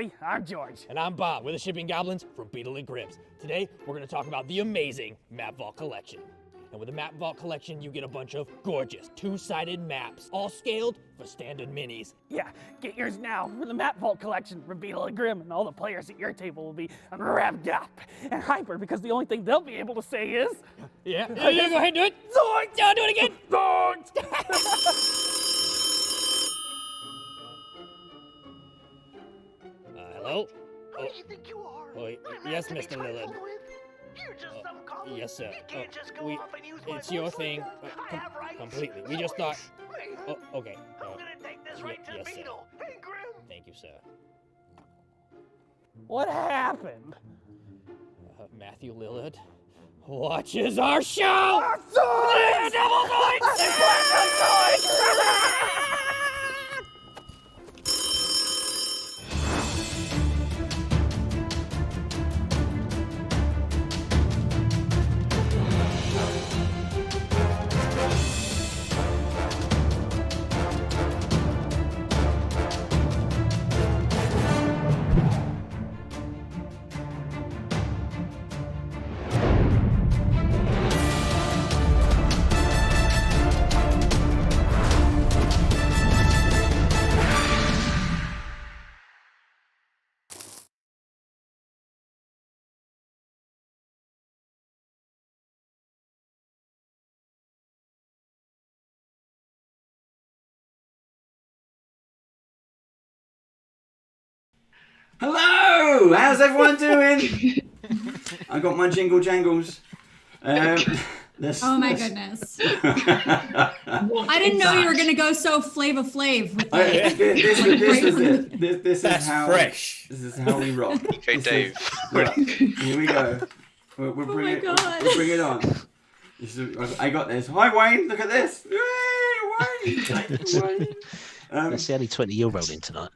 everybody. I'm George. And I'm Bob. We're the Shipping Goblins from Beetle and Grips. Today, we're going to talk about the amazing Map Vault Collection. And with the Map Vault Collection, you get a bunch of gorgeous two-sided maps, all scaled for standard minis. Yeah, get yours now for the Map Vault Collection from Beetle and Grim, and all the players at your table will be revved up and hyper because the only thing they'll be able to say is... Yeah, go ahead and do it. Zoinks! Yeah, do it again. Zoinks! Hello? Who do you think you are? Yes, Mr. Lillard. You're just some goblin. Yes, sir. You can't just go off and use my It's your voice thing. like that. I have rights. Completely. We just thought... Me? Oh, okay. I'm gonna take this right to yes, sir. Beetle. Hey, Grim. Thank you, sir. What happened? Matthew Lillard watches our show! Hello! How's everyone doing? I got my jingle jangles. Oh my goodness. I didn't know you were going to go so Flava Flav with that. This is it. This That's is how fresh. This is how we rock. Okay, Dave. Here we go. We're bringing it on. I got this. Hi, Wayne. Look at this. Yay, Wayne. Thank you, Wayne. That's the only 20 you're rolling tonight.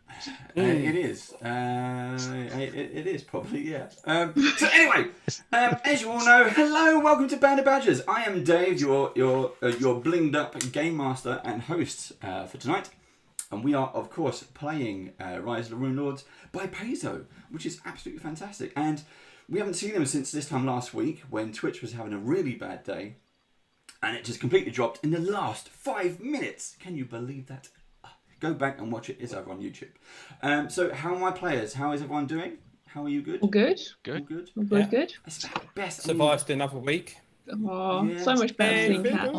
It is. It is probably, yeah. So anyway, as you all know, hello, welcome to Band of Badgers. I am Dave, your blinged up game master and host for tonight, and we are of course playing Rise of the Runelords by Paizo, which is absolutely fantastic. And we haven't seen them since this time last week when Twitch was having a really bad day, and it just completely dropped in the last 5 minutes. Can you believe that? Go back and watch it. It's over on YouTube. So how are my players? How is everyone doing? How are you? Good? All good. Good. All good. All good, Yeah. good. It's about the best. Survived another week. Oh, Yeah. so much better than cat.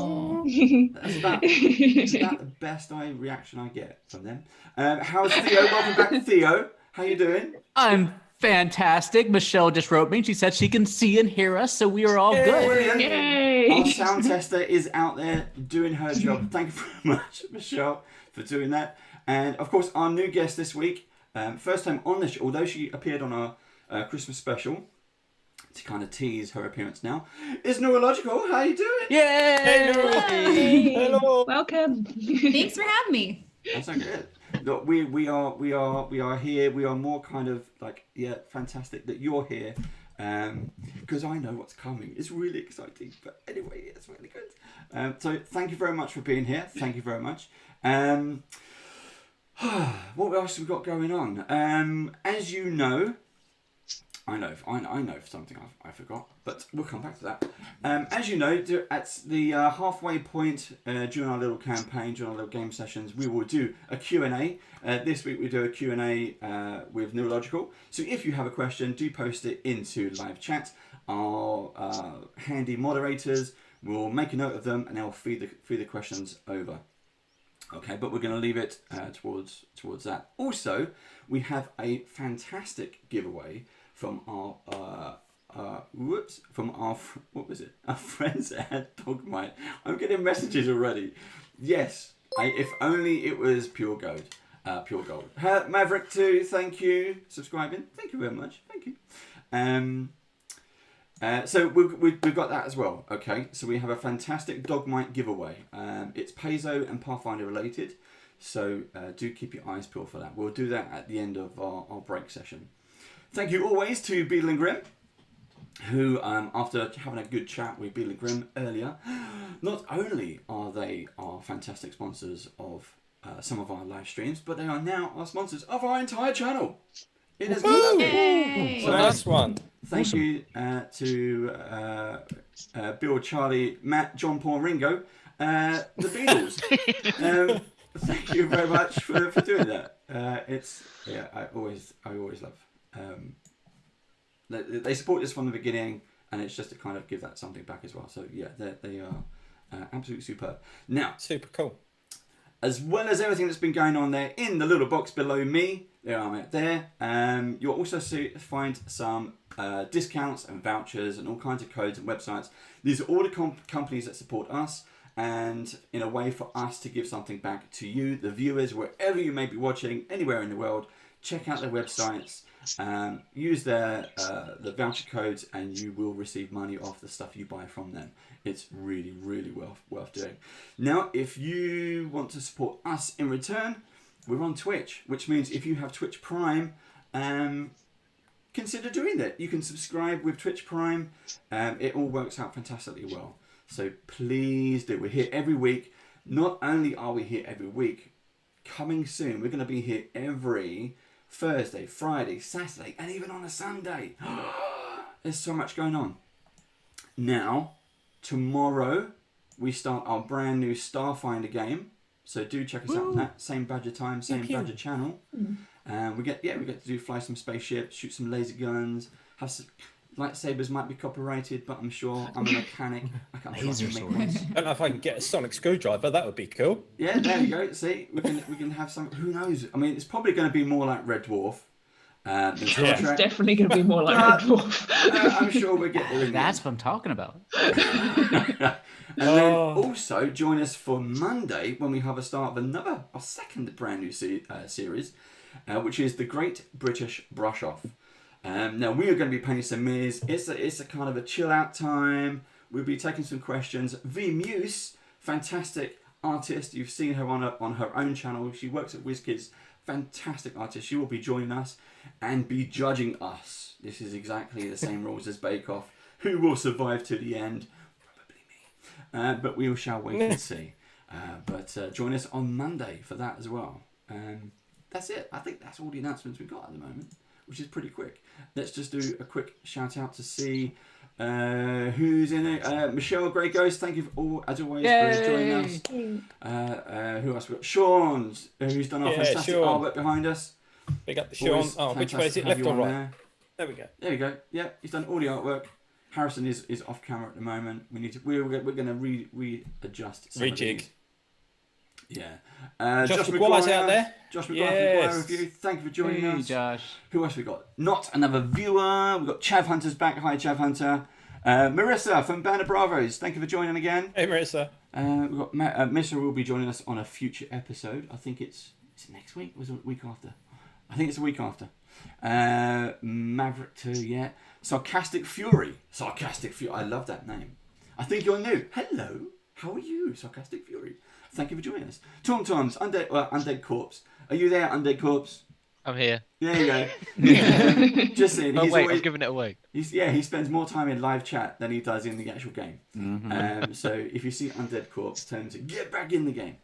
That's about the best reaction I get from them. How's Theo? Welcome back, Theo. How you doing? I'm fantastic. Michelle just wrote me. She said she can see and hear us, so we are all good. Brilliant. Yay! Our sound tester is out there doing her job. Thank you very much, Michelle, for doing that. And of course, our new guest this week, first time on this show, although she appeared on our Christmas special, to kind of tease her appearance now, is NOURALOGICAL. How you doing? Yay! Hey. Hello. Welcome. Thanks for having me. That's so good. Look, we are here. We are more kind of like, yeah, fantastic that you're here, because I know what's coming. It's really exciting. But anyway, it's really good. So thank you very much for being here. Thank you very much. What else have we got going on? As you know, I know for something I forgot, but we'll come back to that. As you know, at the halfway point during our little campaign, during our little game sessions, we will do a Q&A. This week we do a Q&A with NOURALOGICAL. So if you have a question, do post it into live chat. Our handy moderators will make a note of them and they'll feed the questions over. Okay, but we're going to leave it towards that. Also, we have a fantastic giveaway from our our friends at Dogmite. I'm getting messages already. Yes, if only it was pure gold. Pure gold. Maverick 2, thank you. Subscribing. Thank you very much. Thank you. So we've got that as well. Okay, so we have a fantastic Dogmite giveaway. It's Paizo and Pathfinder related, so do keep your eyes peeled for that. We'll do that at the end of our break session. Thank you always to Beetle and Grim, who after having a good chat with Beetle and Grim earlier, not only are they our fantastic sponsors of some of our live streams, but they are now our sponsors of our entire channel. It is good. Yay. Nice one. Thank you to Bill, Charlie, Matt, John, Paul, Ringo, the Beatles. Thank you very much for doing that. I always love. They support us from the beginning, and it's just to kind of give that something back as well. So yeah, they are absolutely superb. Now, super cool. As well as everything that's been going on there in the little box below me, there I'm out there. You'll also find some discounts and vouchers and all kinds of codes and websites. These are all the companies that support us, and in a way for us to give something back to you, the viewers, wherever you may be watching, anywhere in the world. Check out their websites, use the voucher codes, and you will receive money off the stuff you buy from them. It's really, really worth doing. Now, if you want to support us in return, we're on Twitch, which means if you have Twitch Prime, consider doing that. You can subscribe with Twitch Prime. It all works out fantastically well. So please do. We're here every week. Not only are we here every week, coming soon, we're going to be here every Thursday, Friday, Saturday, and even on a Sunday. There's so much going on. Now, tomorrow, we start our brand new Starfinder game. So do check us out on that. Same badger time, same badger channel. We get to fly some spaceships, shoot some laser guns, have some lightsabers. Might be copyrighted, but I'm sure I'm a mechanic. I can't make ones. I don't know if I can get a sonic screwdriver. That would be cool. Yeah, there you go. See, we can have some. Who knows? I mean, it's probably going to be more like Red Dwarf. Than Star It's Trek. definitely going to be more like Red Dwarf. I'm sure we'll get there. That's what I'm talking about. And then also join us for Monday when we have a start of our second brand new series, which is the Great British Brush Off. Now we are going to be painting some mirrors. It's a kind of a chill out time. We'll be taking some questions. V Muse, fantastic artist. You've seen her on her own channel. She works at WizKids. Fantastic artist. She will be joining us and be judging us. This is exactly the same rules as Bake Off. Who will survive to the end? Probably me. But we shall wait and see. But join us on Monday for that as well. That's it. I think that's all the announcements we've got at the moment, which is pretty quick. Let's just do a quick shout out to see who's in it. Michelle Grey Ghost, thank you as always for joining us. Who else we got? Sean, who's done our fantastic artwork behind us. Big up to Sean. Which way is it, left or right? There we go. There we go. Yeah, he's done all the artwork. Harrison is off camera at the moment. We're going to readjust. Rejig. Yeah. Josh McGuire's out there. Josh McGuire from Review. Thank you for joining us. Josh. Who else we got? Not another viewer. We've got Chav Hunter's back. Hi, Chav Hunter. Marissa from Band of Bravos. Thank you for joining again. Hey, Marissa. We've got Marissa will be joining us on a future episode. I think it's next week. Or was it a week after? I think it's a week after. Maverick 2, yeah. Sarcastic Fury. I love that name. I think you're new. Hello. How are you, Sarcastic Fury? Thank you for joining us. Tom Toms, Undead Corpse. Are you there, Undead Corpse? I'm here. There you go. Just saying. I'm giving it away. He spends more time in live chat than he does in the actual game. Mm-hmm. So if you see Undead Corpse, tell him to get back in the game.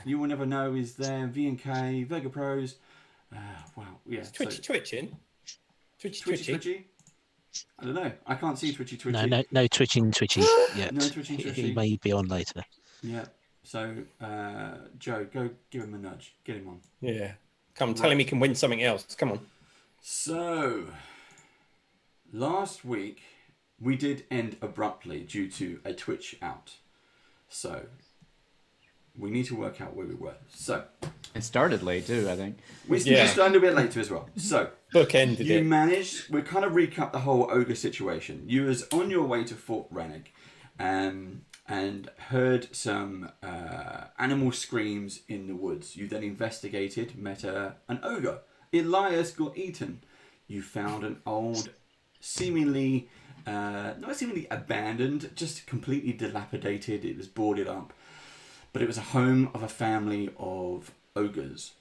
You will never know is there. V&K, Vega Pros. Wow. Yeah. Twitching. Twitchy. I don't know. I can't see Twitchy. No twitching yet. No twitching. He may be on later. Yeah. So, Joe, go give him a nudge. Get him on. Yeah. Come, tell him he can win something else. Come on. So, last week we did end abruptly due to a Twitch out. So, we need to work out where we were. So, it started late too, I think. We started a bit later as well. So, bookended you managed. We kind of recap the whole ogre situation. You was on your way to Fort Rannick, and heard some animal screams in the woods. You then investigated, met an ogre. Elias got eaten. You found an old, seemingly, not seemingly abandoned, just completely dilapidated. It was boarded up. But it was a home of a family of ogres.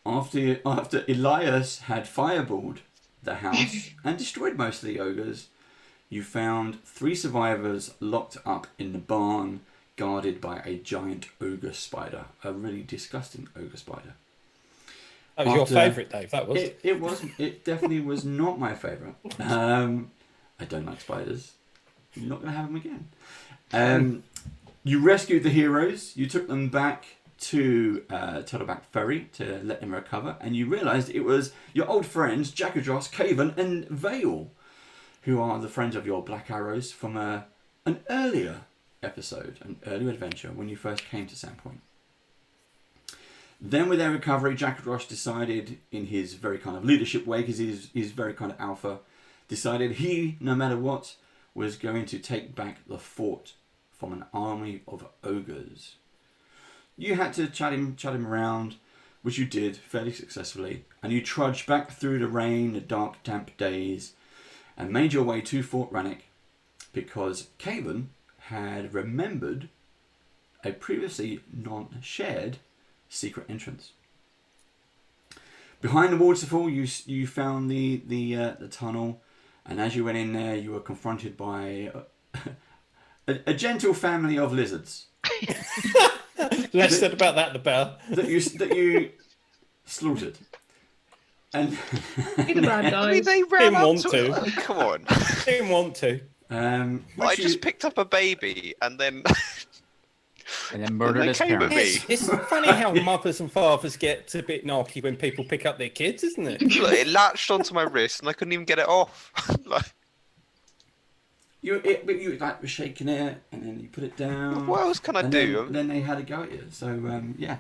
After Elias had fireballed the house and destroyed most of the ogres, you found 3 survivors locked up in the barn, guarded by a giant ogre spider, a really disgusting ogre spider. That was your favourite, Dave. That was. It was. It definitely was not my favourite. I don't like spiders. You're not going to have them again. You rescued the heroes. You took them back to Tuttleback Ferry to let them recover, and you realised it was your old friends Jaagrath, Caven, and Vale, who are the friends of your Black Arrows from an earlier episode, an earlier adventure when you first came to Sandpoint. Then with their recovery, Jaagrath decided, in his very kind of leadership way, because he's very kind of alpha, decided he, no matter what, was going to take back the fort from an army of ogres. You had to chat him around, which you did fairly successfully, and you trudged back through the rain, the dark, damp days, and made your way to Fort Rannick, because Caven had remembered a previously non-shared secret entrance. Behind the waterfall, you found the tunnel, and as you went in there, you were confronted by a gentle family of lizards. Less said about that, the better. That you slaughtered. And The bad guys. I mean, they ran Didn't up want to to. it. Come on. Didn't want to. I just picked up a baby and then And then murdered they his came at parents. me. It's funny how mothers and fathers get a bit narky when people pick up their kids, isn't it? Look, it latched onto my wrist and I couldn't even get it off. Like, you like were shaking it, and then you put it down. what else can I and do? Then they had a go at you. So yeah.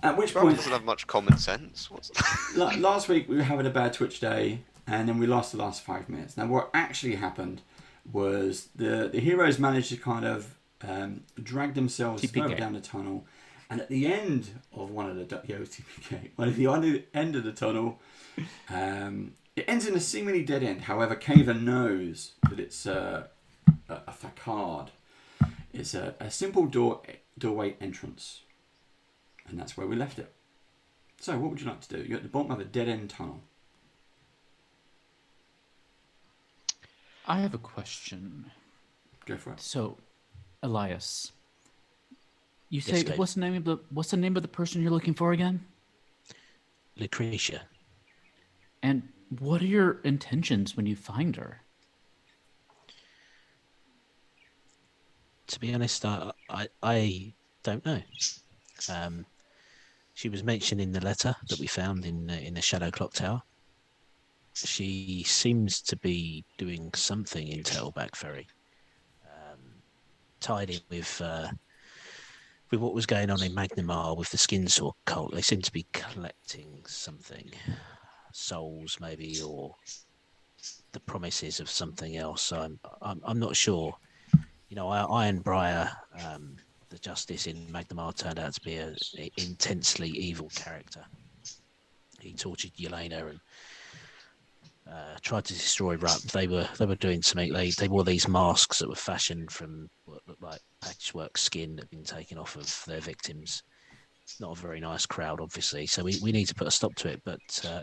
At which Rob point, doesn't have much common sense. What's last week we were having a bad Twitch day, and then we lost the last 5 minutes. Now what actually happened was the heroes managed to kind of drag themselves further down the tunnel, and at the end of one of the end of the tunnel, it ends in a seemingly dead end. However, Caven knows that it's a facade. It's a simple doorway entrance, and that's where we left it. So, what would you like to do? You're at the bottom of a dead end tunnel. I have a question. Go for it. So, Elias, you Yes, say Dave. what's the name of the person you're looking for again? Lucrecia. And what are your intentions when you find her? To be honest, I don't know. She was mentioned in the letter that we found in the Shadow Clock Tower. She seems to be doing something in Tuttleback Ferry, tied in with what was going on in Magnimar with the Skinsaw cult. They seem to be collecting something, souls maybe, or the promises of something else. So I'm not sure. You know, Ironbriar, the Justice in Magnimar, turned out to be an intensely evil character. He tortured Yelena and tried to destroy Rupp. They were doing something. They wore these masks that were fashioned from what looked like patchwork skin that had been taken off of their victims. Not a very nice crowd, obviously. So we need to put a stop to it. But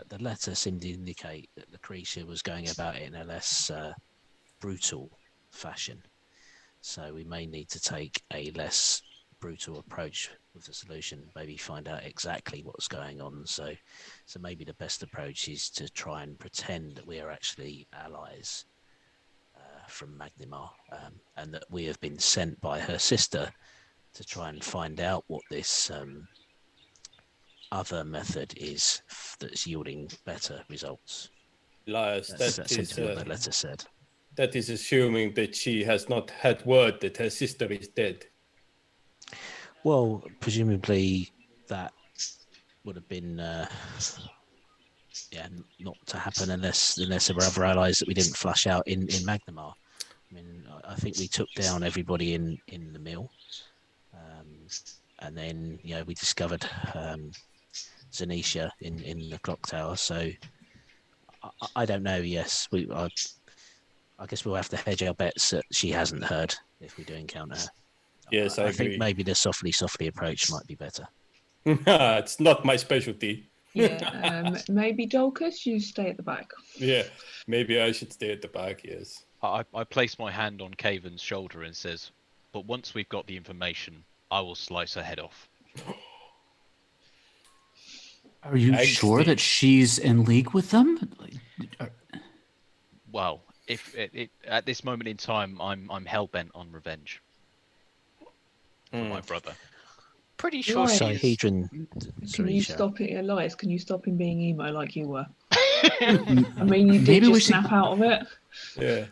the letter seemed to indicate that Lucrecia was going about it in a less brutal fashion. So we may need to take a less brutal approach with the solution. Maybe find out exactly what's going on. So maybe the best approach is to try and pretend that we are actually allies from Magnimar, and that we have been sent by her sister to try and find out what this other method is that's yielding better results. Elias, That seems to be what the letter said. That is assuming that she has not had word that her sister is dead. Well, presumably that would have been, not to happen unless there were other allies that we didn't flush out in Magnimar. I mean, I think we took down everybody in the mill, and then we discovered Zanisha in the clock tower. So I don't know. Yes, I guess we'll have to hedge our bets that she hasn't heard if we do encounter her. Yes, I agree. think maybe the softly approach might be better. It's not my specialty. Yeah, maybe Dolcus, you stay at the back. Yeah, maybe I should stay at the back, yes. I place my hand on Caven's shoulder and says, but once we've got the information, I will slice her head off. Are you sure that she's in league with them? Well, if at this moment in time, I'm hell bent on revenge for my brother. Pretty sure Right. she's... Dihedron. Can Sorry, you Sharon. stop it, Elias? Can you stop him being emo like you were? I mean, you did Maybe we just should- snap out of it. Yeah.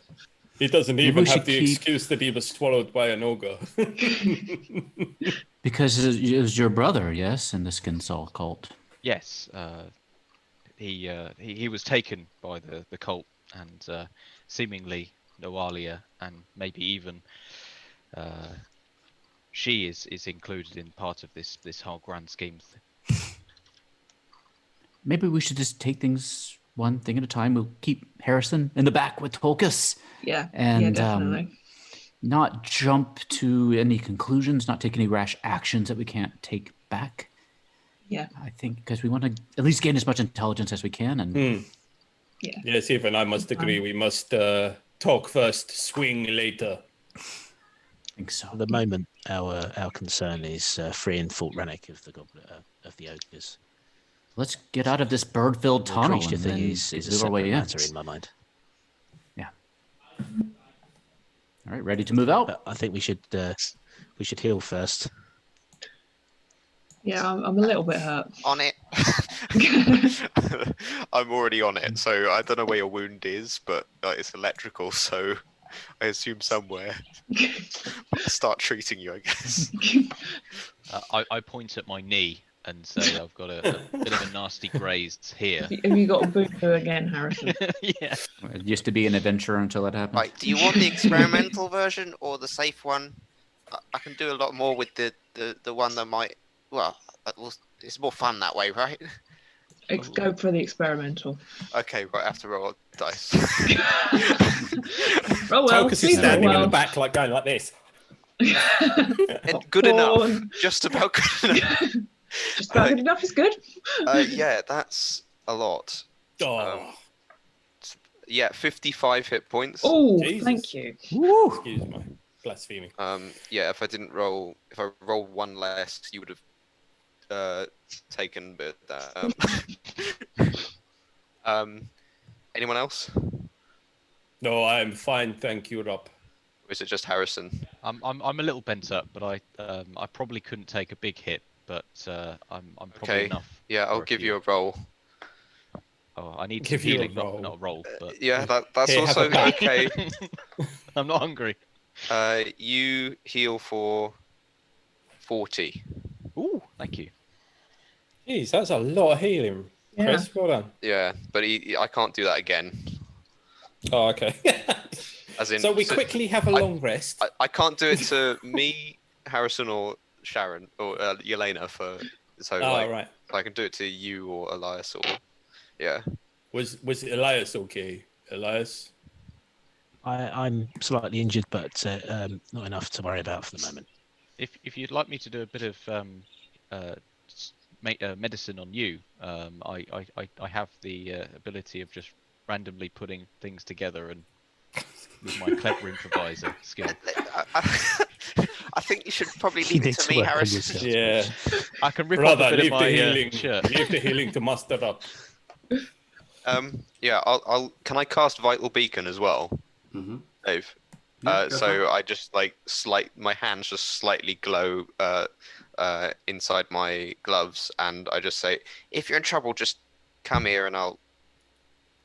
He doesn't Maybe even we have should the keep- excuse that he was swallowed by an ogre. Because it was your brother, yes, in the Skin Soul cult. Yes, he was taken by the cult, and seemingly Noalia, and maybe even she is included in part of this whole grand scheme. Maybe we should just take things one thing at a time. We'll keep Harrison in the back with Tolkis. Yeah, And definitely. not jump to any conclusions, not take any rash actions that we can't take back. Yeah. I think because we want to at least gain as much intelligence as we can. And Yeah. Yes, even I must agree. We must talk first, swing later. I think so. At the moment, our concern is freeing Fort Rannick of the Goblin of the Ogres. Let's get out of this bird-filled The tunnel Lucrecia and thing then is a move our separate way in. matter in my mind. Yeah. All right, ready to move out? But I think we should heal first. Yeah, I'm a little bit hurt. On it. I'm already on it, so I don't know where your wound is, but it's electrical, so I assume somewhere. Start treating you, I guess. I point at my knee and say I've got a bit of a nasty graze here. Have you got a boo-boo again, Harrison? Yeah. It used to be an adventure until that happened. Right, do you want the experimental version or the safe one? I can do a lot more with the one that might... Well, it's more fun that way, right? Go for the experimental. Okay, right, I have to roll dice. Oh well, Tokus is standing in the back, like going like this. And good enough. Just about good enough. Just about good enough is good. Yeah, that's a lot. Yeah, 55 hit points. Oh, Jesus. thank you. Excuse my blasphemy. Yeah, if I rolled one less, you would have taken, but anyone else? No, I'm fine, thank you, Rob. Or is it just Harrison? I'm a little bent up, but I probably couldn't take a big hit, but I'm probably Okay. enough. Yeah, I'll for give few. you a roll. Oh, I need Give some you a healing, roll. not a roll. But Yeah, that's Here, have also a pack. okay. I'm not hungry. You heal for 40. Ooh, thank you. Jeez, that's a lot of healing. Yeah. Chris, well done. Yeah, but I can't do that again. Oh, okay. As in, So we quickly have a long rest. I can't do it to me, Harrison, or Sharon, or Yelena for. So Right. I can do it to you or Elias or. Yeah. Was Elias okay? Elias? I'm slightly injured, but not enough to worry about for the moment. If you'd like me to do a bit of medicine on you, I have the ability of just randomly putting things together and with my clever improviser skill. I think you should probably You leave need it to to me, work on Harrison. Yeah. I can rip Brother, off a bit leave of the my healing. shirt. Leave the healing to master up. Yeah, I'll. Can I cast Vital Beacon as well, Dave? Yeah, go for it. So I just my hands just slightly glow inside my gloves, and I just say, if you're in trouble, just come here and I'll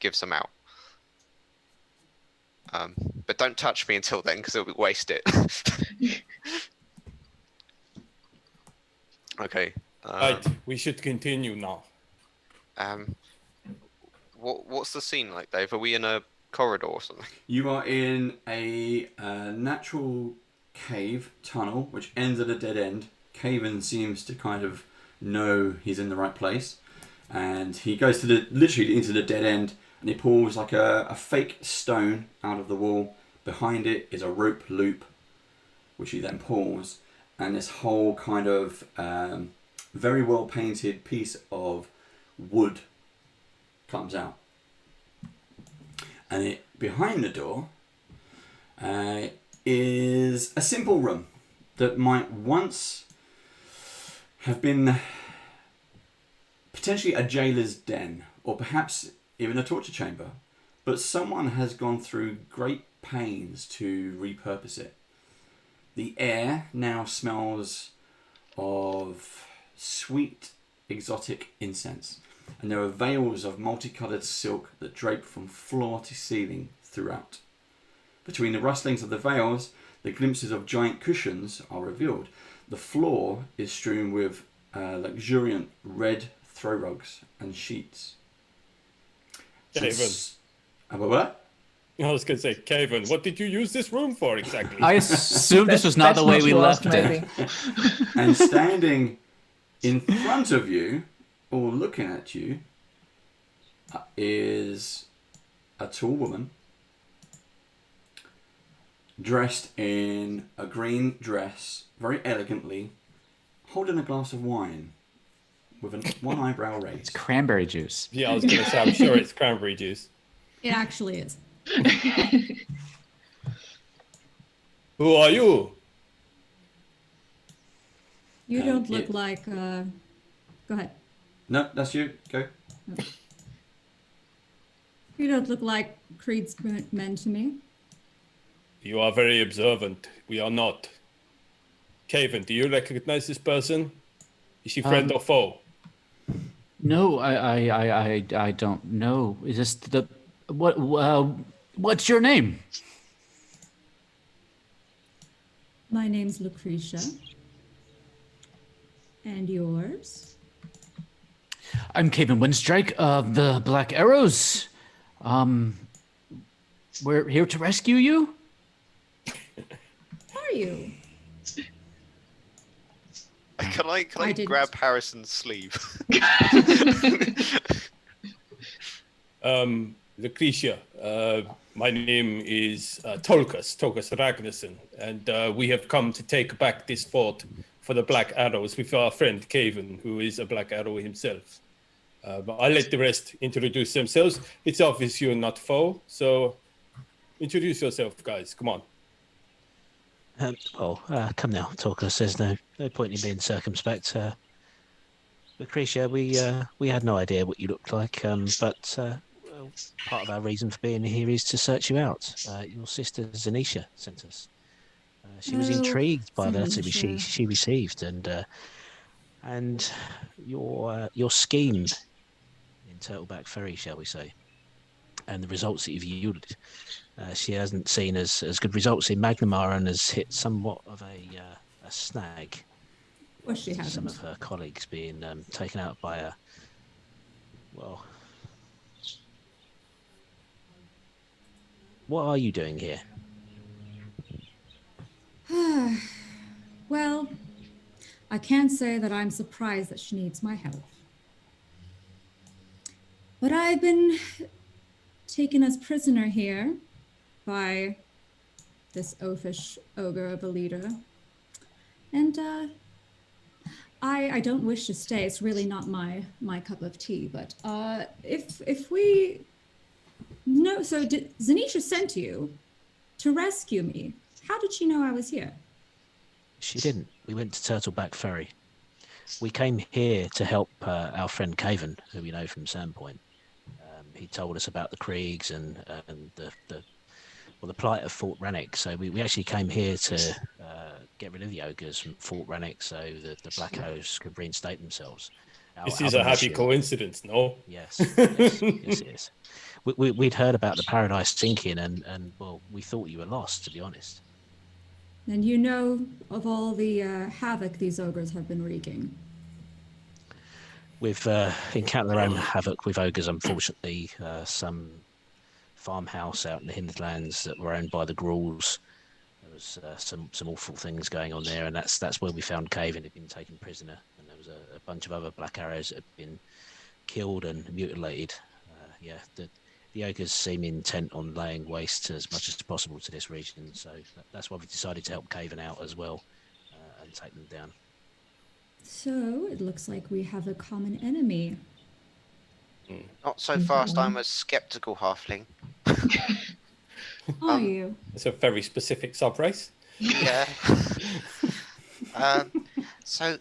give some out. But don't touch me until then, because it'll waste it. Okay. Right, we should continue now. What's the scene like, Dave? Are we in a corridor or something? You are in a natural cave tunnel, which ends at a dead end. Caven seems to kind of know he's in the right place, and he goes to literally into the dead end, and he pulls like a fake stone out of the wall. Behind it is a rope loop, which he then pulls, and this whole kind of very well painted piece of wood comes out. And behind the door is a simple room that might once have been potentially a jailer's den, or perhaps even a torture chamber. But someone has gone through great pains to repurpose it. The air now smells of sweet, exotic incense, and there are veils of multicoloured silk that drape from floor to ceiling throughout. Between the rustlings of the veils, the glimpses of giant cushions are revealed. The floor is strewn with luxuriant red throw rugs and sheets. Caven. What? I was going to say, Caven, what did you use this room for exactly? I assume this was not the way we left it. And standing in front of you, or looking at you, is a tall woman dressed in a green dress, very elegantly, holding a glass of wine with one eyebrow raised. It's cranberry juice. Yeah, I was going to say, I'm sure it's cranberry juice. It actually is. Who are you? You don't look like. Go ahead. No, that's you. Go. You don't look like Creed's men to me. You are very observant. We are not. Caven, do you recognize this person? Is she friend or foe? No, I don't know. Is this the what's your name? My name's Lucrecia. And yours? I'm Caven Windstrike of the Black Arrows. We're here to rescue you. Are you? Can I grab Harrison's sleeve? Lucrecia, my name is Tolkas Ragnarsson, and we have come to take back this fort for the Black Arrows with our friend Caven, who is a Black Arrow himself. I'll let the rest introduce themselves. It's obvious you're not foe, so introduce yourself, guys. Come on. Come now, Tolkas. There's no point in being circumspect. Lucrecia, we had no idea what you looked like, but part of our reason for being here is to search you out. Your sister Zanisha sent us. She was intrigued by the letter she received, and your scheme in Turtleback Ferry, shall we say, and the results that you've yielded. She hasn't seen as good results in Magnamar and has hit somewhat of a snag. Well, she hasn't. Some of her colleagues being taken out by a What are you doing here? Well, I can't say that I'm surprised that she needs my help. But I've been taken as prisoner here by this oafish ogre of a leader. And I don't wish to stay. It's really not my cup of tea. But if we... No, so Zanisha sent you to rescue me. How did she know I was here? She didn't. We went to Turtleback Ferry. We came here to help our friend Caven, who we know from Sandpoint. He told us about the Kriegs and the plight of Fort Rannick. So we actually came here to get rid of the ogres from Fort Rannick, so the Black Hosts could reinstate themselves. This is a happy coincidence, no? Yes, yes, it is. We'd heard about the Paradise sinking, and well, we thought you were lost, to be honest. And you know of all the havoc these ogres have been wreaking. We've encountered their own havoc with ogres, unfortunately. Some farmhouse out in the hinterlands that were owned by the Ghouls. There was some awful things going on there, and that's where we found Caven. He'd been taken prisoner, and there was a bunch of other Black Arrows that had been killed and mutilated. The ogres seem intent on laying waste as much as possible to this region, so that's why we decided to help Caven out as well and take them down. So it looks like we have a common enemy. Not so fast. I'm a skeptical halfling. Are you? It's a very specific subrace. Yeah. So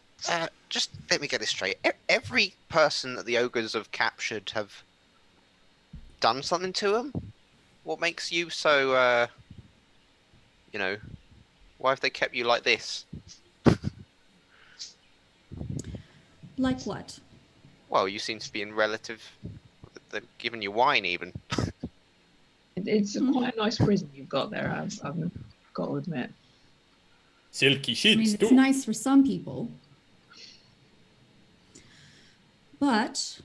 Just let me get this straight. Every person that the ogres have captured have done something to them? What makes you so, why have they kept you like this? Like what? Well, you seem to be in relative... They've given you wine, even. It's quite a nice prison you've got there, I've got to admit. Silky I sheets, mean, it's too. nice for some people. But,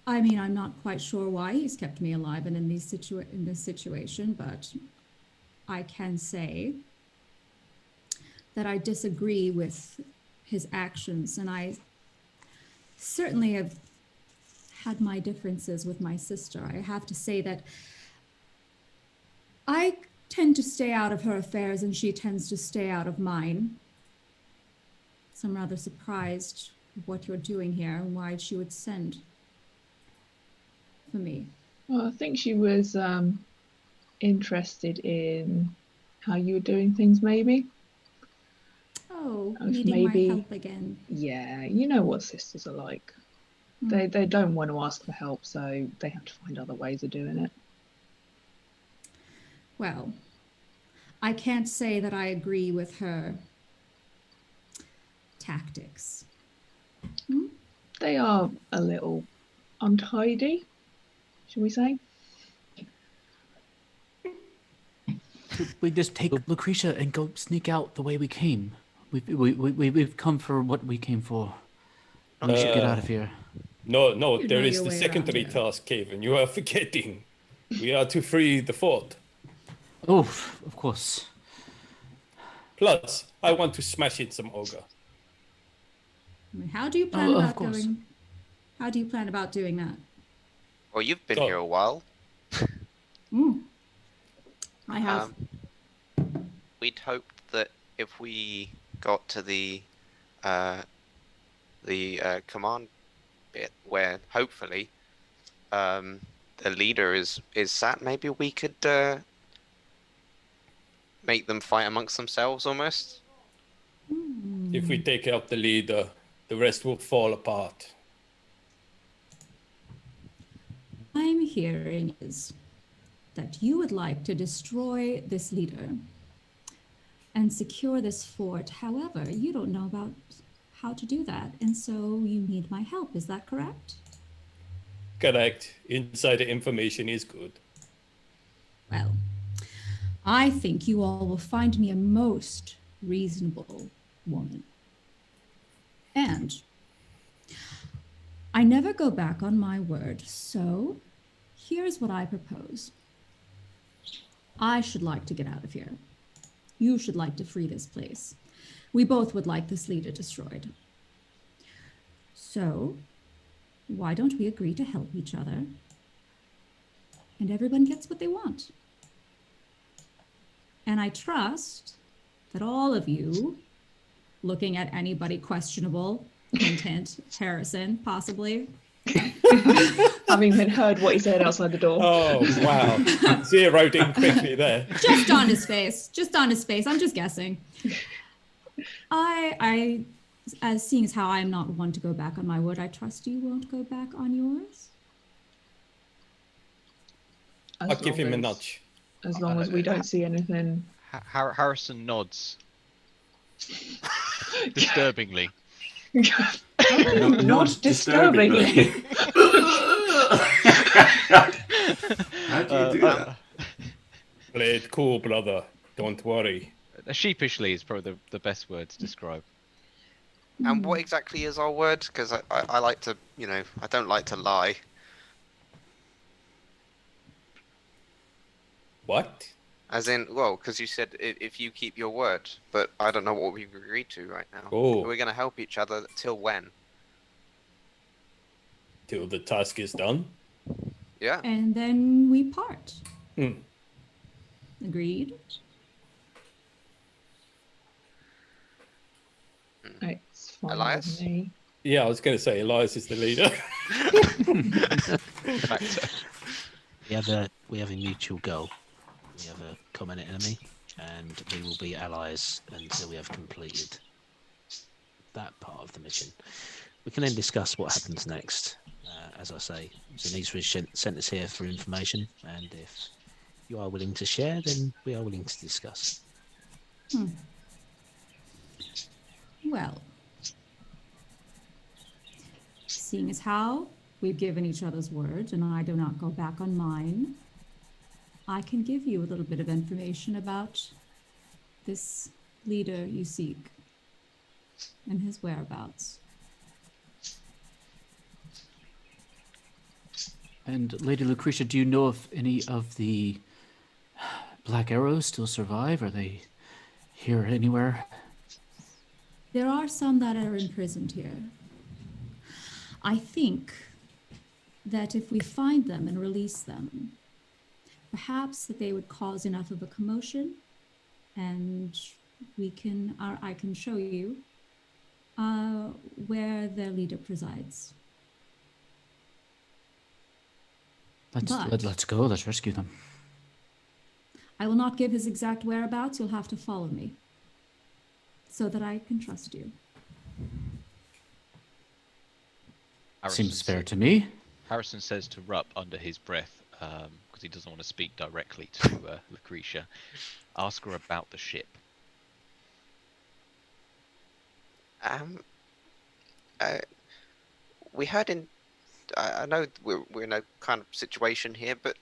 I mean, I'm not quite sure why he's kept me alive and in this situation, but I can say that I disagree with his actions, and I certainly have had my differences with my sister. I have to say that I tend to stay out of her affairs and she tends to stay out of mine. So I'm rather surprised what you're doing here and why she would send for me. Well, I think she was interested in how you were doing things, maybe. Oh, If needing maybe- my help again. Yeah, you know what sisters are like. They don't want to ask for help, so they have to find other ways of doing it. Well, I can't say that I agree with her tactics. They are a little untidy, shall we say? We just take Lucrecia and go sneak out the way we came. We've come for what we came for. We should get out of here. No, You there know is your the way secondary around here. task, Caven. You are forgetting. We are to free the fort. Oh, of course. Plus, I want to smash in some ogre. I mean, how do you plan of about course. going? How do you plan about doing that? Well, you've been Oh. here a while. I have. We'd hoped that if we got to the command bit where hopefully the leader is sat, maybe we could make them fight amongst themselves almost. If we take out the leader, the rest will fall apart. I'm hearing is that you would like to destroy this leader and secure this fort. However, you don't know about how to do that, and so you need my help. Is that correct? Correct. Insider information is good. Well, I think you all will find me a most reasonable woman. And I never go back on my word, so here's what I propose. I should like to get out of here. You should like to free this place. We both would like this leader destroyed. So, why don't we agree to help each other? And everyone gets what they want. And I trust that all of you, looking at anybody questionable, hint, hint, Harrison, possibly. Having heard what he said outside the door. Oh, wow. Zeroed in quickly there. Just on his face. Just on his face. I'm just guessing. As seeing as how I'm not one to go back on my word, I trust you won't go back on yours. I'll give him a nudge. As long as we don't see anything. Harrison nods. Disturbingly. Not disturbingly. How do you do that? Play it cool, brother. Don't worry. Sheepishly is probably the best word to describe. And what exactly is our word? Because I like to, I don't like to lie. What? As in, well, because you said if you keep your word, but I don't know what we've agreed to right now. Oh. We're going to help each other till when? Till the task is done? Yeah. And then we part. Hmm. Agreed? It's fine Elias? with me. Yeah, I was going to say Elias is the leader. We have a mutual goal. We have a common enemy. and we will be allies until we have completed that part of the mission. We can then discuss what happens next. As I say, Ch03 sent us here for information, and if you are willing to share, then we are willing to discuss. Well, seeing as how we've given each other's word and I do not go back on mine, I can give you a little bit of information about this leader you seek and his whereabouts. And Lady Lucrecia, do you know if any of the Black Arrows still survive? Are they here anywhere? There are some that are imprisoned here. I think that if we find them and release them, perhaps that they would cause enough of a commotion, and I can show you where their leader presides. Let's go. Let's rescue them. I will not give his exact whereabouts. You'll have to follow me so that I can trust you. Seems fair to me. Harrison says to Rupp under his breath, because he doesn't want to speak directly to Lucrecia, ask her about the ship. We heard in. I know we're in a kind of situation here, but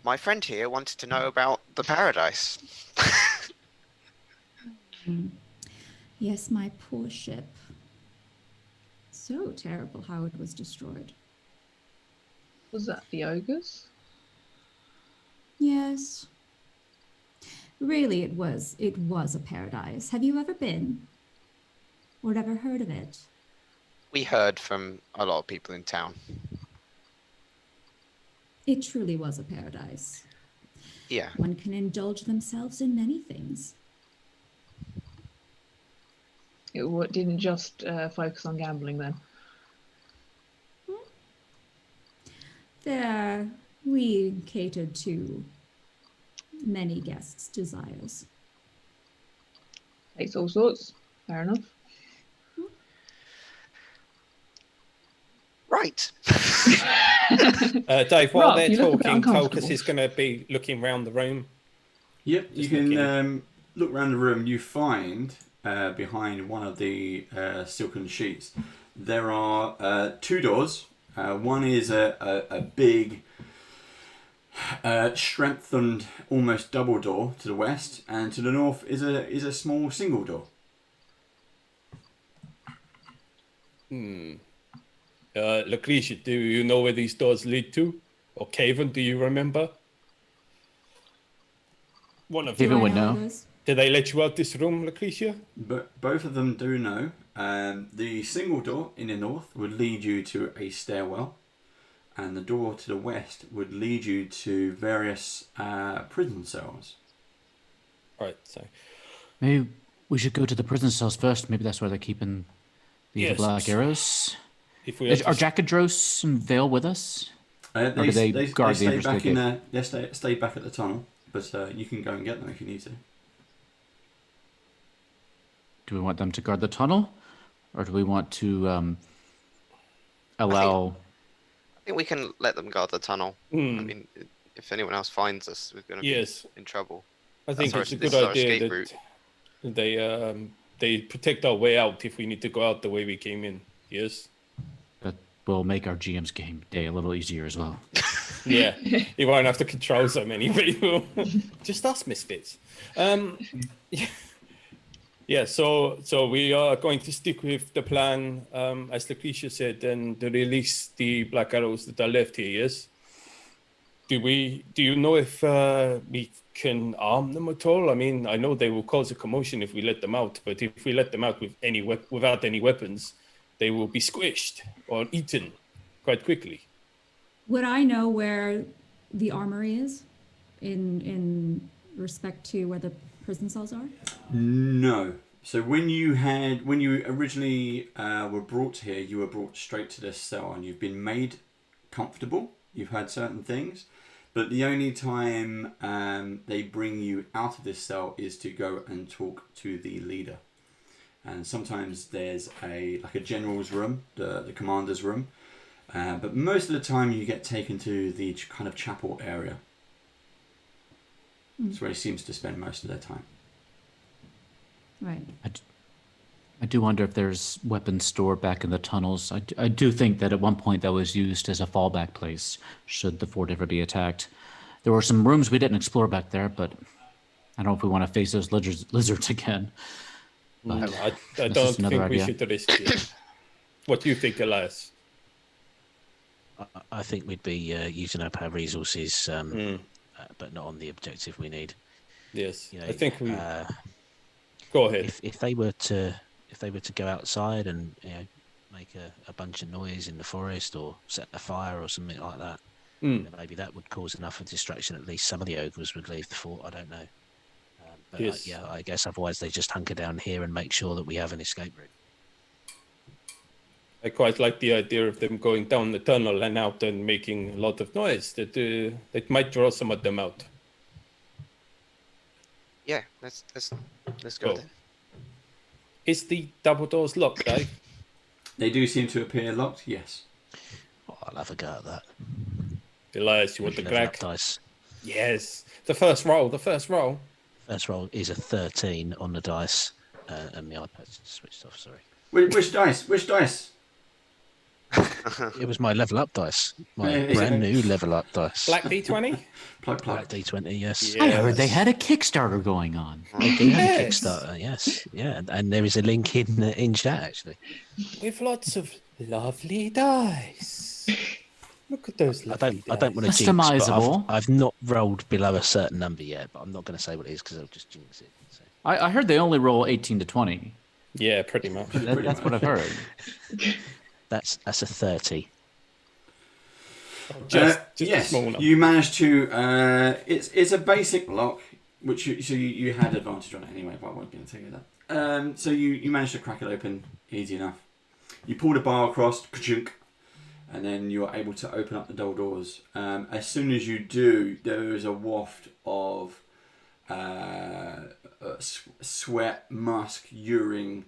my friend here wanted to know about the paradise. Yes, my poor ship. So terrible how it was destroyed. Was that the ogres? Yes. Really, it was a paradise. Have you ever been? Or ever heard of it? We heard from a lot of people in town. It truly was a paradise. Yeah. One can indulge themselves in many things. It didn't just focus on gambling then? There, we catered to many guests' desires. Takes all sorts. Fair enough. Right. Dave, while Rob, they're you look a bit talking, uncomfortable. Tulkas is going to be looking around the room. Yep, you Just can look around the room. You find behind one of the silken sheets there are two doors. One is a big, strengthened, almost double door to the west, and to the north is a small single door. Lucrecia, do you know where these doors lead to? Or Caven, do you remember? One of Caven you. would know. Did they let you out this room, Lucrecia? But both of them do know. The single door in the north would lead you to a stairwell, and the door to the west would lead you to various prison cells. Right, so Maybe we should go to the prison cells first. Maybe that's where they're keeping the Yes. Black Arrows. if we had Are to- Jack and Dros and Vale with us? They Or do they guard the stay entrance back to in the they stay back at the tunnel, but you can go and get them if you need to. Do we want them to guard the tunnel? Or do we want to allow... I think we can let them guard the tunnel. I Hmm. mean, if anyone else finds us, we're going to Yes. be in trouble. I think That's it's a our- good this is our idea escape that route. they protect our way out if we need to go out the way we came in. Yes. That will make our GM's game day a little easier as well. Yeah. You won't have to control so many people. Just us misfits. Yeah. So we are going to stick with the plan, as Lucrecia said, and to release the Black Arrows that are left here. Yes. Do you know if we can arm them at all? I mean, I know they will cause a commotion if we let them out, but if we let them out with without any weapons, they will be squished or eaten quite quickly. Would I know where the armory is in respect to where the prison cells are? No. So when you originally were brought here, you were brought straight to this cell, and you've been made comfortable. You've had certain things. But the only time they bring you out of this cell is to go and talk to the leader. And sometimes there's a general's room, the commander's room. But most of the time you get taken to the kind of chapel area. That's where he seems to spend most of their time. Right. I do wonder if there's weapons stored back in the tunnels. I do think that at one point that was used as a fallback place should the fort ever be attacked. There were some rooms we didn't explore back there, but I don't know if we want to face those lizards again. No, But I that's don't just another think we idea. should risk it. What do you think, Elias? I think we'd be using up our resources, but not on the objective we need. Yes, You know, I think we. Go ahead. If they were to go outside and make a bunch of noise in the forest or set a fire or something like that, then maybe that would cause enough of distraction. At least some of the ogres would leave the fort. I don't know. But Yes. I guess otherwise they just hunker down here and make sure that we have an escape route. I quite like the idea of them going down the tunnel and out and making a lot of noise. That might draw some of them out. Yeah, let's go Oh. then. Is the double doors locked, Dave? They do seem to appear locked, yes. Oh, I'll have a go at that. Elias, you want the Level up crack? dice. Yes. The first roll. First roll is a 13 on the dice, and the iPad's switched off. Sorry. Which dice? Which dice? It was my level up dice. My Yeah. brand new level up dice. Black D20? Black D20, yes. I heard they had a Kickstarter going on. They do have a Yes. Kickstarter, yes. Yeah, and there is a link in chat, actually. With lots of lovely dice. Look at those I lovely don't want to dice. jinx, but Customizable. I've not rolled below a certain number yet, but I'm not going to say what it is because I'll just jinx it. So. I heard they only roll 18 to 20. Yeah, pretty much. That's what I've heard. That's a 30. Just yes, a small number. you managed to. It's a basic lock, which you had advantage on it anyway, but I won't be able to tell you that. So you managed to crack it open easy enough. You pulled a bar across, ka-chunk, and then you are able to open up the double doors. As soon as you do, there is a waft of sweat, musk, urine.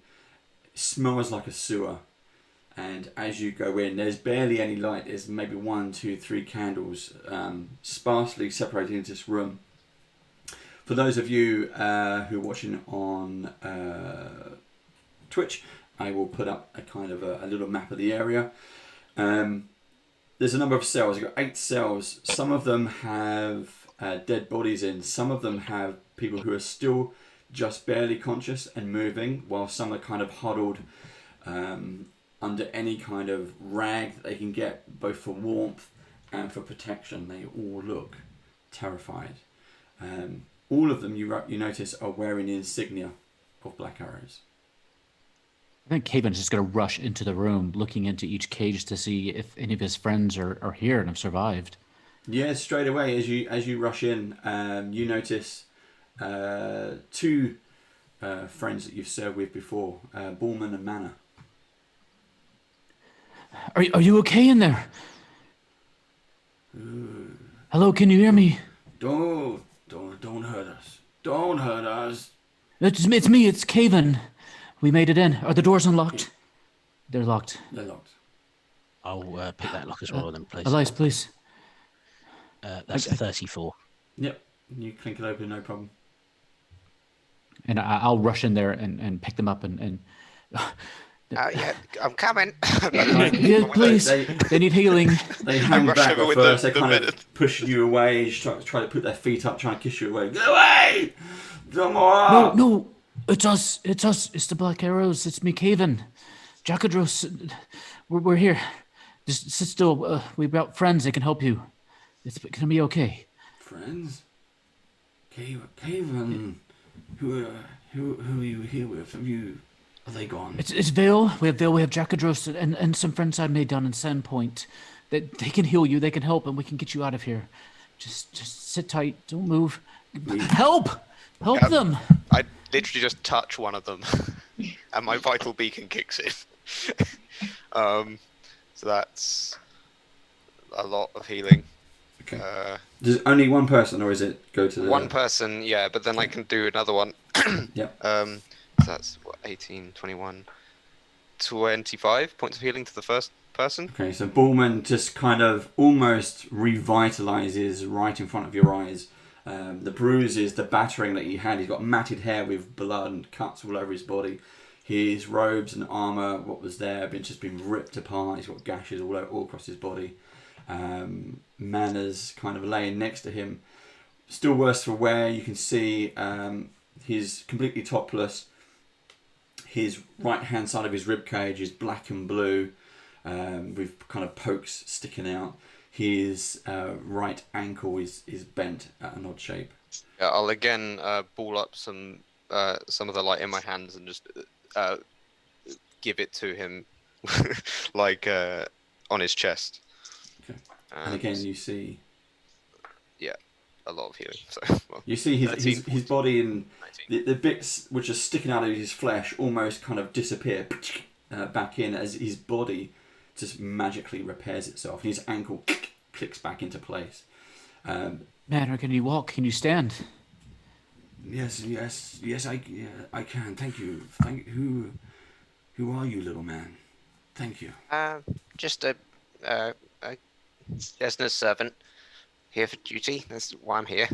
Smells like a sewer. And as you go in, there's barely any light. There's maybe 1, 2, 3 candles sparsely separated into this room. For those of you who are watching on Twitch, I will put up a kind of a little map of the area. There's a number of cells. You've got 8 cells. Some of them have dead bodies in. Some of them have people who are still just barely conscious and moving, while some are kind of huddled under any kind of rag that they can get, both for warmth and for protection. They all look terrified. All of them, you notice, are wearing the insignia of black arrows. I think Caven's just going to rush into the room, looking into each cage to see if any of his friends are here and have survived. Yeah, straight away as you rush in, you notice 2 friends that you've served with before, Bullman and Manor. Are you okay in there? Hello, can you hear me? Don't hurt us. Don't hurt us. It's me, it's Caven. We made it in. Are the doors unlocked? They're locked. They're locked. I'll pick that lock as well, then, please. Elias, please. That's a 34. Yep, you clink it open, no problem. And I'll rush in there and pick them up and Yeah, I'm coming. yeah, please. They need healing. They hang rush back over at with first. the They kind minute. of push you away. Try to put their feet up, trying to kiss you away. Get away! Come on! No, it's us. It's the Black Arrows. It's me, Caven. Jaagrath. We're here. Just sit still. We've got friends that can help you. It's gonna be okay. Friends? Caven. Who are you here with? Are they gone? It's Vale. We have Vale. We have Jaagrath and some friends I made down in Sandpoint. That they can heal you. They can help, and we can get you out of here. Just sit tight. Don't move. Help them. I literally just touch one of them, and my vital beacon kicks in. So that's a lot of healing. Okay. Does only one person, or is it go to the... One person, yeah, but then I can do another one. Yep. So that's what, 18, 21, 25 points of healing to the first person. Okay, so Bullman just kind of almost revitalizes right in front of your eyes. The bruises, the battering that he had, he's got matted hair with blood and cuts all over his body. His robes and armor, what was there, just been ripped apart. He's got gashes all across his body. Manners kind of laying next to him. Still worse for wear. You can see he's completely topless. His right hand side of his rib cage is black and blue, with kind of pokes sticking out. His right ankle is bent at an odd shape. Yeah, I'll again ball up some of the light in my hands and just give it to him, like on his chest. Okay. And again, you see. Yeah, a lot of healing. So well, you see his body and the bits which are sticking out of his flesh almost kind of disappear back in as his body just magically repairs itself. His ankle clicks back into place. Manor, can you walk? Can you stand? Yes, I can. Thank you. Who are you, little man? Thank you. Just a business servant here for duty. That's why I'm here.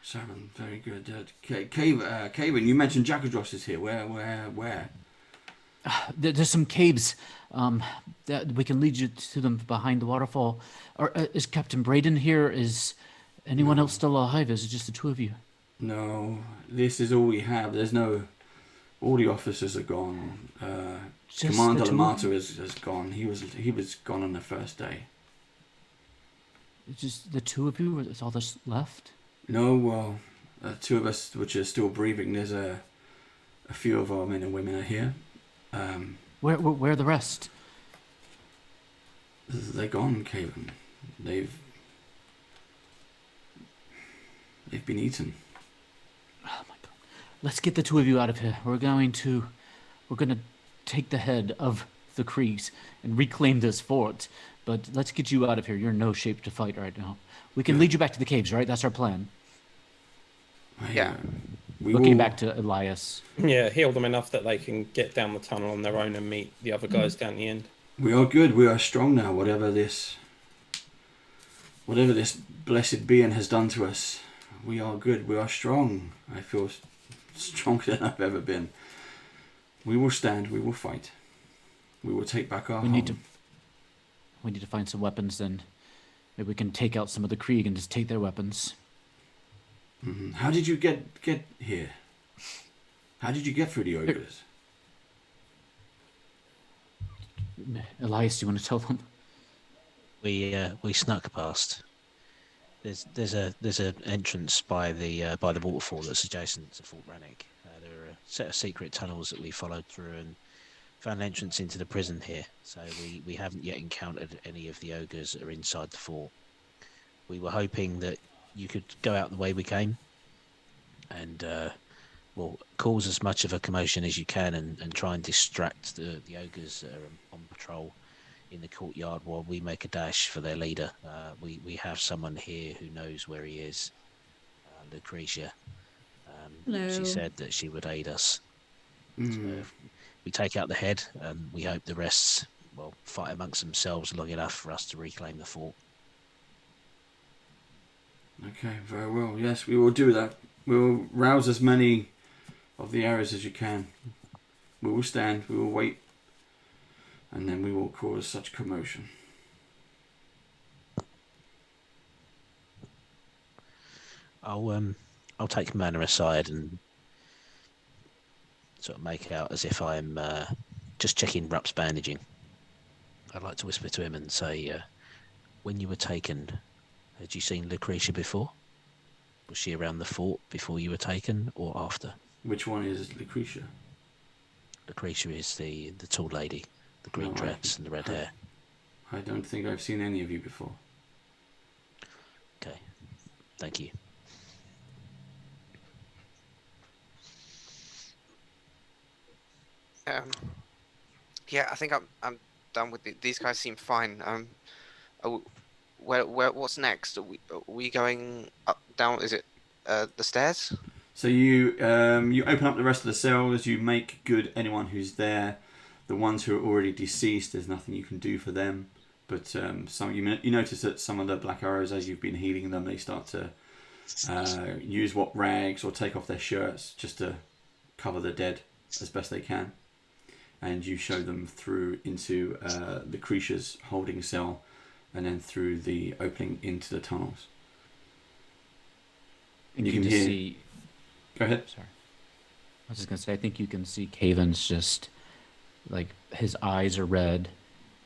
Servant, very good. Caven, you mentioned Jaagrath is here. Where? There's some caves. That we can lead you to them behind the waterfall. Or is Captain Braden here? Is anyone else still alive? Is it just the two of you? No, this is all we have. There's no. All the officers are gone. Commander Lamata has gone. He was gone on the first day. It's just the two of you? Is all that's left? No, well, two of us which are still breathing. There's a few of our men and women are here. Where are the rest? They're gone, Caven. They've been eaten. Oh my God! Let's get the two of you out of here. We're gonna take the head of the Kreegs and reclaim this fort. But let's get you out of here. You're in no shape to fight right now. We can lead you back to the caves, right? That's our plan. Yeah. Looking back to Elias. Yeah, heal them enough that they can get down the tunnel on their own and meet the other guys down the end. We are good. We are strong now. Whatever this blessed being has done to us, we are good. We are strong. I feel stronger than I've ever been. We will stand. We will fight. We will take back our home. We need to find some weapons then. Maybe we can take out some of the Kreeg and just take their weapons. Mm-hmm. How did you get here? How did you get through the ogres? Elias, do you want to tell them? We snuck past. There's an entrance by the waterfall that's adjacent to Fort Rannick. There are a set of secret tunnels that we followed through and found an entrance into the prison here. So we haven't yet encountered any of the ogres that are inside the fort. We were hoping that you could go out the way we came and cause as much of a commotion as you can and try and distract the ogres that are on patrol in the courtyard while we make a dash for their leader. We have someone here who knows where he is, Lucrecia. Hello. She said that she would aid us. So we take out the head and we hope the rest fight amongst themselves long enough for us to reclaim the fort. Okay, very well. Yes, we will do that. We will rouse as many of the arrows as you can. We will stand, we will wait, and then we will cause such commotion. I'll take Manor aside and sort of make out as if I'm just checking Rupp's bandaging. I'd like to whisper to him and say, when you were taken, had you seen Lucrecia before? Was she around the fort before you were taken or after? Which one is Lucrecia? Lucrecia is the tall lady, the green dress and the red hair. I don't think I've seen any of you before. Okay, thank you. Yeah, I think I'm done with these guys. Seem fine. what's next? Are we going up, down? Is it the stairs? So you open up the rest of the cells. You make good anyone who's there. The ones who are already deceased, there's nothing you can do for them. But some you notice that some of the black arrows, as you've been healing them, they start to use what rags or take off their shirts just to cover the dead as best they can. And you show them through into Lucrecia's holding cell, and then through the opening into the tunnels. And you can hear. See... Go ahead. Sorry. I was just gonna say, I think you can see Caven's just like his eyes are red,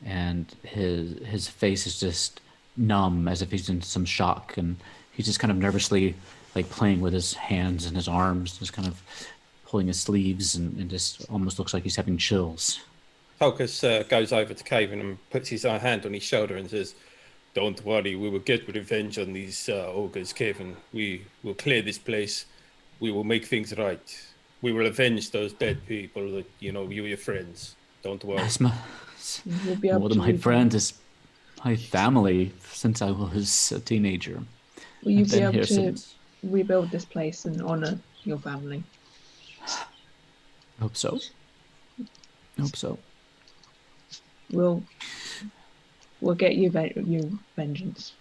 and his face is just numb, as if he's in some shock, and he's just kind of nervously like playing with his hands and his arms, just kind of pulling his sleeves, and just almost looks like he's having chills. Tulkas goes over to Caven and puts his hand on his shoulder and says, "Don't worry, we will get revenge on these ogres, Caven. We will clear this place. We will make things right. We will avenge those dead people that, you know, you, your friends. Don't worry." We'll be able More to than my rebuild. friend is my family since I was a teenager. Will you I've be been able here to since. rebuild this place and honour your family? Hope so. Hope so. We'll get you vengeance.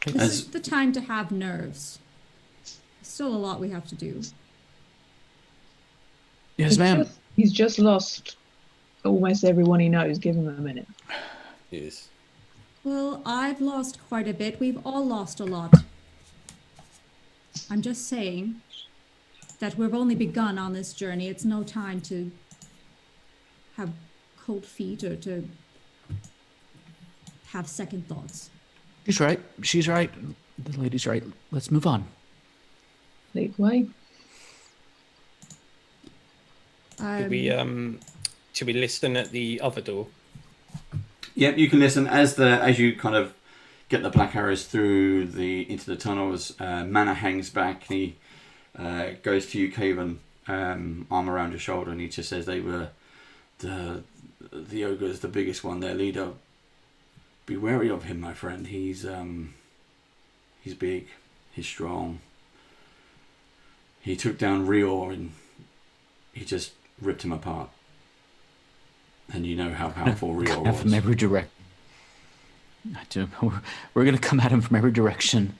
This is the time to have nerves. Still a lot we have to do. Yes, ma'am. He's just lost almost everyone he knows. Give him a minute. Yes. Well, I've lost quite a bit. We've all lost a lot. I'm just saying that we've only begun on this journey. It's no time to have cold feet or to have second thoughts. She's right. She's right. The lady's right. Let's move on. Lead the way. Should we listen at the other door? Yep, you can listen as you kind of get the black arrows through into the tunnels. Mana hangs back. And he goes to you, Caven, arm around your shoulder, and he just says they were the ogre's the biggest one, their leader. Be wary of him, my friend. He's big, he's strong. He took down Rior and he just ripped him apart. And you know how powerful Rior was. From every direction. I do. We're going to come at him from every direction,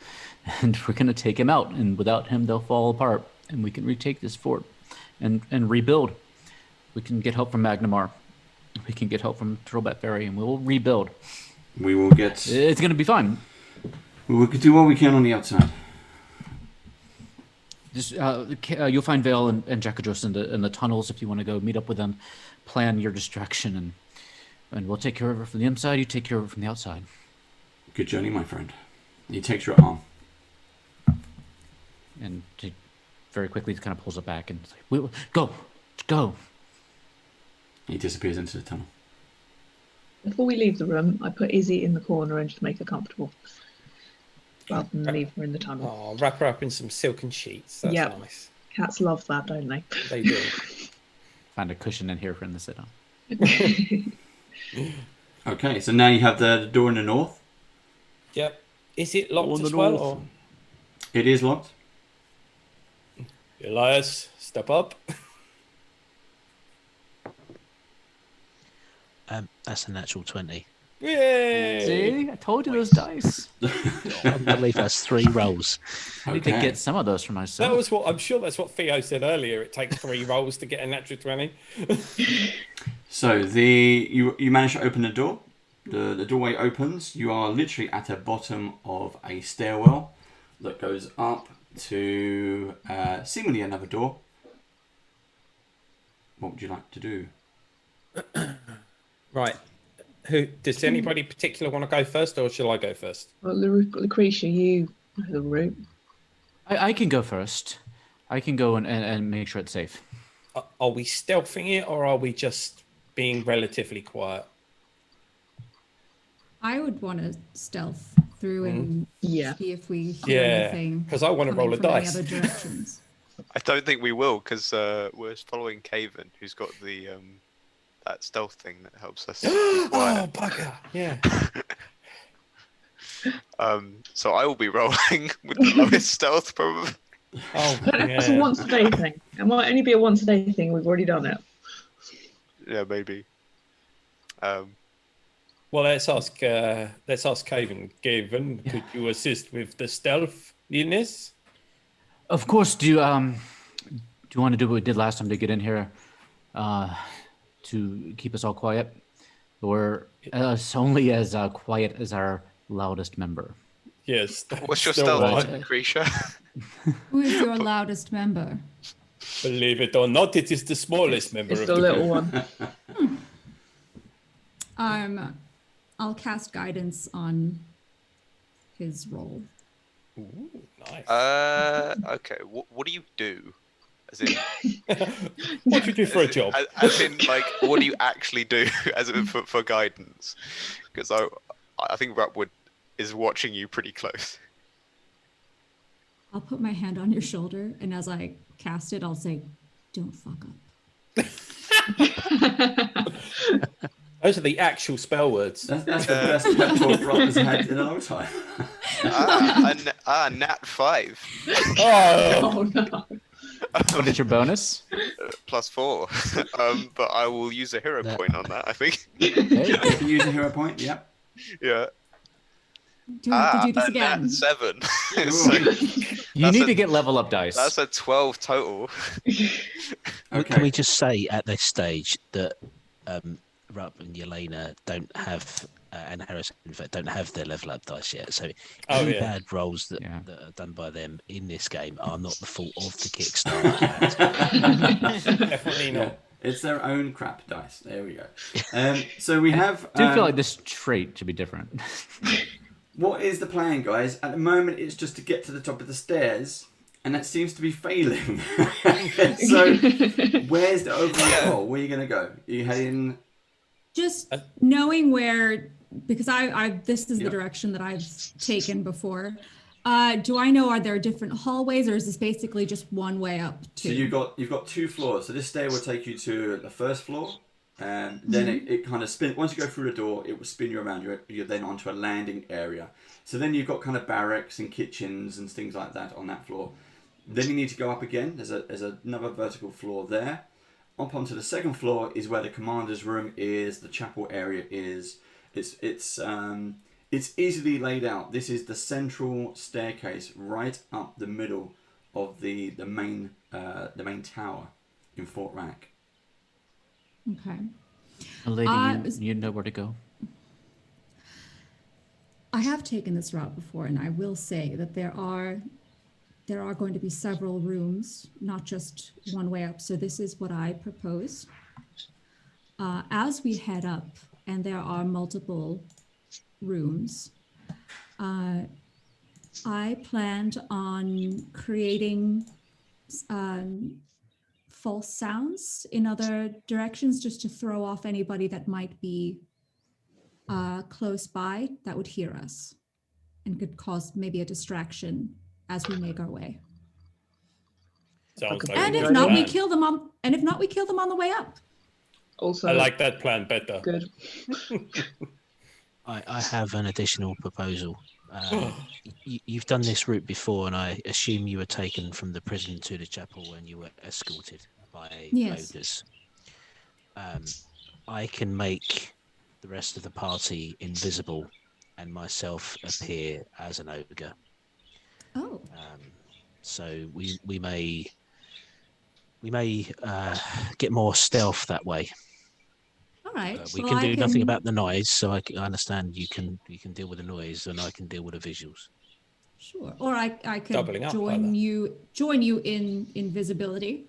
and we're going to take him out. And without him, they'll fall apart. And we can retake this fort and rebuild. We can get help from Magnamar. We can get help from Trollbat Ferry, and we will rebuild. We will get. It's going to be fine. We will do what we can on the outside. Just you'll find Vale and Jakadros in the tunnels if you want to go meet up with them. Plan your distraction, and we'll take care of it from the inside. You take care of it from the outside. Good journey, my friend. He takes your arm. And he very quickly kind of pulls it back and like, go. He disappears into the tunnel. Before we leave the room, I put Izzy in the corner and just make her comfortable, rather than leave her in the tunnel. Oh, wrap her up in some silken sheets. That's Yep. nice. Cats love that, don't they? They do. Find a cushion in here for him to sit on. Okay, so now you have the door in the north. Yep. Is it locked On the as well? north. Or... It is locked. Elias, step up. That's a natural 20. Yay! See, I told you those dice. I believe that's 3 rolls. I need to get some of those for myself. That was what I'm sure that's what Theo said earlier. It takes 3 rolls to get a natural 20. So you manage to open the door. The doorway opens. You are literally at the bottom of a stairwell that goes up to seemingly another door. What would you like to do? Right. Who does anybody particular want to go first, or shall I go first? Well, Lucrecia, you know the route. I can go first. I can go and make sure it's safe. Are we stealthing it, or are we just being relatively quiet? I would want to stealth through and see if we hear anything. Because I want to roll a coming from any dice. other directions. I don't think we will, because we're following Caven, who's got the that stealth thing that helps us. Oh, bugger! Yeah. So I will be rolling with the lowest stealth, probably. Oh, I don't know if it's a once a day thing. It might only be a once a day thing. We've already done it. Yeah, maybe. Well, let's ask Kaven. Kaven, could you assist with the stealthiness? Of course. Do you want to do what we did last time to get in here, to keep us all quiet, or only as quiet as our loudest member? Yes. What's your still stealth, one. Lucrecia? Who is your loudest member? Believe it or not, it is the smallest member It's of the the little group. one. I'll cast guidance on his roll. Ooh, nice. Okay. What do you do? As in, What do you do for a job? As in, like, what do you actually do? As in, for guidance? Because I think Rapwood is watching you pretty close. I'll put my hand on your shoulder, and as I cast it, I'll say, "Don't fuck up." Those are the actual spell words. That's the best pep talk Rob has had in a long time. Nat 5. Oh, no. What is your bonus? +4. But I will use a hero point on that, I think. Okay. You can use a hero point, yep. Yeah. Do we have to do this a again? Nat 7. You need to get level up dice. That's a 12 total. Okay. Can we just say at this stage that Rup and Yelena don't have, and Harris in fact don't have their level up dice yet. So any bad rolls that are done by them in this game are not the fault of the Kickstarter. definitely not. Yeah, it's their own crap dice. There we go. So we have. I do feel like this trait should be different. What is the plan, guys? At the moment, it's just to get to the top of the stairs, and that seems to be failing. So, where's the overall goal? Where are you going to go? Are you heading? Just knowing where, because this is the direction that I've taken before. Do I know, are there different hallways, or is this basically just one way up to? So you've got 2 floors. So this stair will take you to the first floor. Then it kind of spin. Once you go through the door, it will spin you around. You're then onto a landing area. So then you've got kind of barracks and kitchens and things like that on that floor. Then you need to go up again. There's another vertical floor there. Up onto the second floor is where the commander's room is. The chapel area is. It's easily laid out. This is the central staircase right up the middle of the main tower in Fort Rannick. Okay. Lady, you know where to go. I have taken this route before, and I will say that there are going to be several rooms, not just one way up. So this is what I propose. As we head up, and there are multiple rooms, I planned on creating false sounds in other directions, just to throw off anybody that might be close by that would hear us and could cause maybe a distraction as we make our way. Sounds like And a if good not, plan. we kill them on the way up. Also, I like that plan better. Good. I have an additional proposal. You've done this route before, and I assume you were taken from the prison to the chapel when you were escorted by ogres. I can make the rest of the party invisible and myself appear as an ogre. Oh. So we may get more stealth that way. All right. We can do nothing about the noise, so I understand you can deal with the noise, and I can deal with the visuals. Sure. Or I could Doubling up, join you in invisibility.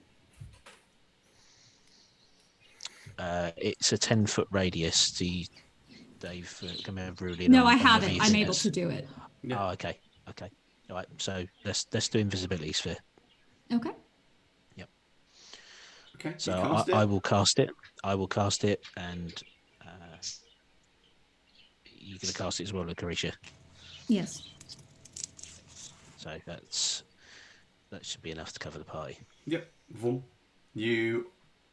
It's a 10-foot radius. Dave come over really. No, I haven't. I'm able to do it. Yeah. Oh, okay. All right. So let's do Invisibility Sphere. Okay. Yep. Okay. So I will cast it. And you're going to cast it as well, Lucrecia. Yes. So that should be enough to cover the party. Yep. Vroom. You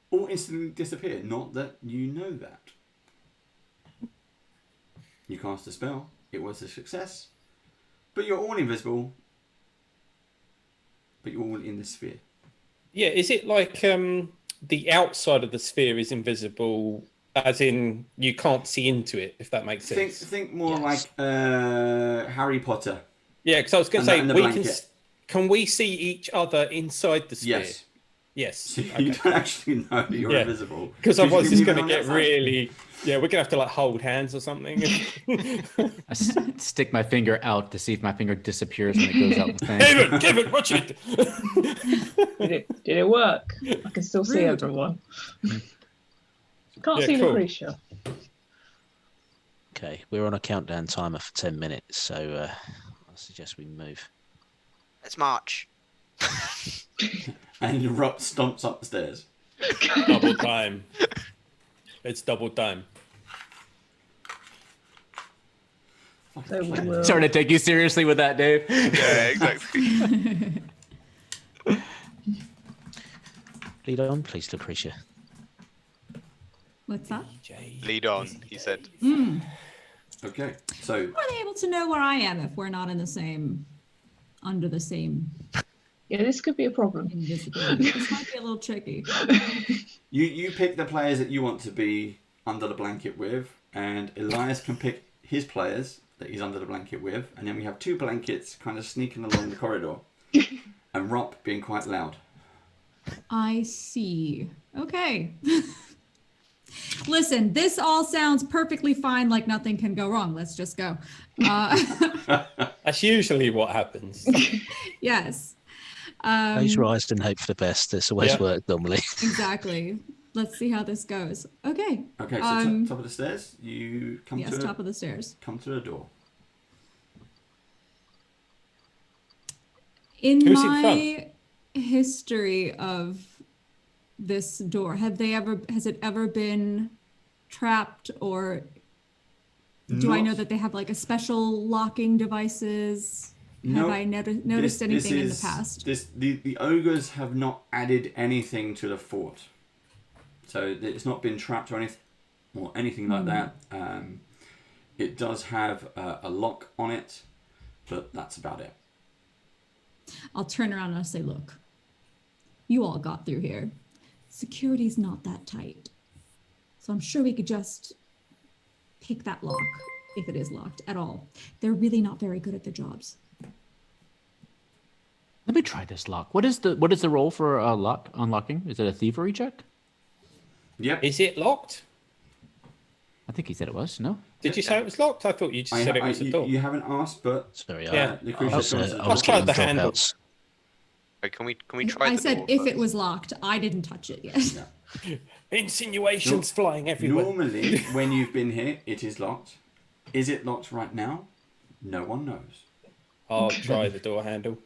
all instantly disappear. Not that you know that. You cast a spell. it was a success. But you're all invisible. But you're all in the sphere. Yeah, is it like the outside of the sphere is invisible, as in you can't see into it, if that makes sense? Think more like Harry Potter. Yeah, because I was going to say, and the we blanket. can we see each other inside the sphere? Yes. Yes. So you don't actually know that you're invisible. Because otherwise it's going to on get that side. really... Yeah, we're going to have to like hold hands or something. I stick my finger out to see if my finger disappears when it goes out the thing. David, watch it! Did it work? I can still see Rude. everyone. Can't Yeah, see cool. Lucrecia. Okay, we're on a countdown timer for 10 minutes, so I suggest we move. Let's march. And Rup stomps up the stairs. Double time. It's double time. So we will... Starting to take you seriously with that, Dave. Yeah, exactly. Lead on, please, Lucrecia. What's that? Lead on, he said. Okay, so How are they able to know where I am if we're not under the same Yeah, this could be a problem. invisibility? This might be a little tricky. you pick the players that you want to be under the blanket with, and Elias can pick his players that he's under the blanket with, and then we have two blankets kind of sneaking along the corridor, and Rup being quite loud. I see. Okay. Listen, this all sounds perfectly fine, like nothing can go wrong. Let's just go. That's usually what happens. Yes. Close your eyes and hope for the best. It's always worked normally. Exactly. Let's see how this goes. Okay. Okay, so top of the stairs, you come Yes, to top of the stairs. come to a door. In Who's in my history of this door, has it ever been trapped, or do I know that they have like a special locking devices? Have I noticed anything in the past? The ogres have not added anything to the fort, so it's not been trapped or anything like that. It does have a lock on it, but that's about it. I'll turn around and I'll say, look, you all got through here. Security's not that tight. So I'm sure we could just pick that lock if it is locked at all. They're really not very good at their jobs. Let me try this lock. What is the roll for unlocking? Is it a thievery check? Yep. Is it locked? I think he said it was. No. Did you say it was locked? I thought you just said it was a door. You haven't asked, but Sorry, Yeah. Lucrecia's gone to the I was door. I'll try getting the handle. dropouts. Wait, can we try I the said door if it first? was locked. I didn't touch it yet. Insinuations flying everywhere. Normally, when you've been here, it is locked. Is it locked right now? No one knows. I'll try the door handle.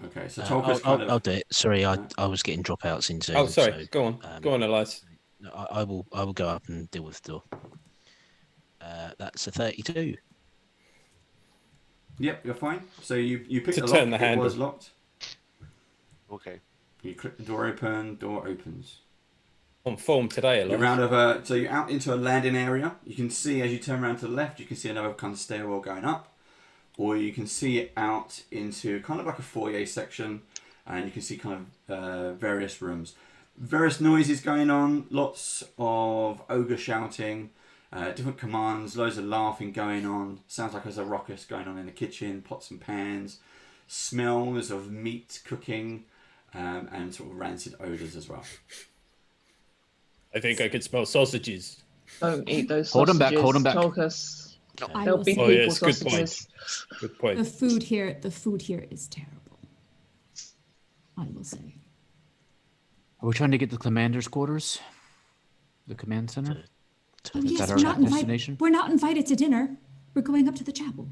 Okay, so Tolka's kind of... I'll do it. Sorry, I was getting dropouts in Zoom. Oh, sorry. So, Go on. Go on, Elias. no, I will go up and deal with the door. That's a 32. Yep, you're fine. So you pick To the turn lock, the it handle. was locked. Okay. You click the door open, door opens. On form today, You're Elias. so you're out into a landing area. You can see, as you turn around to the left, you can see another kind of stairwell going up. Or you can see it out into kind of like a foyer section, and you can see kind of various rooms. Various noises going on, lots of ogre shouting, different commands, loads of laughing going on. Sounds like there's a ruckus going on in the kitchen, pots and pans, smells of meat cooking, and sort of rancid odours as well. I think I could smell sausages. Don't eat those Hold 'em sausages. back, hold 'em back. Tolkas. I There'll will be say Oh, yes, people good sausages. point. Good the point. food here is terrible. I will say. Are we trying to get to the commander's quarters? The command center? Oh, Is yes, that we're our not destination? invited. We're not invited to dinner. We're going up to the chapel.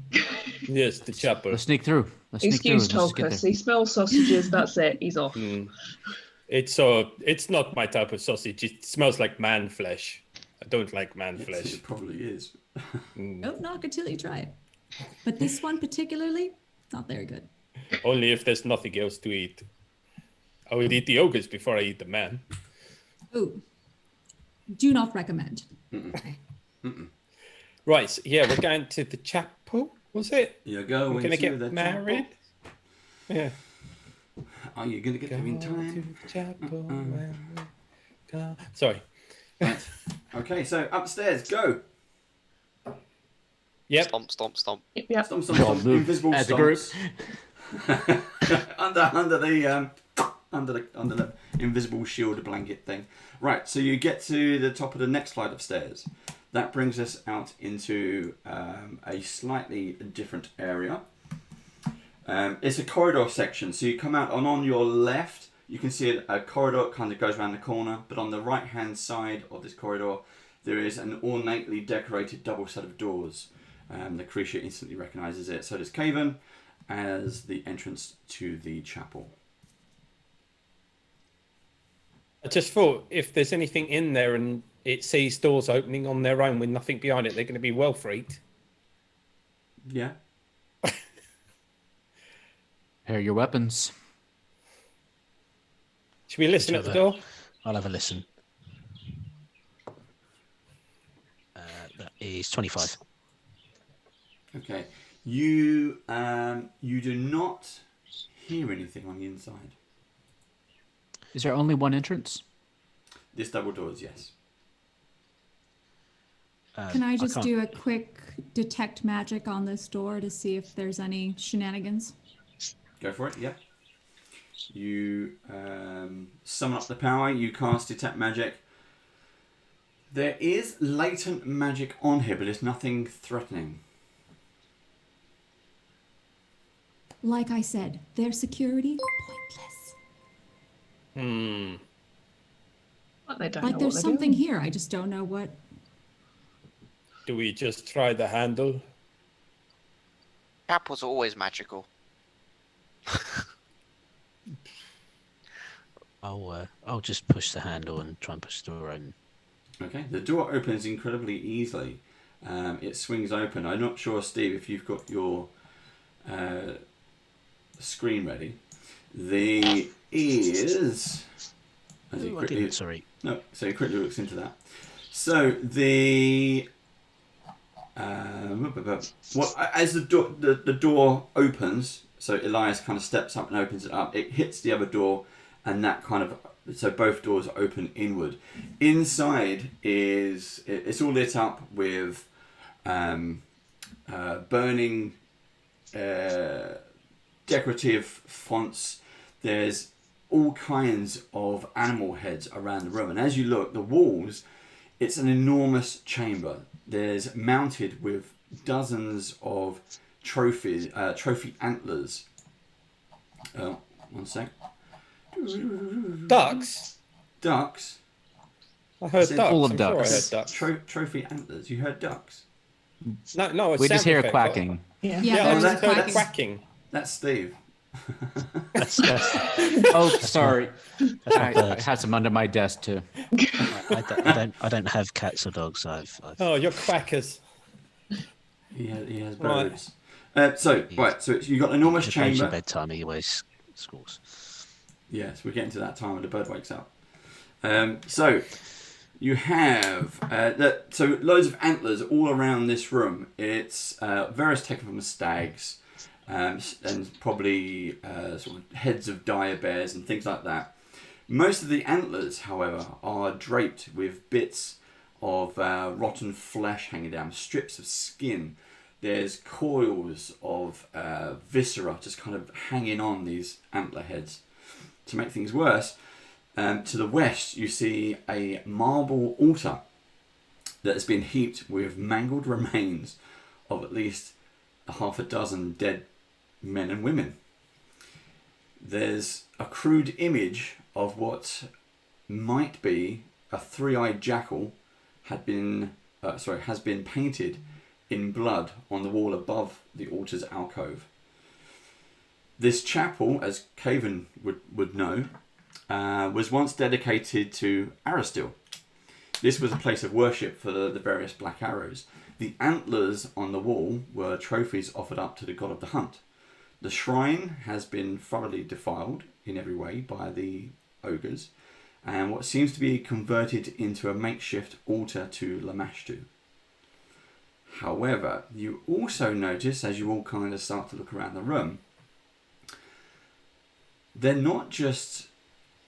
Yes, the chapel. Let's sneak through. Let's sneak Excuse through. Let's get Tolkas. there. He smells sausages. That's it. He's off. It's not my type of sausage. It smells like man flesh. I don't like man flesh. It probably is. Don't knock until you try it. But this one particularly, not very good. Only if there's nothing else to eat. I would eat the ogres before I eat the man. Ooh. Do not recommend. Right, so yeah, we're going to the chapel, was it? You're going We're gonna to get the married. Yeah. Are you going to get there in Go time? to the chapel when we go. Sorry. Right. Okay, so upstairs, go. Yep. Stomp, stomp, stomp. Yep. Stomp, stomp, stomp. Invisible as a group. stomps. under the invisible shield blanket thing. Right, so you get to the top of the next flight of stairs. That brings us out into a slightly different area. It's a corridor section, so you come out, and on your left you can see a corridor kind of goes around the corner, but on the right hand side of this corridor there is an ornately decorated double set of doors. Lucrecia instantly recognises it, so does Caven, as the entrance to the chapel. I just thought if there's anything in there and it sees doors opening on their own with nothing behind it, they're going to be well freaked. Yeah. Prepare your weapons. Should we listen at the door? I'll have a listen. That is 25. Okay. You do not hear anything on the inside. Is there only one entrance? This double doors, yes. Can I just do a quick detect magic on this door to see if there's any shenanigans? Go for it, yep. You summon up the power, you cast detect magic. There is latent magic on here, but it's nothing threatening. Like I said, their security, pointless. But they don't Like know there's what they're something doing. here, I just don't know what. Do we just try the handle? Chapel's always magical. I'll just push the handle and try and push the door open. Okay, the door opens incredibly easily. It swings open. I'm not sure, Steve, if you've got your screen ready. There is... As he quickly, sorry. No, so he quickly looks into that. So the... as the door opens, so Elias kind of steps up and opens it up, it hits the other door, and that kind of, so both doors open inward. Inside is, it's all lit up with burning decorative fonts. There's all kinds of animal heads around the room, and as you look, the walls, it's an enormous chamber. There's mounted with dozens of trophy antlers. One sec. Ducks? Ducks? I heard ducks. Full of I'm sure I ducks. heard ducks. Trophy antlers. You heard ducks? No, it's We just sound hear effect. quacking. Yeah. Yeah, I there's just heard quacking. quacking. That's Steve. Oh, sorry. I birds. had some under my desk too. I don't have cats or dogs. I've Oh, you're quackers. He has Right. birds. So you got an enormous occasional chamber. bedtime. He always schools. Yes, we're getting to that time when the bird wakes up. So you have so loads of antlers all around this room. It's various taken from stags, and probably sort of heads of dire bears and things like that. Most of the antlers, however, are draped with bits of rotten flesh hanging down, strips of skin. There's coils of viscera just kind of hanging on these antler heads. To make things worse, to the west you see a marble altar that has been heaped with mangled remains of at least half a dozen dead men and women. There's a crude image of what might be a three-eyed jackal has been painted in blood on the wall above the altar's alcove. This chapel, as Caven would know, was once dedicated to Aristil. This was a place of worship for the various black arrows. The antlers on the wall were trophies offered up to the god of the hunt. The shrine has been thoroughly defiled in every way by the ogres, and what seems to be converted into a makeshift altar to Lamashtu. However, you also notice, as you all kind of start to look around the room, they're not just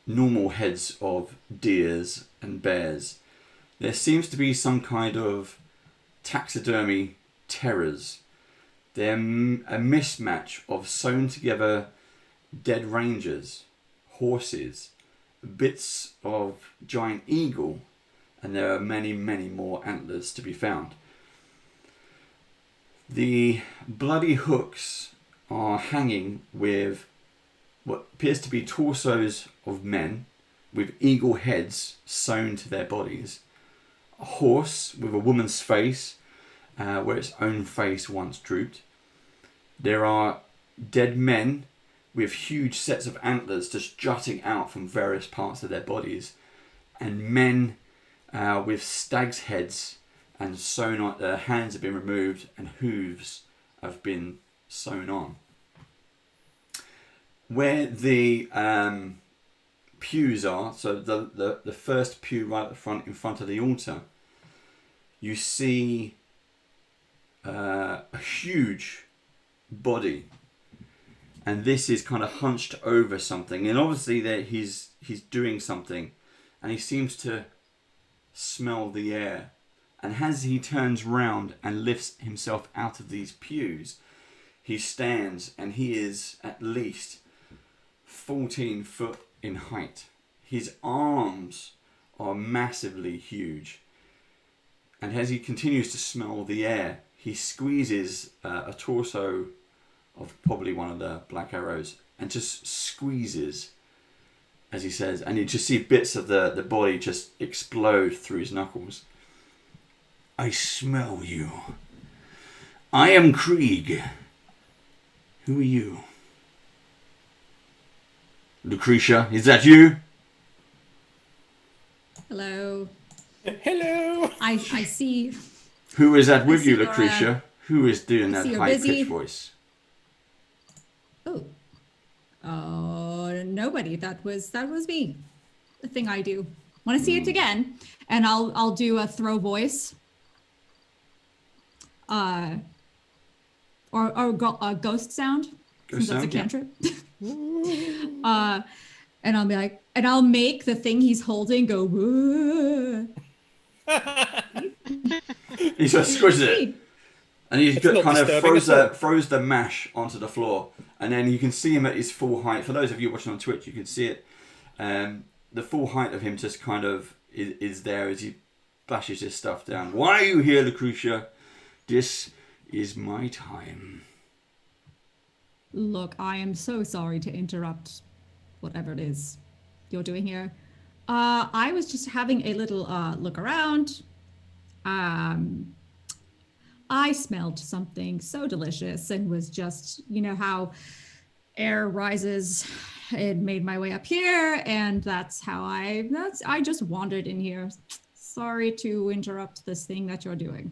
normal heads of deers and bears. There seems to be some kind of taxidermy terrors. They're a mismatch of sewn together dead rangers, horses, bits of giant eagle, and there are many, many more antlers to be found. The bloody hooks are hanging with what appears to be torsos of men with eagle heads sewn to their bodies. A horse with a woman's face where its own face once drooped. There are dead men with huge sets of antlers just jutting out from various parts of their bodies, and men with stags' heads and sewn on. Their hands have been removed and hooves have been sewn on. Where the pews are, so the first pew right at the front, in front of the altar, you see a huge body, and this is kind of hunched over something, and obviously that he's doing something, and he seems to smell the air. And as he turns round and lifts himself out of these pews, he stands, and he is at least 14 foot in height. His arms are massively huge, and as he continues to smell the air, he squeezes a torso of probably one of the black arrows, and just squeezes as he says, and you just see bits of the body just explode through his knuckles. I smell you. I am Kreeg. Who are you? Lucrecia, is that you? Hello. Hello. I see. Who is that with you, you're, Lucrecia? Who is doing that you're high-pitched busy. voice? Oh, nobody. That was me. The thing I do. Want to see it again? And I'll do a throw voice. Or a ghost sound. Ghost since that's a sound, yeah. cantrip. And I'll be like, and I'll make the thing he's holding go. Whoa. He just squishes it. And he It's not kind of disturbing at all. throws the mash onto the floor. And then you can see him at his full height. For those of you watching on Twitch, you can see it. The full height of him just kind of is there as he bashes his stuff down. Why are you here, Lucrecia? This is my time. Look, I am so sorry to interrupt whatever it is you're doing here. I was just having a little look around. I smelled something so delicious and was just, you know how air rises. It made my way up here, and that's how I just wandered in here. Sorry to interrupt this thing that you're doing.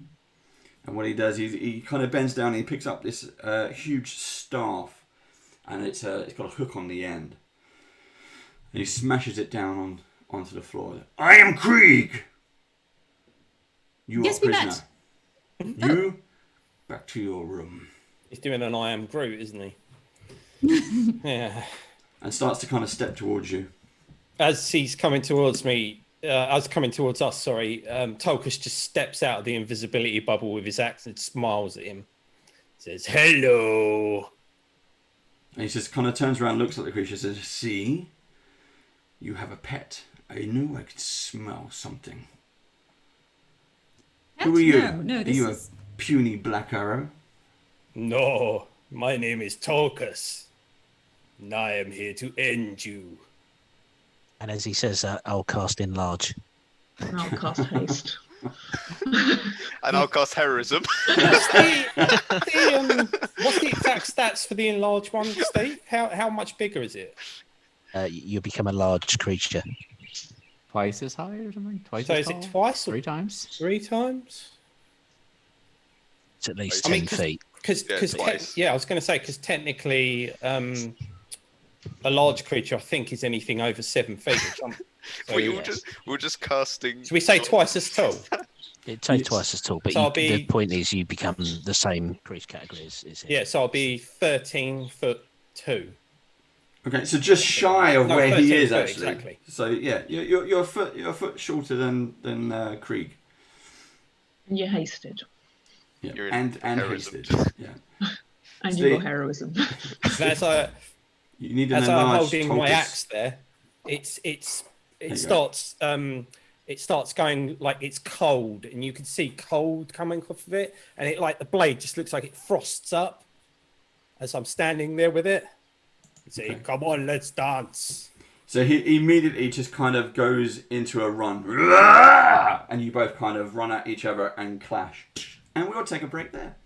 And what he does, he kind of bends down and he picks up this huge staff, and it's got a hook on the end. And he smashes it down onto the floor. I am Kreeg! You Yes, are we prisoner. met. You, back to your room. He's doing an I am Groot, isn't he? Yeah. And starts to kind of step towards you. As he's coming towards me, Tolkus just steps out of the invisibility bubble with his axe and smiles at him. Says, hello. And he just kind of turns around, looks at the creature, says, see? You have a pet. I knew I could smell something. Who are you? No, are this you is... a puny black arrow? No, my name is Tolkus. And I am here to end you. And as he says that, I'll cast Enlarge. And I'll cast haste. And I'll cast heroism. What's the exact stats for the enlarged one, Steve? How much bigger is it? You become a large creature. Twice as high or something? Twice So as is tall? it twice or 3 times? 3 times? It's at least I 10 mean, feet. Twice. I was going to say, because technically, a large creature, I think, is anything over 7 feet. So, We're just casting. Should we say twice as tall? It takes twice as tall, but So I'll the be- point is you become the same creature category as him. Yeah, so I'll be 13'2". Okay, so just shy of No, where he 13 is foot, actually. exactly. So yeah, you're a foot shorter than Kreeg. And you're hasted. Yeah, You're and heroism. hasted. Yeah. And See? you've got heroism. As I You need an as I'm enlarged holding my Tolkus. axe there, it starts going like it's cold, and you can see cold coming off of it, and it like the blade just looks like it frosts up as I'm standing there with it. Say, Okay. come on, let's dance. So he immediately just kind of goes into a run, and you both kind of run at each other and clash. And we'll take a break there.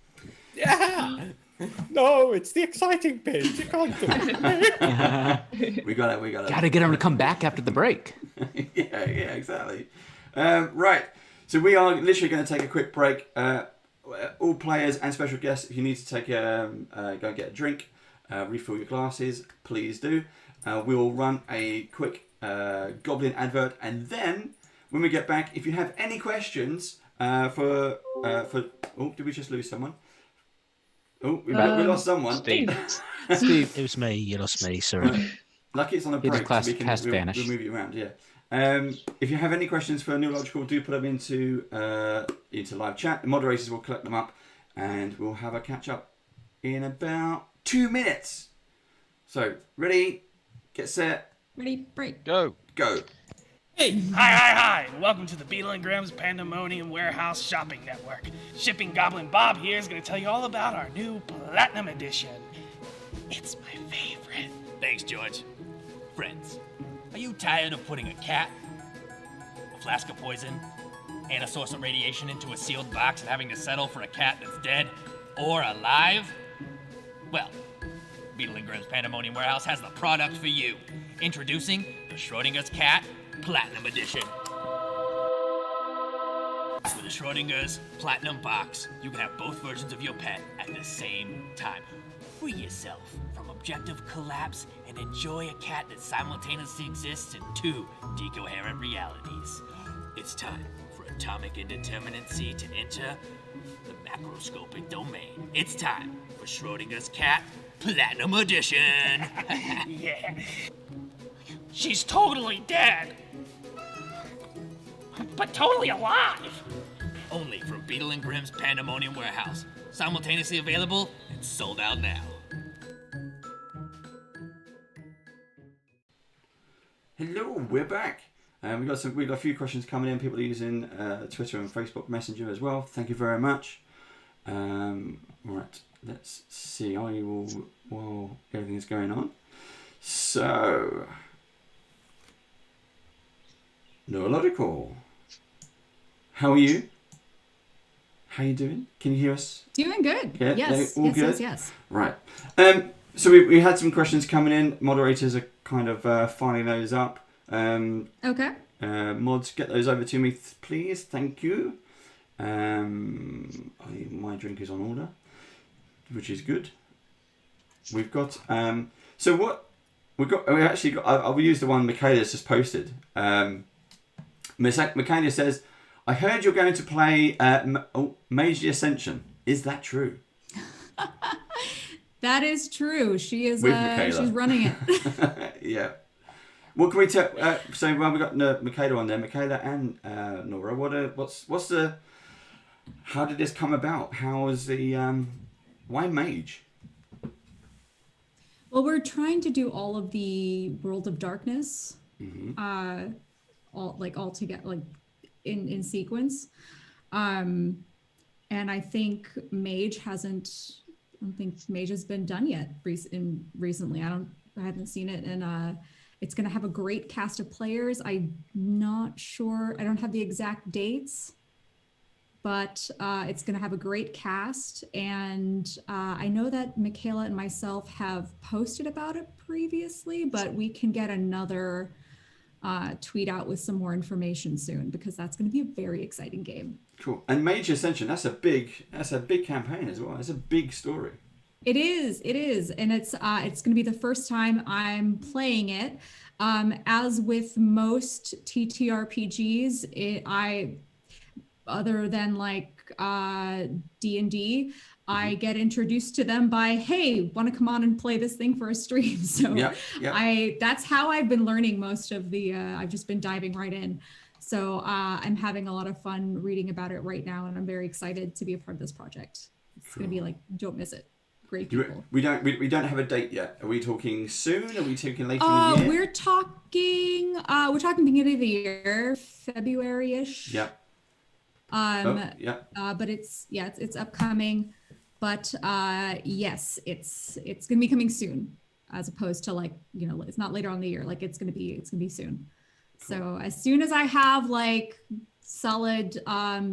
Yeah. No, it's the exciting bit. You can't do it. We got it. Gotta get him to come back after the break. yeah, exactly. Right. So we are literally going to take a quick break. All players and special guests, if you need to take go and get a drink, refill your glasses, please do. We'll run a quick Goblin Advert, and then when we get back, if you have any questions for oh, did we just lose someone? Oh, we lost someone. Steve. Steve, it was me. You lost me. Sorry. Lucky it's on a He break, just so we can cast we'll vanish. move you around. Yeah. If you have any questions for NOURALOGICAL, do put them into live chat. The moderators will collect them up, and we'll have a catch up in about 2 minutes. So ready, get set, Ready, break. Go. go. Hi, and welcome to the Beetle and Grimm's Pandemonium Warehouse Shopping Network. Shipping Goblin Bob here is going to tell you all about our new Platinum Edition. It's my favorite. Thanks, George. Friends, are you tired of putting a cat, a flask of poison, and a source of radiation into a sealed box and having to settle for a cat that's dead or alive? Well, Beetle and Grimm's Pandemonium Warehouse has the product for you. Introducing the Schrodinger's Cat Platinum Edition. With the Schrodinger's Platinum Box, you can have both versions of your pet at the same time. Free yourself from objective collapse and enjoy a cat that simultaneously exists in two decoherent realities. It's time for atomic indeterminacy to enter the macroscopic domain. It's time for Schrodinger's Cat Platinum Edition. Yeah. She's totally dead. But totally alive. Only from Beetle and Grimm's Pandemonium Warehouse. Simultaneously available and sold out now. Hello, we're back. We've got a few questions coming in. People are using Twitter and Facebook Messenger as well. Thank you very much. Right, let's see. I will while everything is going on. So, NOURALOGICAL. How are you? How you doing? Can you hear us? Doing good. Yeah, Yes. all Yes, good? yes. Right. So we had some questions coming in. Moderators are kind of filing those up. Okay. Mods, get those over to me, please. Thank you. My drink is on order, which is good. We've got. So what we actually got. I'll use the one Michaela's just posted. Michaela says, "I heard you're going to play Mage the Ascension. Is that true?" That is true. She is. With Michaela. She's running it. Yeah. What can we tell? So we got Michaela on there. Michaela and NOURA. What's the? How did this come about? How was the? Why Mage? Well, we're trying to do all of the World of Darkness, all together, like in sequence. And I think Mage hasn't. I don't think Mage has been done yet recently. I haven't seen it, and it's going to have a great cast of players. I'm not sure. I don't have the exact dates, but it's going to have a great cast. And I know that Michaela and myself have posted about it previously, but we can get another tweet out with some more information soon, because that's going to be a very exciting game. Cool. And Mage Ascension, that's a big campaign as well. It's a big story. It is, and it's going to be the first time I'm playing it. As with most TTRPGs, other than like D&D, I get introduced to them by, hey, want to come on and play this thing for a stream? So that's how I've been learning most of the, I've just been diving right in. So I'm having a lot of fun reading about it right now, and I'm very excited to be a part of this project. It's going to be like, don't miss it. Great people. We don't have a date yet. Are we talking soon? Are we talking later in the year? We're talking beginning of the year, February-ish. Yeah. But it's upcoming. But yes, it's gonna be coming soon, as opposed to like, you know, it's not later on in the year. Like it's gonna be soon. Cool. So as soon as I have like solid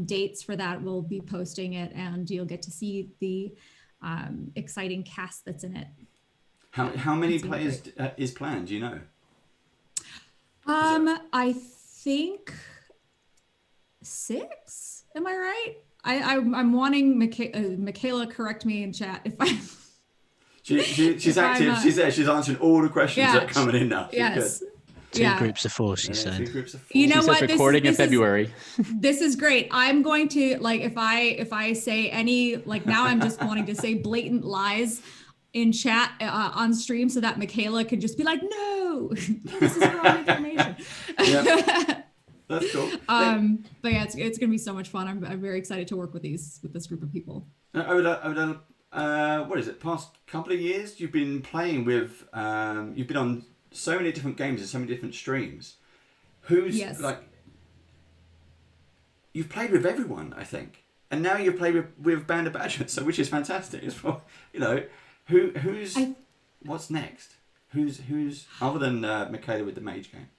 dates for that, we'll be posting it, and you'll get to see the exciting cast that's in it. How many players is planned? Do you know? I think 6. Am I right? I'm wanting Michaela correct me in chat if I. She's active. She's there. She's answering all the questions that are coming in now. Yes. Good. Two groups of 4, she said. 2 groups of 4. You know what? Recording in February. This is great. I'm going to like if I say any like now I'm just wanting to say blatant lies in chat on stream so that Michaela can just be like, no, this is wrong information. Yeah. That's cool. But yeah, it's gonna be so much fun. I'm very excited to work with this group of people. What is it? Past couple of years, you've been playing with. You've been on so many different games and so many different streams. Like? You've played with everyone, I think, and now you play with Band of Badgers, so which is fantastic. It's for, you know, what's next? Who's other than Michaela with the Mage game?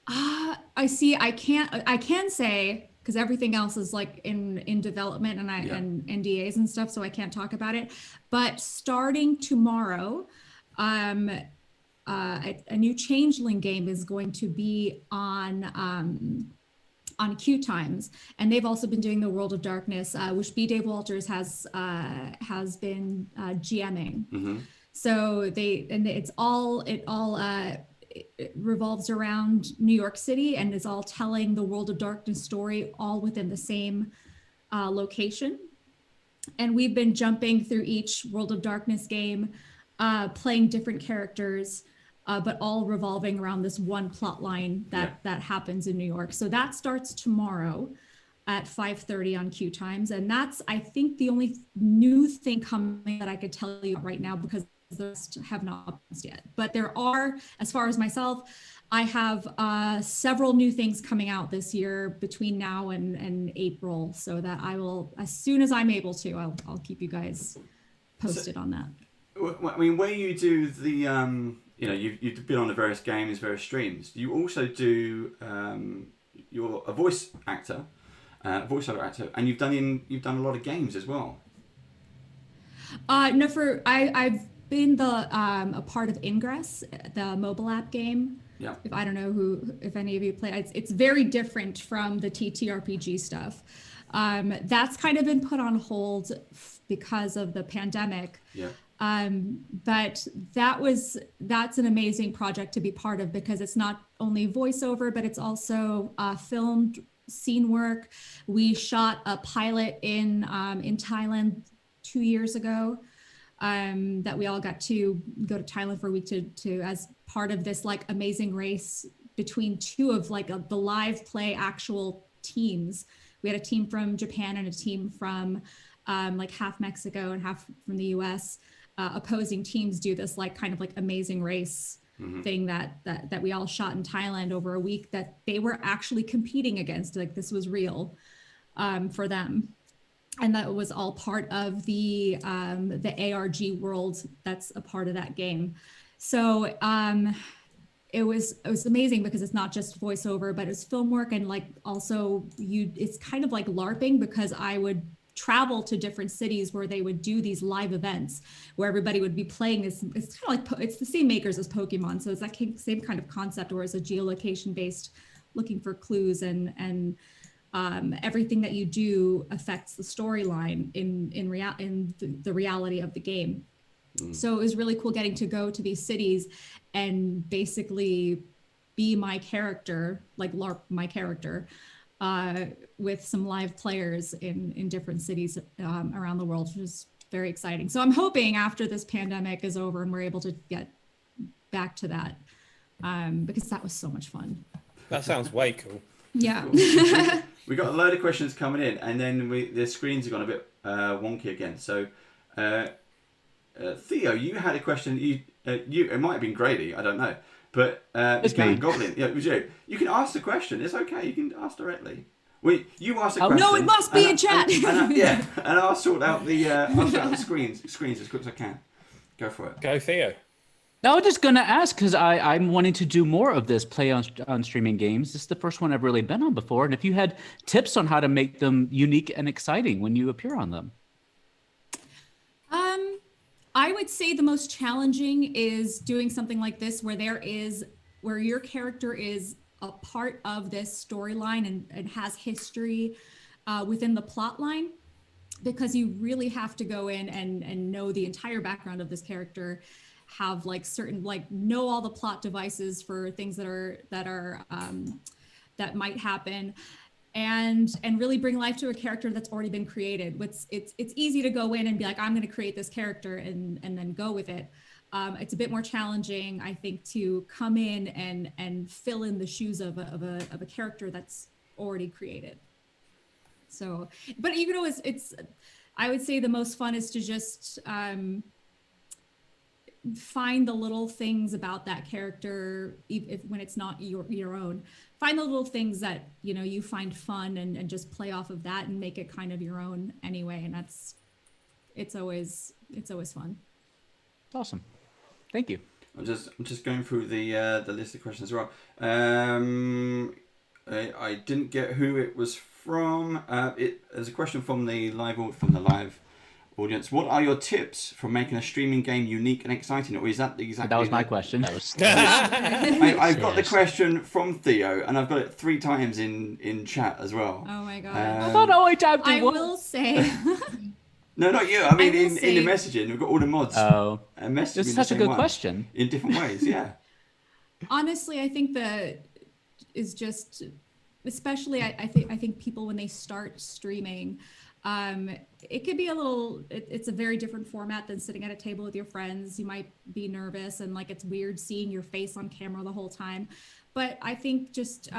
I see. I can say because everything else is like in development and NDAs and stuff, so I can't talk about it. But starting tomorrow, a new Changeling game is going to be on Q Times, and they've also been doing the World of Darkness, which B. Dave Walters has been GMing. Mm-hmm. So it revolves around New York City and is all telling the World of Darkness story all within the same location. And we've been jumping through each World of Darkness game, playing different characters, but all revolving around this one plot line that happens in New York. So that starts tomorrow at 5:30 on Q Times. And that's, I think, the only new thing coming that I could tell you right now, because the rest have not announced yet. But there are, as far as myself, I have several new things coming out this year between now and April, so that I will, as soon as I'm able to, I'll keep you guys posted on that. I mean, where you do the, you know, you've been on the various games, various streams. You also do, you're a voiceover actor, and you've done a lot of games as well. No, I've been a part of Ingress, the mobile app game. Yeah. If I don't know if any of you play, it's very different from the TTRPG stuff. That's kind of been put on hold because of the pandemic. Yeah. But that's an amazing project to be part of, because it's not only voiceover, but it's also filmed scene work. We shot a pilot in Thailand 2 years ago, that we all got to go to Thailand for a week to as part of this like amazing race between two of like the live play actual teams. We had a team from Japan and a team from like half Mexico and half from the US. Opposing teams do this like kind of like amazing race thing that we all shot in Thailand over a week, that they were actually competing against. Like this was real for them. And that was all part of the ARG world that's a part of that game. So it was amazing, because it's not just voiceover, but it's film work, and like also it's kind of like LARPing, because I would travel to different cities where they would do these live events where everybody would be playing this. It's kind of like, it's the same makers as Pokemon. So it's that same kind of concept, where it's a geolocation based, looking for clues, and everything that you do affects the storyline in the reality of the game. So it was really cool getting to go to these cities and basically be my character, like LARP my character, with some live players in different cities around the world, which is very exciting. So I'm hoping after this pandemic is over and we're able to get back to that, because that was so much fun. That sounds way cool. Yeah. We got a load of questions coming in, and then the screens have gone a bit wonky again. So, Theo, you had a question. You it might have been Grady, I don't know, but it's me. Goblin. Yeah, it was you. You can ask the question. It's okay. You can ask directly. You asked the Oh, question. no, it must be in chat. And I'll sort out the screens as quick as I can. Go for it. Go, Theo. No, I was just gonna ask because I'm wanting to do more of this play on streaming games. This is the first one I've really been on before, and if you had tips on how to make them unique and exciting when you appear on them. I would say the most challenging is doing something like this where your character is a part of this storyline and has history within the plot line, because you really have to go in and know the entire background of this character, have like certain, like, know all the plot devices for things that might happen, and really bring life to a character that's already been created. It's easy to go in and be like, I'm going to create this character and then go with it. It's a bit more challenging, I think, to come in and fill in the shoes of a character that's already created. So, but you can always, I would say the most fun is to just find the little things about that character, when it's not your own. Find the little things that you find fun and just play off of that and make it kind of your own anyway. And it's always fun. Awesome. Thank you. I'm just going through the list of questions as well. I didn't get who it was from. There's a question from the live audience. What are your tips for making a streaming game unique and exciting? Or is that exactly? That was my question. I've got the question from Theo, and I've got it 3 times in chat as well. Oh my god! I thought I only typed it once. I will say. No, not you. I mean, in the messaging, we've got all the mods. Oh, messaging. it's such a good question. In different ways, yeah. Honestly, I think that is just, especially I think people when they start streaming, it could be it's a very different format than sitting at a table with your friends. You might be nervous and like it's weird seeing your face on camera the whole time. But I think just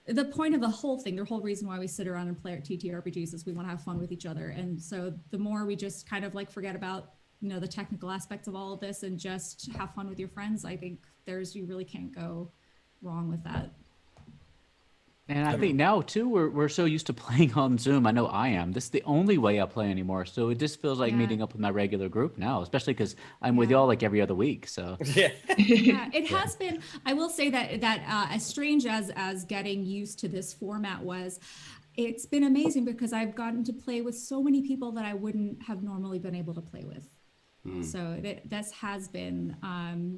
the point of the whole thing, the whole reason why we sit around and play our TTRPGs is we want to have fun with each other. And so the more we just kind of like forget about the technical aspects of all of this and just have fun with your friends, I think you really can't go wrong with that. And I think now too, we're so used to playing on Zoom. I know I am. This is the only way I play anymore. So it just feels like meeting up with my regular group now, especially because I'm with y'all like every other week. So yeah, it has been. I will say that as strange as getting used to this format was, it's been amazing because I've gotten to play with so many people that I wouldn't have normally been able to play with. So this has been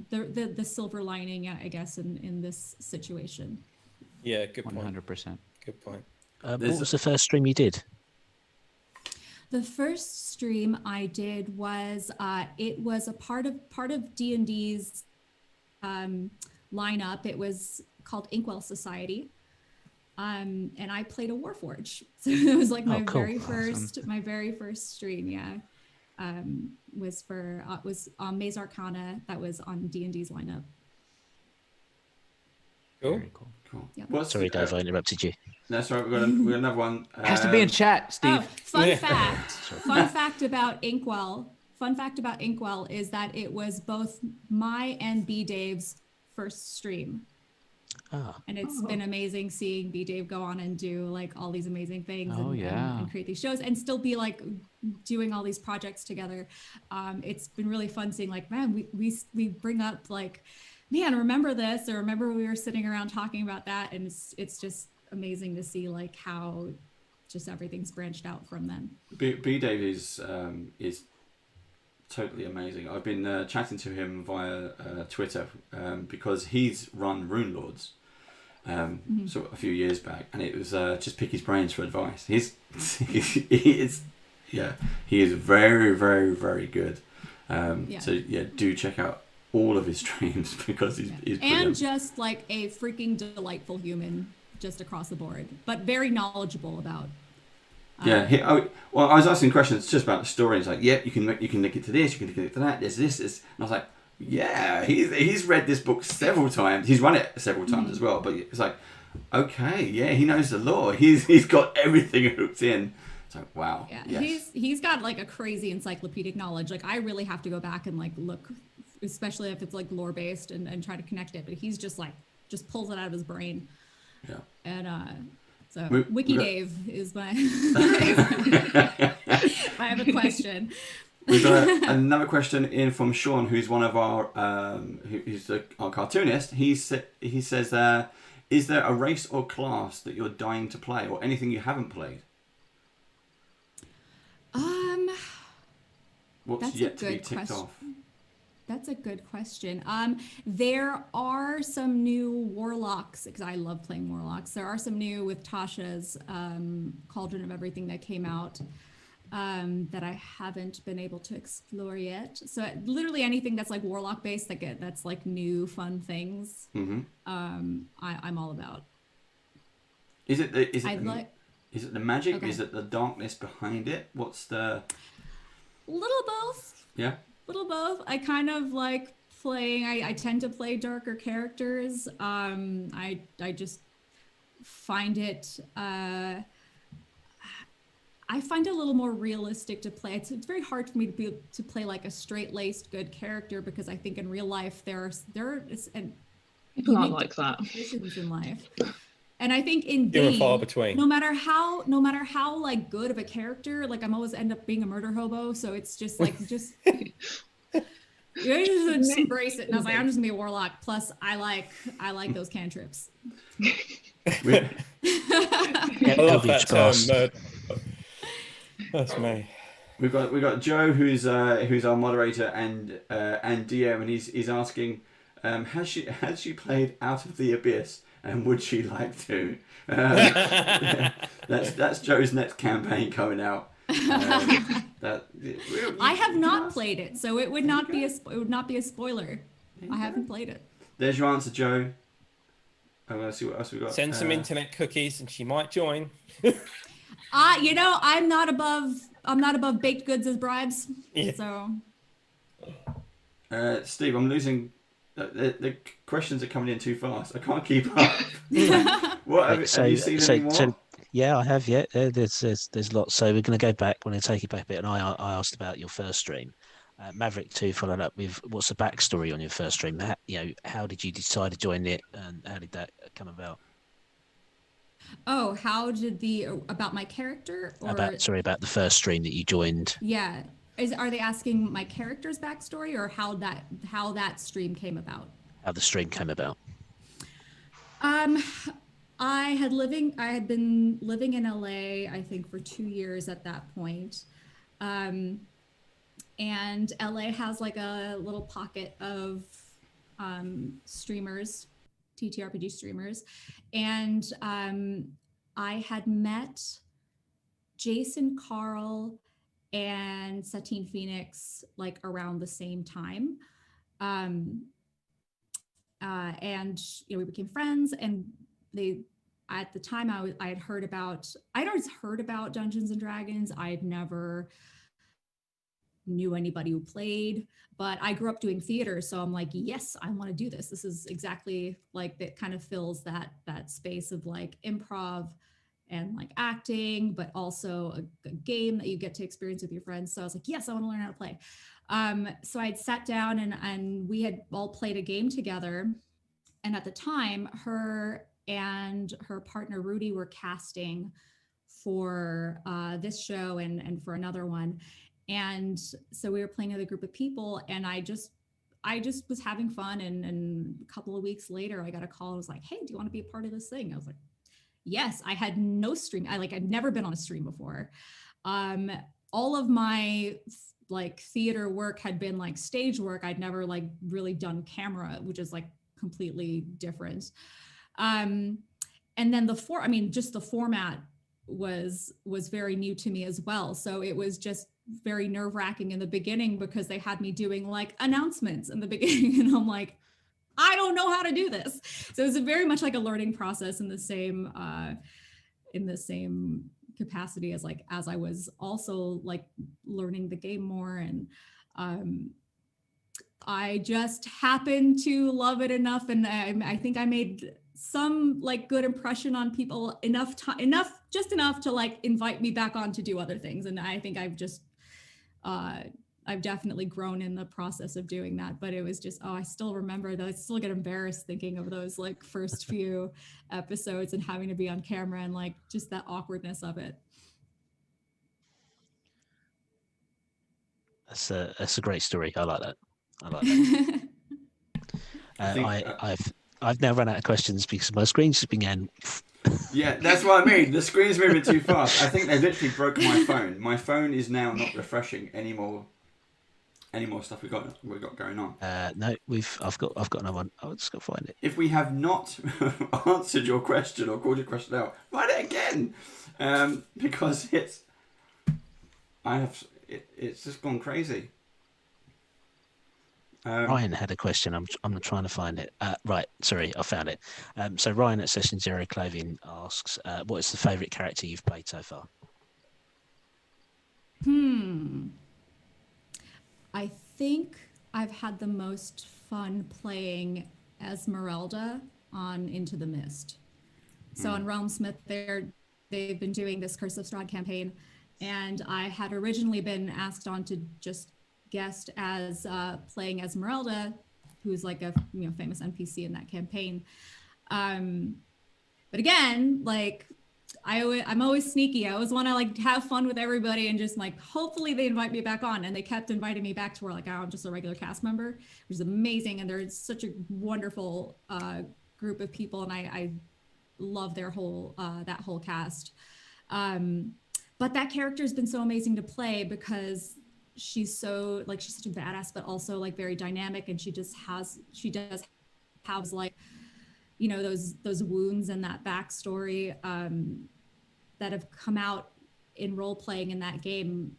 the silver lining, I guess, in this situation. Yeah, good point. 100%. Good point. What was the first stream you did? The first stream I did was it was a part of D&D's lineup. It was called Inkwell Society, and I played a Warforged. So it was like my very first stream. Yeah, was on Maze Arcana. That was on D&D's lineup. Cool. Very cool. Yep. Sorry, Dave, I interrupted you. That's right. We've got another one. Has to be in chat, Steve. Fun fact about Inkwell. Fun fact about Inkwell is that it was both my and B Dave's first stream. And it's been amazing seeing B Dave go on and do like all these amazing things and create these shows and still be like doing all these projects together. It's been really fun seeing like, man, we bring up like, man, remember this, or remember we were sitting around talking about that, and it's just amazing to see like how just everything's branched out from then. B Dave is totally amazing. I've been chatting to him via Twitter because he's run Runelords sort of a few years back, and it was just pick his brains for advice. He is very, very, very good. So yeah, do check out all of his streams because he's and just like a freaking delightful human just across the board, but very knowledgeable about. Well, I was asking questions just about the story. It's like, yep, you can link it to this, you can link it to that. There's this, and I was like, yeah, he's read this book several times. He's run it several times as well. But it's like, okay, yeah, he knows the lore. He's got everything hooked in. It's like, wow. Yeah, yes. he's got like a crazy encyclopedic knowledge. Like I really have to go back and like look, especially if it's like lore based and try to connect it. But he's just pulls it out of his brain. Yeah. And so we got... Dave is my. I have a question. We've got another question in from Sean, who's one of our our cartoonist. He says, is there a race or class that you're dying to play, or anything you haven't played? What's yet to be ticked off? That's a good question. There are some new warlocks, because I love playing warlocks. There are some new with Tasha's Cauldron of Everything that came out that I haven't been able to explore yet. So literally anything that's like warlock based, that's like new fun things. Mm-hmm. I'm all about. Is it the magic? Okay. Is it the darkness behind it? What's the... Little both. Yeah. Little both. I kind of like playing. I tend to play darker characters. I just find it. I find it a little more realistic to play. It's very hard for me to play like a straight-laced good character, because I think in real life there is people aren't like that. Decisions in life. And I think in Few and game, far between. no matter how like good of a character, like I'm always end up being a murder hobo. So it's just like you just embrace it. And I was like, I'm just gonna be a warlock. Plus, I like those cantrips. I love that term. That's me. We've got Joe, who's our moderator, and DM, and he's asking, has she played Out of the Abyss? And would she like to? That's Joe's next campaign coming out. I have not played it, so it would not be a spoiler. I haven't played it. There's your answer, Joe. I'm gonna see what else we got. Send some internet cookies, and she might join. I'm not above baked goods as bribes. Yeah. So. Steve, I'm losing. The questions are coming in too fast. I can't keep up. Have you seen any more? Yeah, I have. Yeah, there's lots. So we're going to go back. We're going to take it back a bit. And I asked about your first stream. Maverick 2 followed up with, what's the backstory on your first stream? How did you decide to join it, and how did that come about? Oh, how did about my character? Or... About the first stream that you joined. Yeah. Are they asking my character's backstory, or how that stream came about? How the stream came about. I had been living in LA, I think, for 2 years at that point. And LA has like a little pocket of streamers, TTRPG streamers. And I had met Jason Carl and Satine Phoenix like around the same time. And we became friends, and at the time I had always heard about Dungeons and Dragons. I'd never knew anybody who played, but I grew up doing theater, so I'm like, yes, I want to do this. This is exactly like, that kind of fills that space of like improv and like acting, but also a game that you get to experience with your friends. So I was like, yes, I want to learn how to play. So I'd sat down and we had all played a game together. And at the time, her and her partner Rudy were casting for this show and for another one. And so we were playing with a group of people, and I just was having fun. And a couple of weeks later, I got a call. I was like, hey, do you want to be a part of this thing? I was like, yes. I had no stream. I'd never been on a stream before. All of my like theater work had been like stage work. I'd never like really done camera, which is like completely different. And then just the format was very new to me as well. So it was just very nerve-wracking in the beginning, because they had me doing like announcements in the beginning, and I'm like, I don't know how to do this. So it was very much like a learning process in the same capacity as I was also like learning the game more. And I just happened to love it enough, and I think I made some like good impression on people enough to like invite me back on to do other things. And I think I've definitely grown in the process of doing that. But it was just, I still remember though, I still get embarrassed thinking of those like first few episodes and having to be on camera and like just that awkwardness of it. That's a great story. I like that. I've now run out of questions because my screen's just began. Yeah, that's what I mean. The screen's moving too fast. I think they literally broke my phone. My phone is now not refreshing anymore. Any more stuff we got going on? No, I've got another one. I'll just go find it. If we have not answered your question or called your question out, write it again, because it's just gone crazy. Ryan had a question. I'm trying to find it. Right, sorry, I found it. So Ryan at Session Zero Clothing asks, "What is the favourite character you've played so far?" I think I've had the most fun playing Esmeralda on Into the Mist. So on Realmsmith, they've been doing this Curse of Strahd campaign, and I had originally been asked on to just guest as playing Esmeralda, who's like a famous NPC in that campaign. But again, like I'm always sneaky. I always want to like have fun with everybody and just like hopefully they invite me back on. And they kept inviting me back to where like I'm just a regular cast member, which is amazing. And they're such a wonderful group of people, and I love their whole that whole cast. But that character has been so amazing to play because she's such a badass, but also like very dynamic, and she does have like those wounds and that backstory that have come out in role playing in that game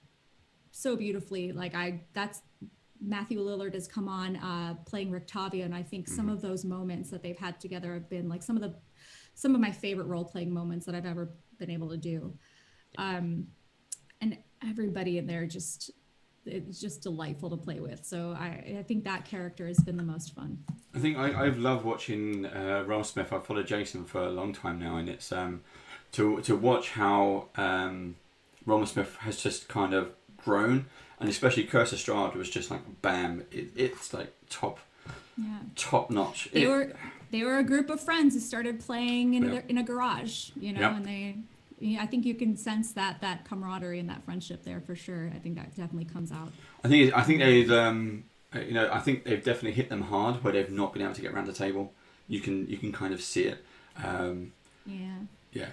so beautifully. Like that's Matthew Lillard has come on playing Rictavia, and I think some of those moments that they've had together have been like some of my favorite role playing moments that I've ever been able to do. And everybody in there it's just delightful to play with. So I think that character has been the most fun. I think I've loved watching Realmsmith. I've followed Jason for a long time now, and it's to watch how Realmsmith has just kind of grown, and especially Curse of Strahd was just like bam, it's like top notch. They were a group of friends who started playing in a garage, and I think you can sense that camaraderie and that friendship there for sure. I think that definitely comes out. I think they've definitely hit them hard where they've not been able to get around the table. You can kind of see it.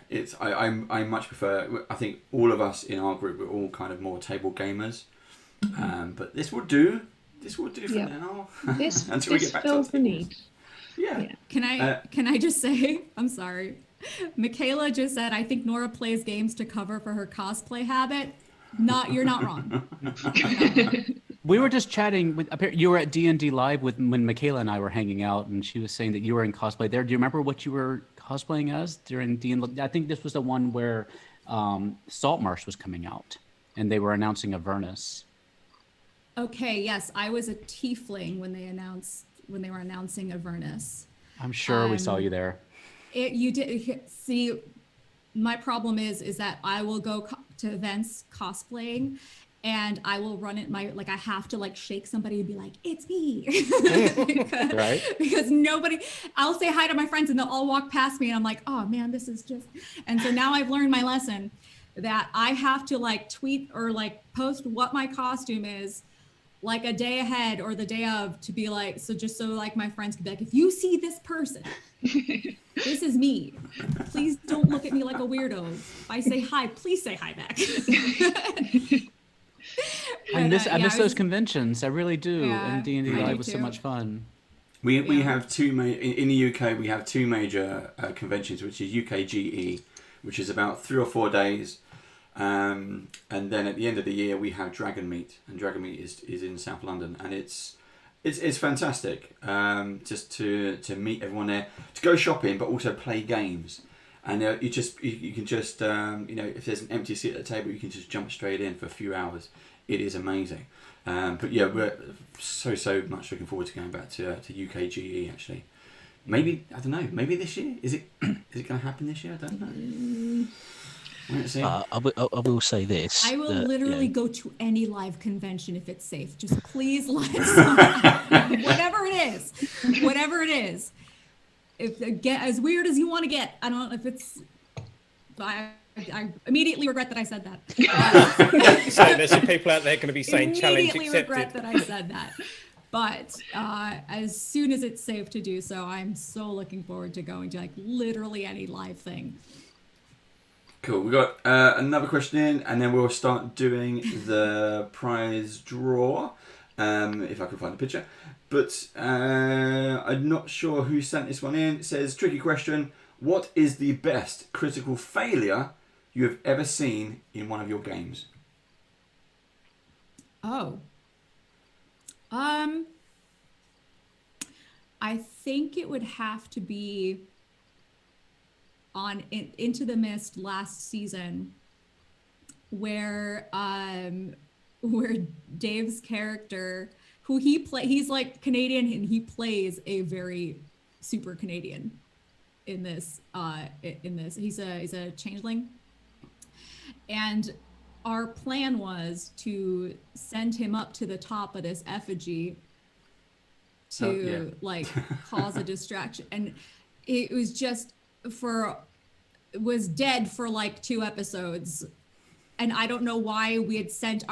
It's I much prefer. I think all of us in our group we're all kind of more table gamers, but this will do. This will do for now. This until we get back fills to the need. Yeah. Can I just say I'm sorry. Michaela just said, I think Noura plays games to cover for her cosplay habit. You're not wrong. We were just chatting. You were at D&D Live when Michaela and I were hanging out, and she was saying that you were in cosplay there. Do you remember what you were cosplaying as during D&D? I think this was the one where Saltmarsh was coming out, and they were announcing Avernus. Okay, yes, I was a tiefling when they were announcing Avernus. I'm sure we saw you there. You did see. My problem is that I will go to events cosplaying, and I will run it. I have to like shake somebody and be like, "It's me," because nobody. I'll say hi to my friends, and they'll all walk past me, and I'm like, "Oh man, this is just." And so now I've learned my lesson that I have to like tweet or like post what my costume is, like a day ahead or the day of, to be like, so like my friends could be like, if you see this person, this is me. Please don't look at me like a weirdo. If I say hi, please say hi back. I miss those conventions. I really do. And D&D Live was so much fun. We have in the UK. We have two major conventions, which is UKGE, which is about 3 or 4 days. And then at the end of the year we have Dragon Meet, and Dragon Meet is in South London, and it's It's fantastic. Just to meet everyone there, to go shopping, but also play games. And you can just if there's an empty seat at the table, you can just jump straight in for a few hours. It is amazing. But yeah, we're so much looking forward to going back to UKGE actually. Maybe I don't know. Maybe this year is it going to happen this year? I don't know. I will say this. I will that, literally go to any live convention if it's safe. Just please let us know. Whatever it is. If get as weird as you want to get, I don't know if it's. I immediately regret that I said that. So there's some people out there going to be saying challenge accepted. Immediately regret that I said that. But as soon as it's safe to do so, I'm so looking forward to going to like literally any live thing. Cool. We got another question in, and then we'll start doing the prize draw. If I can find the picture. But I'm not sure who sent this one in. It says, tricky question. What is the best critical failure you have ever seen in one of your games? Oh. I think it would have to be on Into the Mist last season, where Dave's character, who he's like Canadian and he plays a very super Canadian in this. He's a changeling, and our plan was to send him up to the top of this effigy to like cause a distraction, and it was just was dead for like 2 episodes. And I don't know why we had sent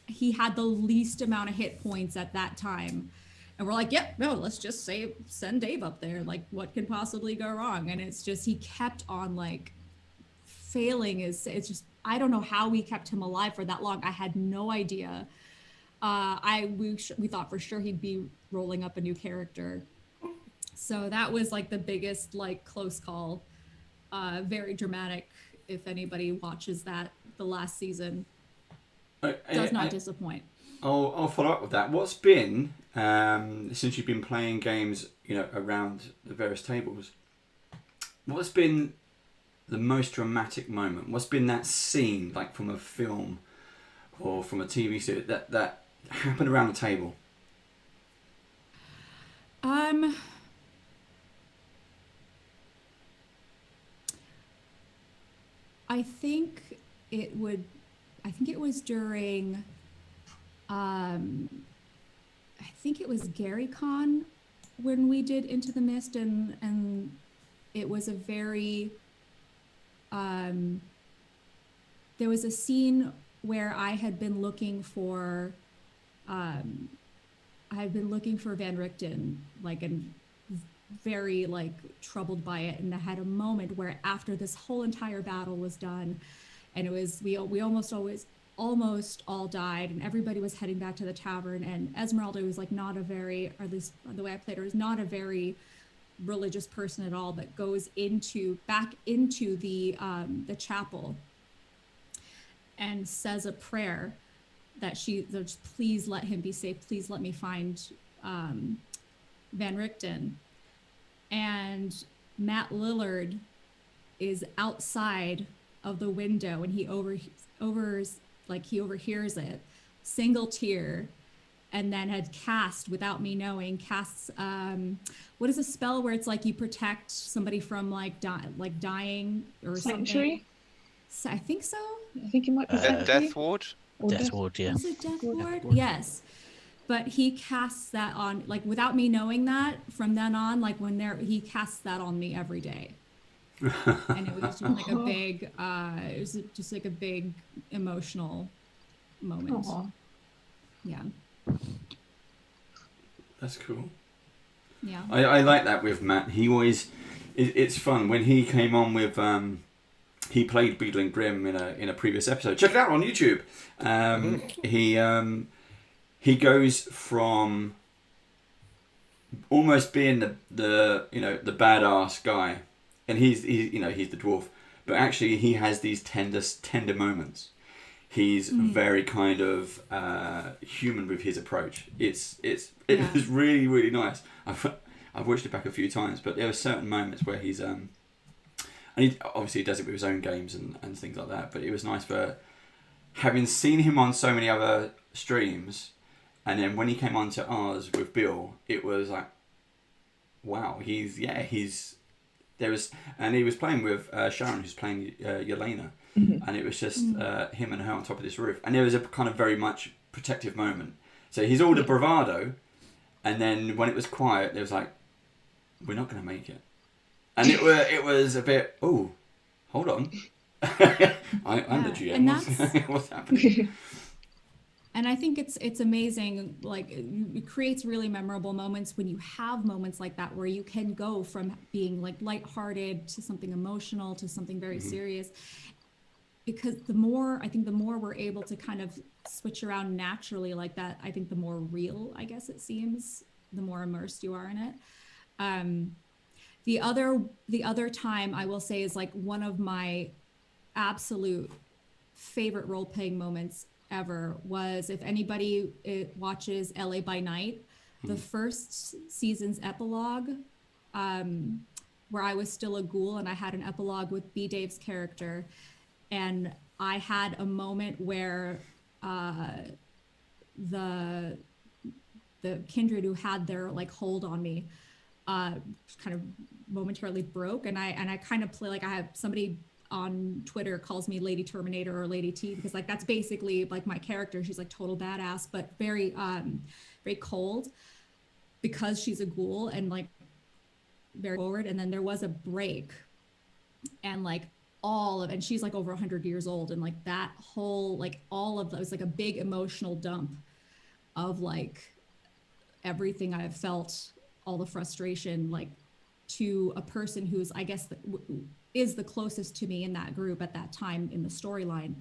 he had the least amount of hit points at that time. And we're like, yep, no, let's just send Dave up there. Like, what could possibly go wrong? And it's just, he kept on like failing. It's just, I don't know how we kept him alive for that long. I had no idea. We thought for sure he'd be rolling up a new character. So that was like the biggest like close call. Very dramatic. If anybody watches that, the last season does not disappoint. I'll follow up with that. What's been since you've been playing games, around the various tables? What's been the most dramatic moment? What's been that scene, like from a film or from a TV series that happened around the table? I think it was during, I think it was GaryCon when we did Into the Mist, and it was a very, there was a scene where I had been looking for Van Richten, like, and very like troubled by it, and I had a moment where after this whole entire battle was done, and it was we almost all died, and everybody was heading back to the tavern, and Esmeralda was like not a very, or at least the way I played her, is not a very religious person at all, but goes back into the chapel and says a prayer that just, please let him be safe, please let me find Van Richten. And Matt Lillard is outside of the window, and he overhears it, single tear, and then had cast, without me knowing, what is a spell where it's like you protect somebody from dying or Sanctuary? something? I think so. I think it might be Death Ward? Death Ward, yeah. Is it Death Ward? Yes. But he casts that on, like, without me knowing that, from then on, like, he casts that on me every day. And it was just like a big, it was just like a big emotional moment. Aww. Yeah. That's cool. Yeah. I like that with Matt. He always, it's fun when he came on with, he played Beadle and Grimm in a previous episode. Check it out on YouTube. He goes from almost being the badass guy, and he's the dwarf, but actually he has these tender moments. He's very kind of human with his approach. It was really, really nice. I've watched it back a few times, but there were certain moments where he's and he obviously does it with his own games and things like that. But it was nice for having seen him on so many other streams, and then when he came on to ours with Bill, it was like, wow, he was playing with Sharon, who's playing Yelena. And it was just him and her on top of this roof. And there was a kind of very much protective moment. So he's all the bravado. And then when it was quiet, there was like, we're not going to make it. And it was a bit, oh, hold on. I'm the GM. And that's, what's happening? And I think it's amazing. Like, it creates really memorable moments when you have moments like that where you can go from being like lighthearted to something emotional to something very serious. Because the more we're able to kind of switch around naturally like that, I think the more real, I guess it seems, the more immersed you are in it. The other time I will say is like one of my absolute favorite role-playing moments ever was, if anybody watches LA by Night, the first season's epilogue, where I was still a ghoul and I had an epilogue with B. Dave's character. And I had a moment where the kindred who had their like hold on me kind of momentarily broke, and I kind of play like, I have somebody on Twitter calls me Lady Terminator or Lady T, because like that's basically like my character. She's like total badass, but very very cold because she's a ghoul and like very forward. And then there was a break, and like and she's like over 100 years old, and like that whole like all of that was like a big emotional dump of like everything I've felt, all the frustration, like to a person who's, I guess, is the closest to me in that group at that time in the storyline.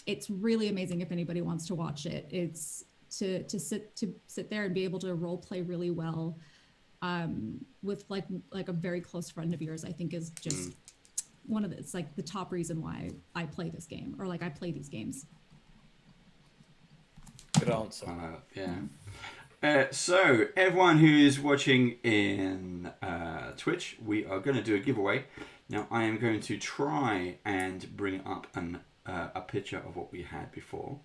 It's really amazing if anybody wants to watch it. It's to sit there and be able to role play really well with like a very close friend of yours, I think is just it's like the top reason why I play this game, or like I play these games. Good answer. So everyone who is watching in Twitch, we are going to do a giveaway. Now I am going to try and bring up a picture of what we had before,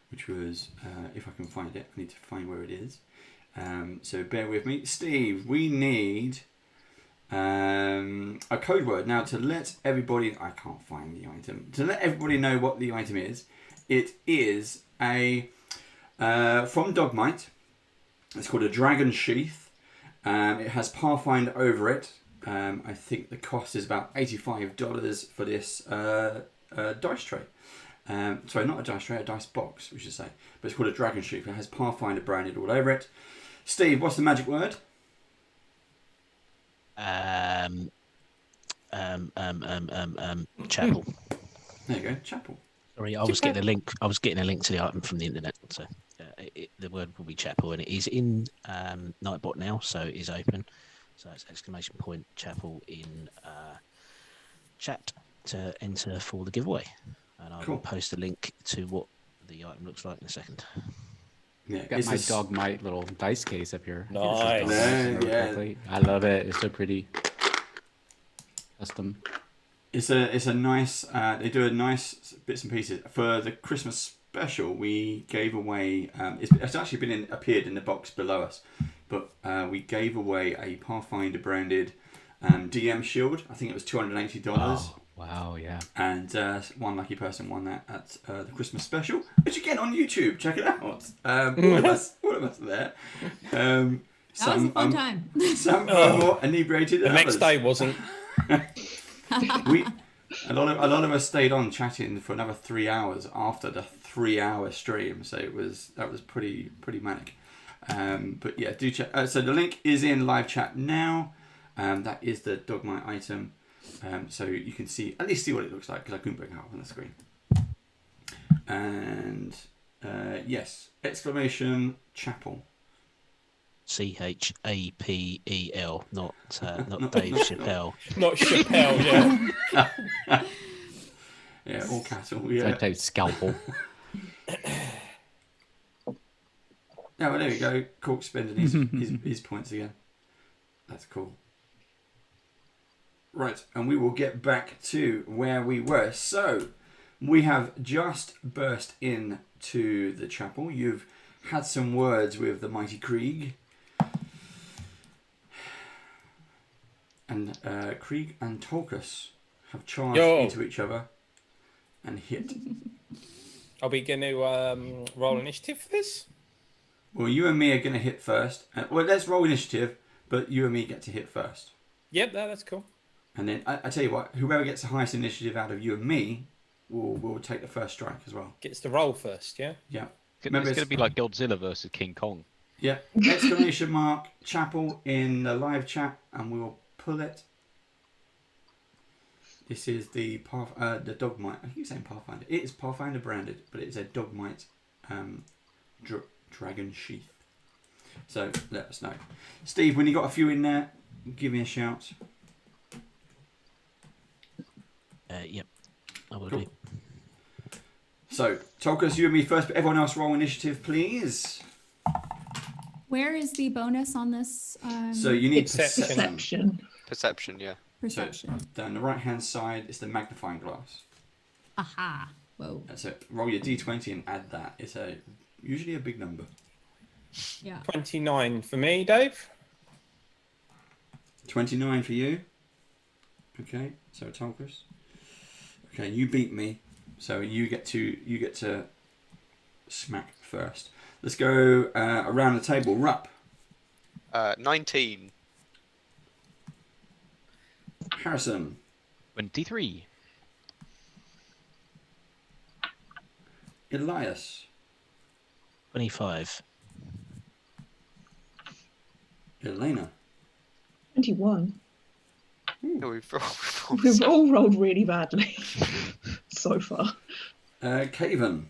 which was, if I can find it, I need to find where it is. So bear with me. Steve, we need a code word. Now to let everybody, I can't find the item, to let everybody know what the item is, it is a, from Dogmite, it's called a Dragon Sheath. It has Pathfinder over it. I think the cost is about $85 for this dice tray. Sorry, not a dice tray, a dice box, we should say. But it's called a Dragon Sheath. It has Pathfinder branded all over it. Steve, what's the magic word? Chapel. There you go, chapel. Sorry, I was getting a link. I was getting a link to the item from the internet. So the word will be chapel, and it is in Nightbot now, so it is open. So it's ! chapel in chat to enter for the giveaway, and I will post a link to what the item looks like in a second. Yeah, got my Dogmite little dice case up here. Nice. Yeah. I love it. It's so pretty. Custom. It's a nice. They do a nice bits and pieces for the Christmas special. We gave away. It's actually appeared in the box below us, but we gave away a Pathfinder branded DM shield. I think it was $280. Oh, wow, yeah. And one lucky person won that at the Christmas special, which again on YouTube. Check it out. All of us are there. That was a fun time. Some are more inebriated. The next day wasn't. A lot of us stayed on chatting for another 3 hours after the 3-hour stream, so that was pretty manic. But yeah, do check. So the link is in live chat now. That is the Dogmite item, so you can at least see what it looks like, because I couldn't bring it up on the screen. And yes, exclamation chapel. CHAPEL, not Dave Chappelle. Not Chappelle, yeah. Yeah, all cattle. I Yeah. type scalpel. Yeah, well, there we go. Cork spending his points again. That's cool. Right, and we will get back to where we were. So, we have just burst into the chapel. You've had some words with the mighty Kreeg. And Kreeg and Tolkus have charged into each other and hit. Are we going to roll initiative for this? Well, you and me are going to hit first. Well, let's roll initiative, but you and me get to hit first. Yep, that's cool. And then, I tell you what, whoever gets the highest initiative out of you and me will take the first strike as well. Gets to roll first, yeah? Yeah. It's going to be like Godzilla versus King Kong. Yeah. Exclamation mark chapel in the live chat, and we will pull it. This is the Dogmite. I keep saying Pathfinder. It is Pathfinder branded, but it is a Dogmite dragon sheath. So let us know. Steve, when you got a few in there, give me a shout. Yep, I will Cool. do. So, Tolkus, you and me first, but everyone else roll initiative, please. Where is the bonus on this? So you need Perception. Perception, yeah. Perception. So down the right-hand side is the magnifying glass. Aha. Whoa. That's it. Roll your d20 and add that. It's usually a big number. Yeah. 29 for me, Dave. 29 for you. Okay, so Tolkus. Okay, you beat me, so you get to smack first. Let's go around the table. Rupp. 19. Harrison. 23. Elias. 25. Elena. 21. No, We've all rolled really badly so far. Caven.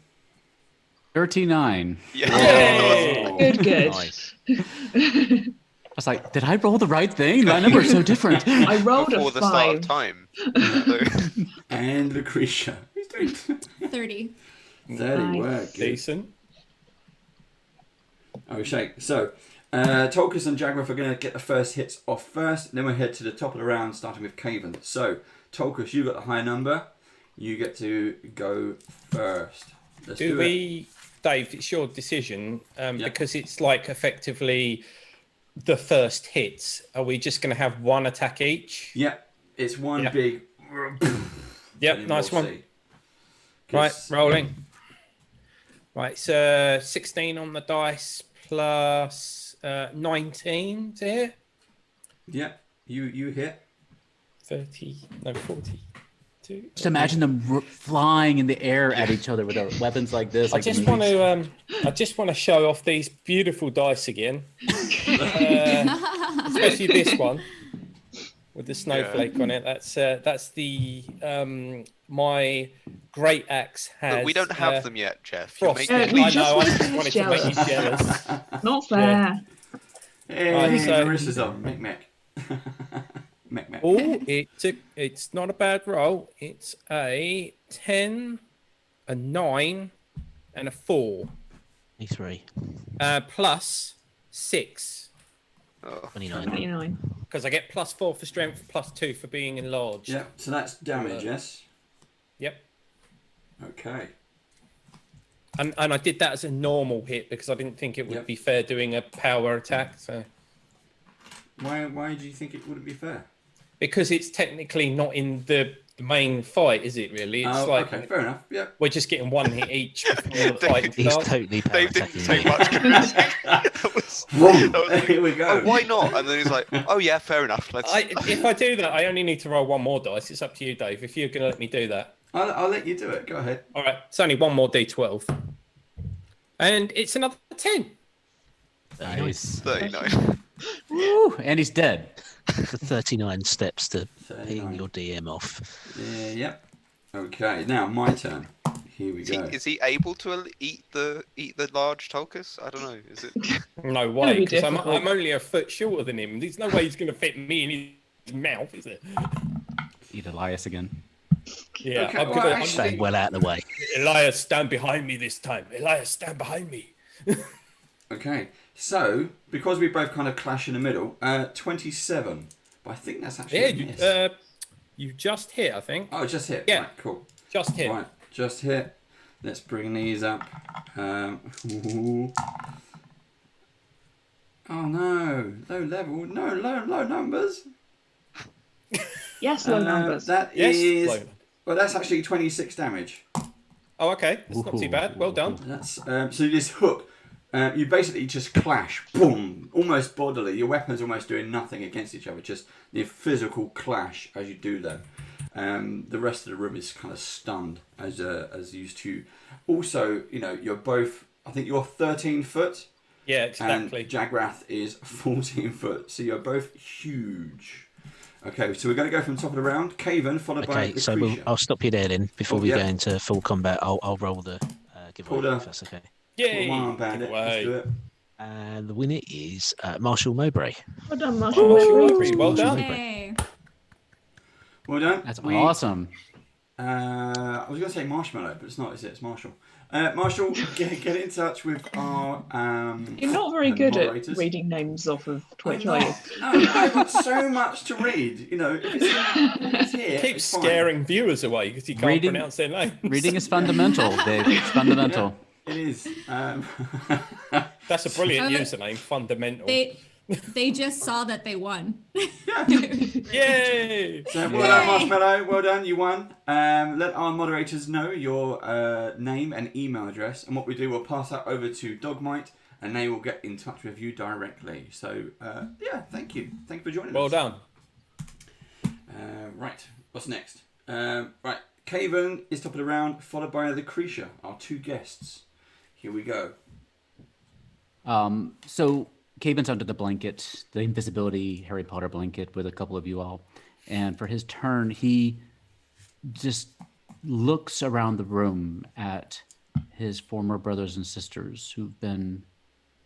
39. Yeah. Good. Nice. I was like, did I roll the right thing? My number is so different. I rolled Before a the start of 5. time. And Lucrecia. Who's doing 30. 30 Nice. work. Good. Decent. Okay, so Tolkus and Jaagrath are going to get the first hits off first. Then we'll head to the top of the round, starting with Caven. So, Tolkus, you got the high number. You get to go first. Let's do it. Dave, it's your decision, because it's like effectively the first hits. Are we just going to have one attack each? Yep, it's one big. Yep, nice one. Right, rolling. Right, so 16 on the dice plus 19 to hit. Yep, you hit. 42. Just imagine them flying in the air at each other with their weapons like this. I just want to show off these beautiful dice again, especially this one with the snowflake on it. That's the my great axe has. Look, we don't have them yet, Jeff. Frost. You're we I just know. I wanted just to wanted be to make you jealous. Not fair. Hey, Right, so- Marissa's on. Mech. Oh, it's not a bad roll. It's a 10, a 9, and a 4. 23. Plus 6. 29. 29. Because I get plus 4 for strength, plus 2 for being enlarged. Yeah, so that's damage, yes? Yep. Okay. And I did that as a normal hit because I didn't think it would be fair doing a power attack. So Why do you think it wouldn't be fair? because it's technically not in the main fight, is it really? It's like okay, fair enough. Yeah. we're just getting one hit each before the fight He's starts. totally power Dave didn't attacking say me. much. That was Here we go. oh, why not? And then he's like, oh yeah, fair enough. Let's. If I do that, I only need to roll one more dice. It's up to you, Dave. If you're going to let me do that. I'll let you do it. Go ahead. All right, it's only one more d12. And it's another 10. Nice. 39. Woo! And he's dead. For 39 steps to 39. ping your DM off. Yep. Okay, now my turn. Here we go. Is he able to eat the large Tolkus? I don't know. Is it? No It'll way, be because I'm difficult. only a foot shorter than him. There's no way he's going to fit me in his mouth, is it? Eat Elias again. Yeah, Okay, I'm well, gonna actually- Stay well out of the way. Elias, stand behind me this time. Elias, stand behind me. Okay, so because we both kind of clash in the middle, 27. But I think that's actually a miss. You just hit, I think. Oh, just hit. Yeah. Right, cool. Just hit. Right, just hit. Let's bring these up. Ooh. Oh no, low level. No, low numbers. Yes, low numbers. That Yes, is. low. Well, that's actually 26 damage. Oh, okay. That's not too bad. Well done. That's so this hook. You basically just clash, boom, almost bodily. Your weapons almost doing nothing against each other, just the physical clash as you do that. The rest of the room is kind of stunned as used to. Also, you know, you're both. I think you're 13 foot. Yeah, exactly. And Jaagrath is 14 foot, so you're both huge. Okay, so we're going to go from the top of the round. Caven, followed by Okay, so Lucrecia. I'll stop you there then. Before we go into full combat, I'll roll the giveaway if that's okay. Yay! Come on, bandit. Let's do it. And the winner is Marshall Mowbray. Well done, Marshall. Well done. Hey. Well done. That's awesome. I was going to say Marshmallow, but it's not, is it? It's Marshall. Marshall, get in touch with our You're not very good moderators. at reading names off of Twitch, I'm are you? not. No, I've got so much to read. You know, if it's here, Keep it's fine. scaring viewers away because you can't pronounce their names. Reading is fundamental, Dave. It's fundamental. It is. That's a brilliant Oh, username, fundamental. They just saw that they won. Yay! So well done, Marshmallow. Well done, you won. Let our moderators know your name and email address, and what we do, we'll pass that over to Dogmite, and they will get in touch with you directly. So yeah, thank you. Thank you for joining us. Well done. Right, what's next? Right, Caven is top of the round, followed by Lucrecia, our two guests. Here we go. So Caven's under the blanket, the invisibility Harry Potter blanket with a couple of you all. And for his turn, he just looks around the room at his former brothers and sisters who've been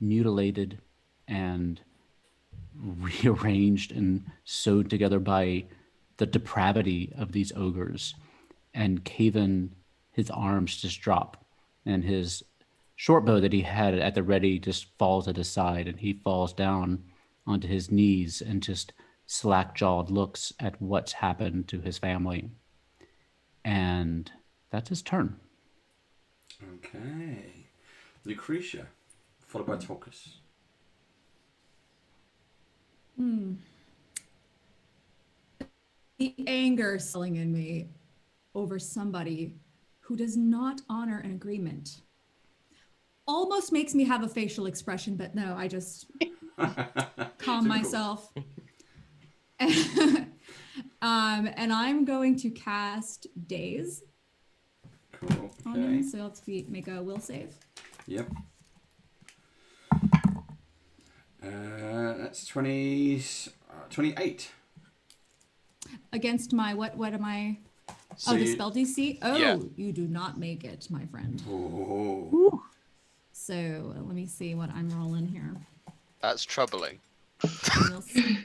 mutilated and rearranged and sewed together by the depravity of these ogres. And Caven, his arms just drop, and his short bow that he had at the ready just falls at his side, and he falls down onto his knees and just slack-jawed looks at what's happened to his family. And that's his turn. Okay. Lucrecia, followed by Tolkus. The anger swelling in me over somebody who does not honor an agreement almost makes me have a facial expression, but no, I just calm myself. And I'm going to cast Daze Cool. on him, so let's make a will save. Yep. That's 28. Against my, what am I? So the you- spell DC? Oh, Yeah. you do not make it, my friend. Oh. So let me see what I'm rolling here. That's troubling. We'll see.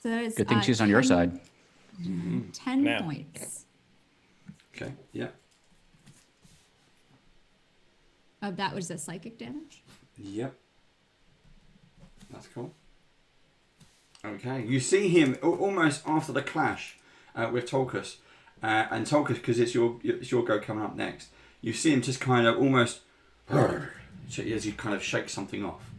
So that is, Good thing she's on your 10 side. 10 Now. points Okay, yeah. of that. Was that psychic damage? Yep. That's cool. Okay, you see him almost after the clash with Tolkus, and Tolkus, because it's your go coming up next. You see him just kind of almost as you kind of shake something off.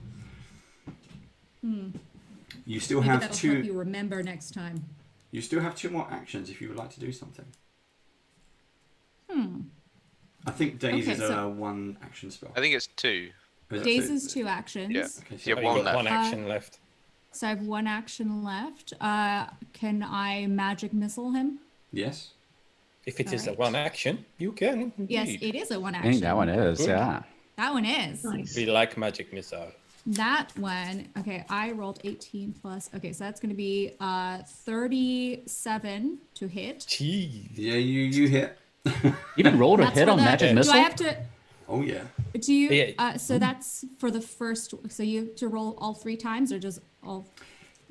You still Maybe have that'll two. help you remember next time. You still have 2 more actions if you would like to do something. I think Daze Okay, is so- a 1 action spell. I think it's 2. Is it Daze 2? is 2 actions. Yeah. Okay, So you have You've one got left. one action left. So I have 1 action left. Can I magic missile him? Yes. If it is a Alright. one action, you can. Yes, indeed. it is a 1 I action. think that one is, Good. yeah. That one is. Nice. We like magic missile. That one, okay, I rolled 18 plus. Okay, so that's going to be 37 to hit. Jeez. Yeah, you hit. Even rolled a That's hit for on the- magic Do missile? I have to? Oh yeah. Do you? Yeah. So that's for the first. So you have to roll all 3 times, or just all?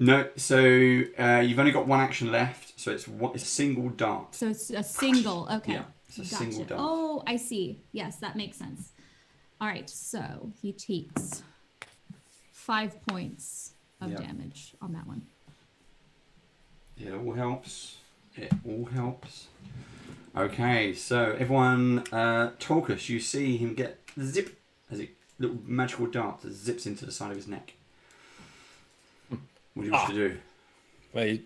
No, so you've only got one action left, so it's a single dart. So it's a single. Okay. Yeah, it's a single dart. Oh, I see. Yes, that makes sense. All right, so he takes 5 points of damage on that one. It all helps. It all helps. Okay, so everyone, Torcus, you see him get zip as a little magical dart that zips into the side of his neck. What do you wish to do?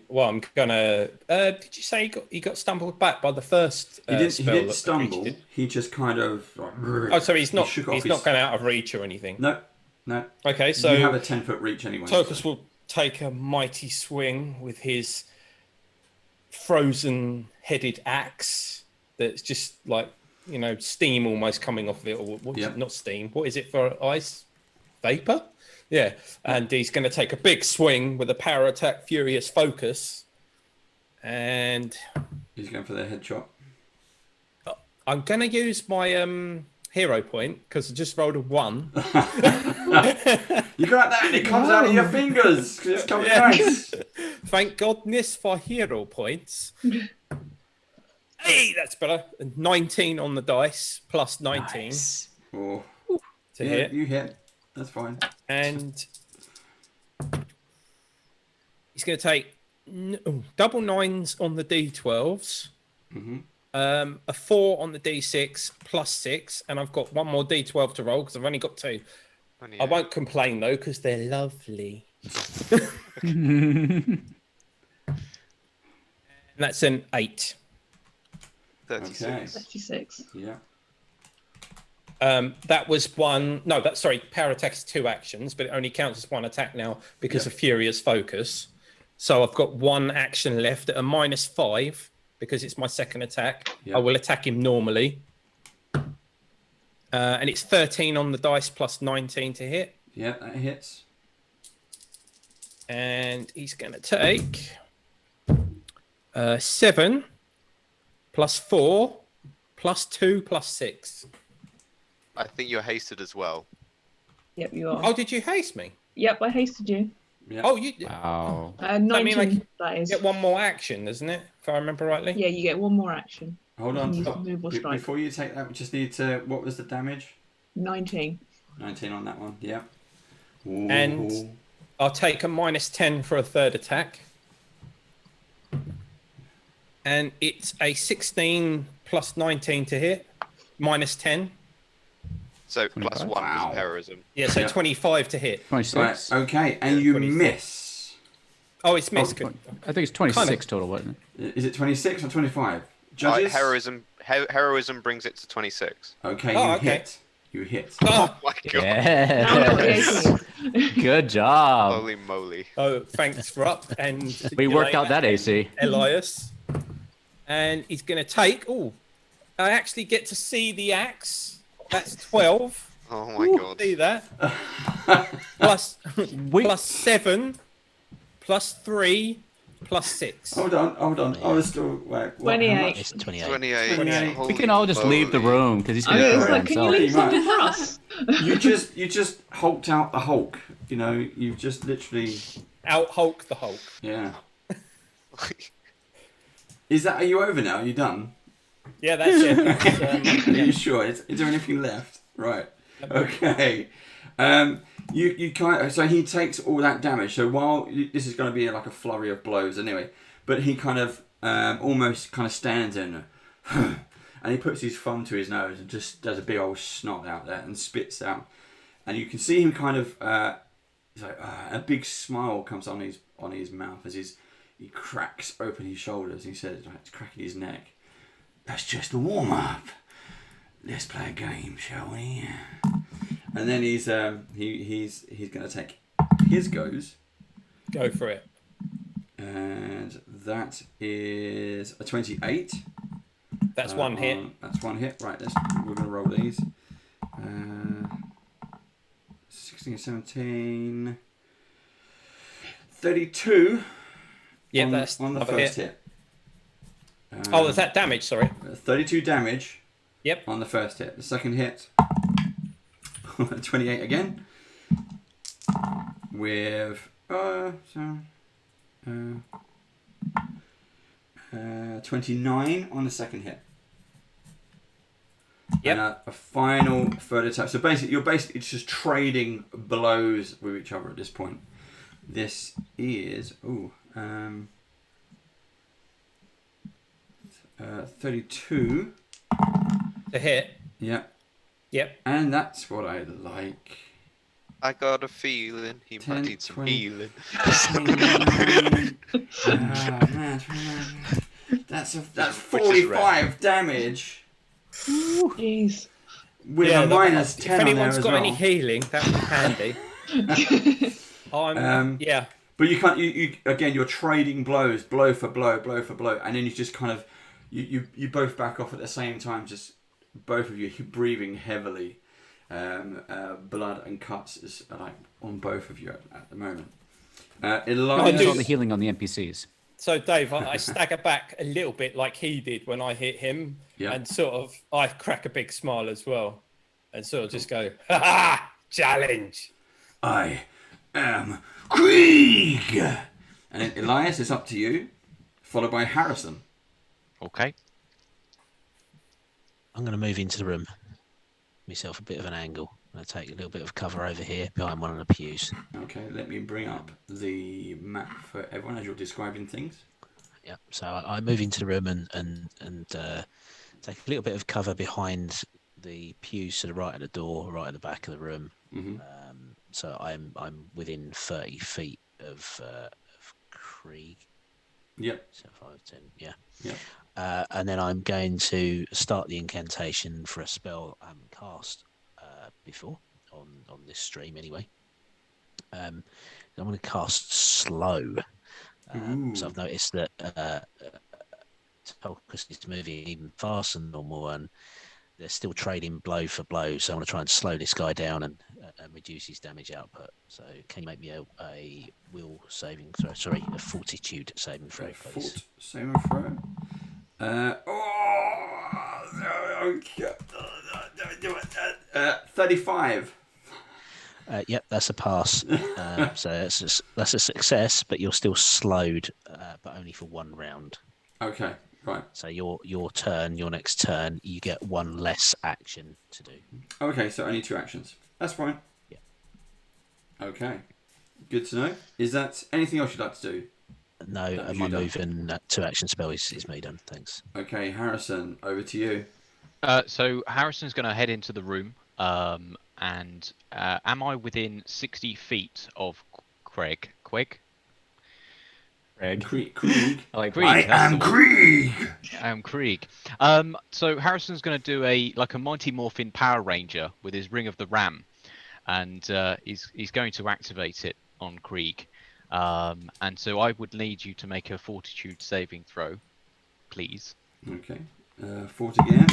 Well, I'm gonna. Did you say he got stumbled back by the first? He didn't spell stumble. He just kind of. Oh, so he's not. He's not going out of reach or anything. No, no. Okay, so you have a 10-foot reach anyway. Torcus will take a mighty swing with his frozen-headed axe. That's just like steam almost coming off of it, or not steam. What is it for ice? Vapor. Yeah, and he's going to take a big swing with a power attack, Furious Focus, and he's going for the headshot. I'm going to use my hero point because I just rolled a 1. You got that? It comes out of your fingers because it's coming nice. Thank goodness for hero points. Hey, that's better. 19 on the dice plus 19 nice. Oh. To hit. You hit. That's fine. And he's going to take double 9s on the D12s, a 4 on the D6 plus 6, and I've got one more D12 to roll because I've only got 2. I won't complain though because they're lovely. And that's an 8. 36. Okay. 36. Yeah. That was one. No, power attack is 2 actions, but it only counts as 1 attack now because of Furious Focus. So I've got 1 action left at a -5 because it's my second attack. I will attack him normally. And it's 13 on the dice plus 19 to hit. Yeah, that hits. And he's going to take 7 plus 4 plus 2 plus 6. I think you're hasted as well. Yep, you are. Oh, did you haste me? Yep, I hasted you. Yeah. Oh, you. Wow. 19, that is. Get one more action, doesn't it? If I remember rightly. Yeah, you get one more action. Hold on. Use move or strike. Before you take that, we just need to. What was the damage? 19. 19 on that one. Yeah. And I'll take a -10 for a third attack. And it's a 16 plus 19 to hit, -10. So plus 1 was terrorism. Yeah, so 25 to hit. 26. Right, okay, and you 26. miss. Oh, it's missed. I think it's 26 total, wasn't it? Is it 26 or 25? Judges? Heroism brings it to 26. Okay, Oh, you okay. hit. You hit. Oh my god. Yes. Good job. Holy moly. Oh, thanks for up. And We worked out that AC. Elias. And he's going to take. Oh, I actually get to see the axe. That's 12. Oh my god. See that? plus 7, plus 3, plus 6. Hold on. I was still. Wait, 28. It's 28. 28. We can all just leave the room because he's I going was to like, can you leave something for us? You just hulked out the Hulk. You know, you just literally Out Hulk the Hulk. Yeah. Are you over now? Are you done? Yeah, that's it. Are you sure? Is there anything left? Right. Okay. You kind of, so he takes all that damage. So while this is going to be like a flurry of blows anyway, but he kind of almost kind of stands in, and he puts his thumb to his nose and just does a big old snot out there and spits out, and you can see him kind of he's like a big smile comes on his mouth as he cracks open his shoulders. And he says, like, cracking his neck. That's just a warm up. Let's play a game, shall we? And then he's going to take his goes. Go for it. And that is a 28. That's one hit. That's one hit. Right, we're going to roll these. 16, 17, 32. Yeah, that's on the another first hit. Oh, is that damage? Sorry. 32 damage. Yep. On the first hit. The second hit, 28 again. With 29 on the second hit. Yep. And a final third attack. So basically, you're just trading blows with each other at this point. This is 32. The hit. Yeah. Yep. And that's what I like. I got a feeling he 10, might need some 20. healing. Man, that's 45 damage. Jeez. With a minus 10 If on there anyone's as got well. any healing, that would be handy. Yeah. But you can't. You again. You're trading blows, blow for blow, and then you just kind of you both back off at the same time. Just both of you breathing heavily. Blood and cuts is like on both of you at the moment. Elias, all the healing on the NPCs. So Dave, I stagger back a little bit like he did when I hit him, and sort of I crack a big smile as well, and sort of just go, "Ha ha! Challenge! I am Kreeg!" And then Elias, it's up to you, followed by Harrison. Okay. I'm going to move into the room. Myself a bit of an angle. I'm going to take a little bit of cover over here behind one of the pews. Okay, let me bring up the map for everyone as you're describing things. Yeah, so I move into the room and take a little bit of cover behind the pews to the right of the door, right at the back of the room. Mm-hmm. So I'm within 30 feet of Kreeg. Yep. So 5, 10, yeah. Yep. And then I'm going to start the incantation for a spell I haven't cast before on this stream anyway. I'm going to cast Slow. So I've noticed that Tulkas is moving even faster than normal, and they're still trading blow for blow. So I want to try and slow this guy down and reduce his damage output. So can you make me a will saving throw? Sorry, a fortitude saving throw, please. Fort saving throw. 35. Yep, that's a pass. So that's a success, but you're still slowed, but only for one round. Okay, right. So your next turn, you get one less action to do. Okay, so only 2 actions. That's fine. Yeah. Okay, good to know. Is that anything else you'd like to do? No, my move and 2 action spell is me done. Thanks. Okay, Harrison, over to you. So Harrison's going to head into the room. And am I within 60 feet of Kreeg? Kreeg. I am Kreeg. So Harrison's going to do a Mighty Morphin Power Ranger with his Ring of the Ram, and he's going to activate it on Kreeg. And so I would need you to make a Fortitude saving throw, please. Okay. Fort again.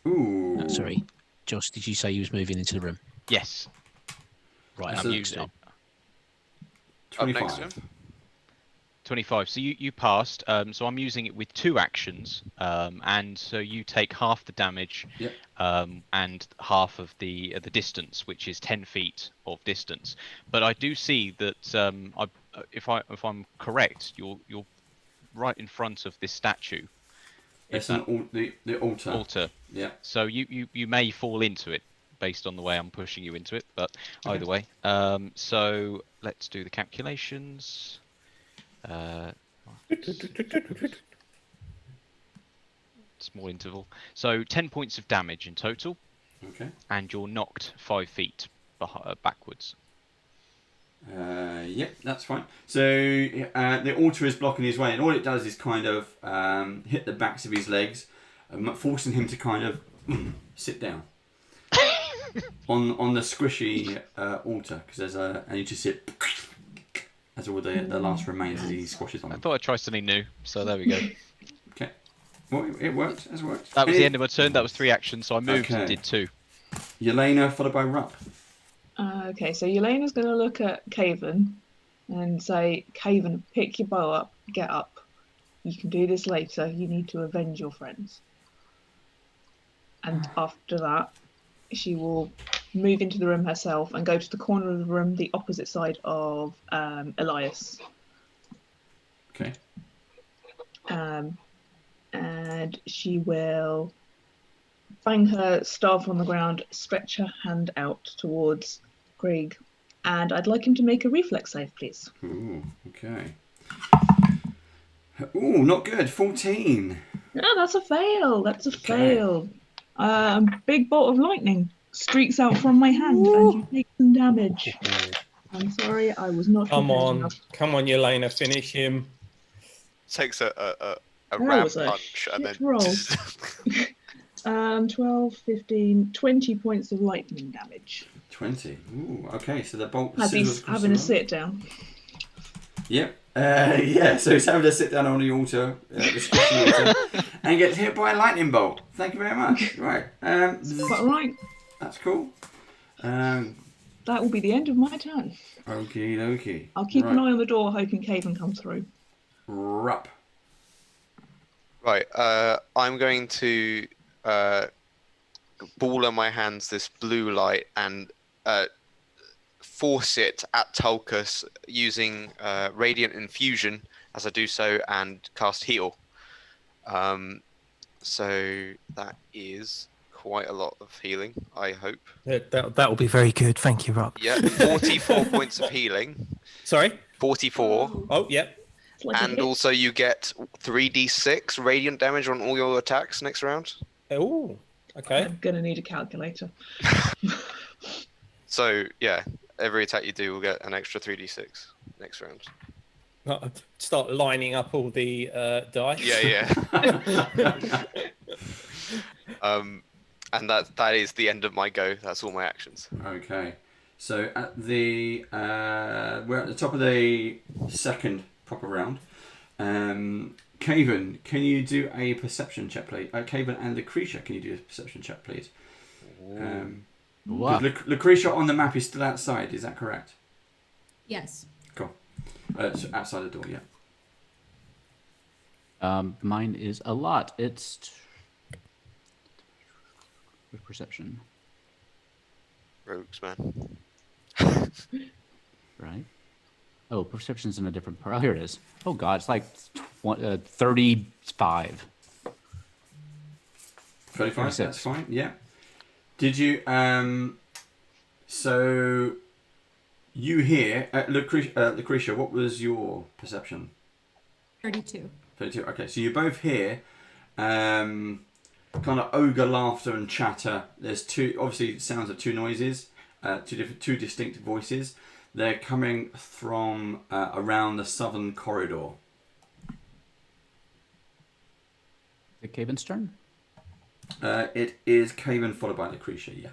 Ooh. Sorry, Josh, did you say you was moving into the room? Yes. Right, I'm using it. 25. 25. So you passed. So I'm using it with 2 actions, and so you take half the damage, Yep. and half of the distance, which is 10 feet of distance. But I do see that if I'm correct, you're right in front of this statue. It's the altar. Altar. Yeah. So you may fall into it based on the way I'm pushing you into it, but either way. So let's do the calculations. Small interval. So 10 points of damage in total. Okay. And you're knocked 5 feet backwards. Yep, that's fine. So the altar is blocking his way, and all it does is kind of hit the backs of his legs, forcing him to kind of sit down on the squishy altar, because and you just sit. That's all the last remains as he squashes on. I thought I'd try something new, so there we go. Okay. Well, it worked. It's worked. That was the end of my turn. That was 3 actions, so I moved and did 2. Yelena, followed by Rupp. Okay, so Yelena's going to look at Caven and say, Caven, pick your bow up, get up. You can do this later. You need to avenge your friends. And after that, she will move into the room herself and go to the corner of the room, the opposite side of Elias. Okay. And she will bang her staff on the ground, stretch her hand out towards Krieg, and I'd like him to make a reflex save, please. Ooh, okay. Ooh, not good. 14. No, that's a fail. That's a Okay. fail. Big bolt of lightning streaks out from my hand, and you take some damage. I'm sorry, I was not Come prepared on, enough. come on, Yelena, finish him. Takes a That ram was a punch and then shit roll. 12, 15, 20 points of lightning damage. 20. Ooh, okay. So the bolt As sizzles he's across having the a room. sit down. Yep. Yeah, so he's having to sit down on the altar, the squishy altar, and gets hit by a lightning bolt. Thank you very much. Right. Quite right. That's cool. That will be the end of my turn. Okie dokie. I'll keep an Right. eye on the door, hoping Caven comes through. Rup. Right, I'm going to ball in my hands this blue light and force it at Tulkas using Radiant Infusion as I do so and cast Heal. So that is quite a lot of healing, I hope. That will be very good. Thank you, Rob. Yeah, 44 points of healing. Sorry? 44. Oh, yep. Like a And hit. also you get 3d6 radiant damage on all your attacks next round. Oh, okay. I'm gonna need a calculator. So yeah, every attack you do will get an extra 3d6 next round. Start lining up all the dice. Yeah. And that is the end of my go. That's all my actions. Okay. So at the we're at the top of the second proper round. Caven, can you do a perception check, please? Caven and Lucrecia, can you do a perception check, please? Wow. Lucrecia on the map is still outside. Is that correct? Yes. Cool. So outside the door, yeah. Mine is a lot. It's perception, Rogues, man. right? Oh, perception's in a different part. Oh, here it is. Oh God, it's like 35. 35, 36. that's fine, yeah. Did you, so you hear, Lucrecia, what was your perception? 32. 32, okay, so you both hear kind of ogre laughter and chatter. There's obviously sounds of two noises, two distinct voices. They're coming from around the southern corridor. The Caven's turn? It is Caven followed by Lucrecia, yeah.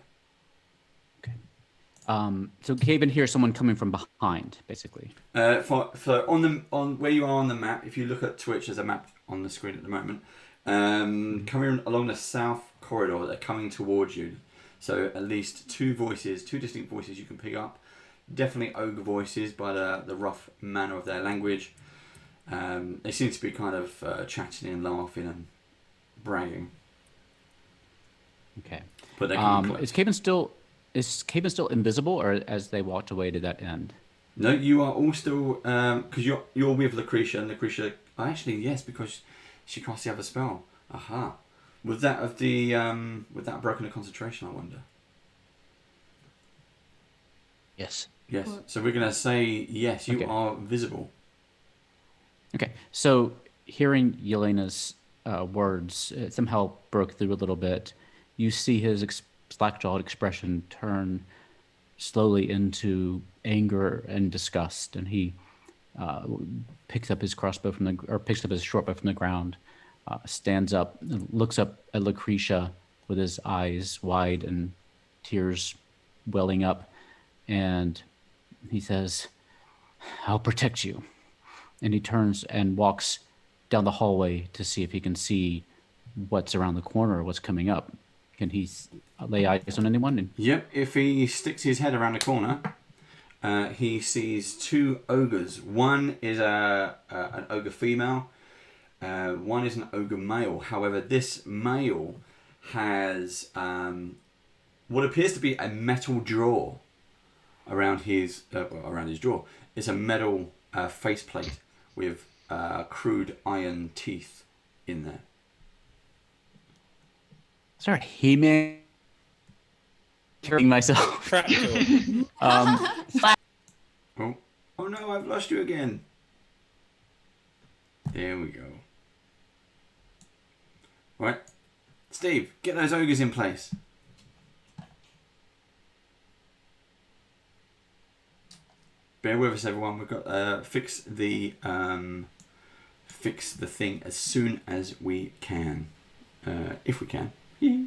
So Caven hears someone coming from behind, basically. For on where you are on the map, if you look at Twitch, there's a map on the screen at the moment. Coming along the south corridor, they're coming towards you. So at least two distinct voices you can pick up. Definitely ogre voices by the rough manner of their language. They seem to be kind of chatting and laughing and bragging. Okay. But they're coming close. Is Caven still invisible, or as they walked away did that end? No, you are all still because you're with Lucrecia, and Lucrecia. Actually, yes, because she casts the other spell. Aha. With that broken the concentration, I wonder. Yes. Yes. So we're gonna say yes. You Okay. are visible. Okay, so hearing Yelena's words somehow broke through a little bit. You see his slack-jawed expression turn slowly into anger and disgust, and he picks up his short bow from the ground, stands up, and looks up at Lucrecia with his eyes wide and tears welling up, and he says, "I'll protect you." And he turns and walks down the hallway to see if he can see what's around the corner, what's coming up. Can he lay eyes on anyone? Yep. If he sticks his head around the corner, he sees two ogres. One is an ogre female. One is an ogre male. However, this male has what appears to be a metal jaw around his jaw. It's a metal faceplate with crude iron teeth in there. Sorry, He-Man. Killing myself. Oh no, I've lost you again. There we go. Right, Steve, get those ogres in place. Bear with us, everyone. We've got fix the thing as soon as we can, if we can. Yeah.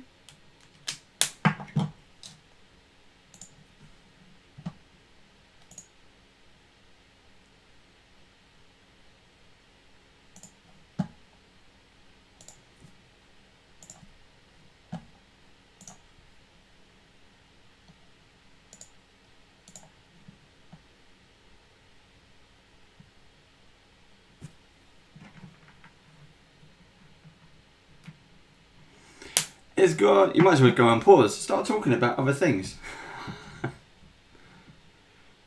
It's gone. You might as well go on pause. Start talking about other things.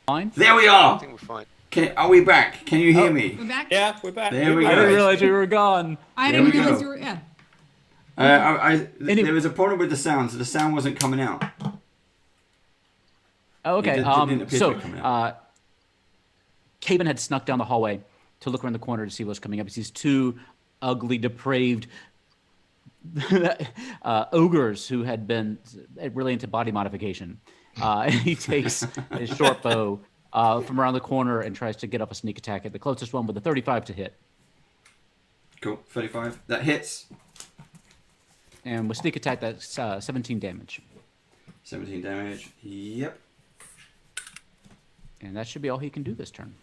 Fine. There we are. I think we're fine. Are we back? Can you hear me? We're back. Yeah, we're back. There we I go. didn't realize you were gone. I There didn't we realize go. you were. Yeah. There was a problem with the sound, so the sound wasn't coming out. Oh, okay. It didn't appear to So, be coming out. Caven had snuck down the hallway to look around the corner to see what's coming up. He sees two ugly, depraved ogres who had been really into body modification. And he takes his short bow from around the corner and tries to get up a sneak attack at the closest one with a 35 to hit. Cool, 35. That hits. And with sneak attack, that's 17 damage. 17 damage. Yep. And that should be all he can do this turn.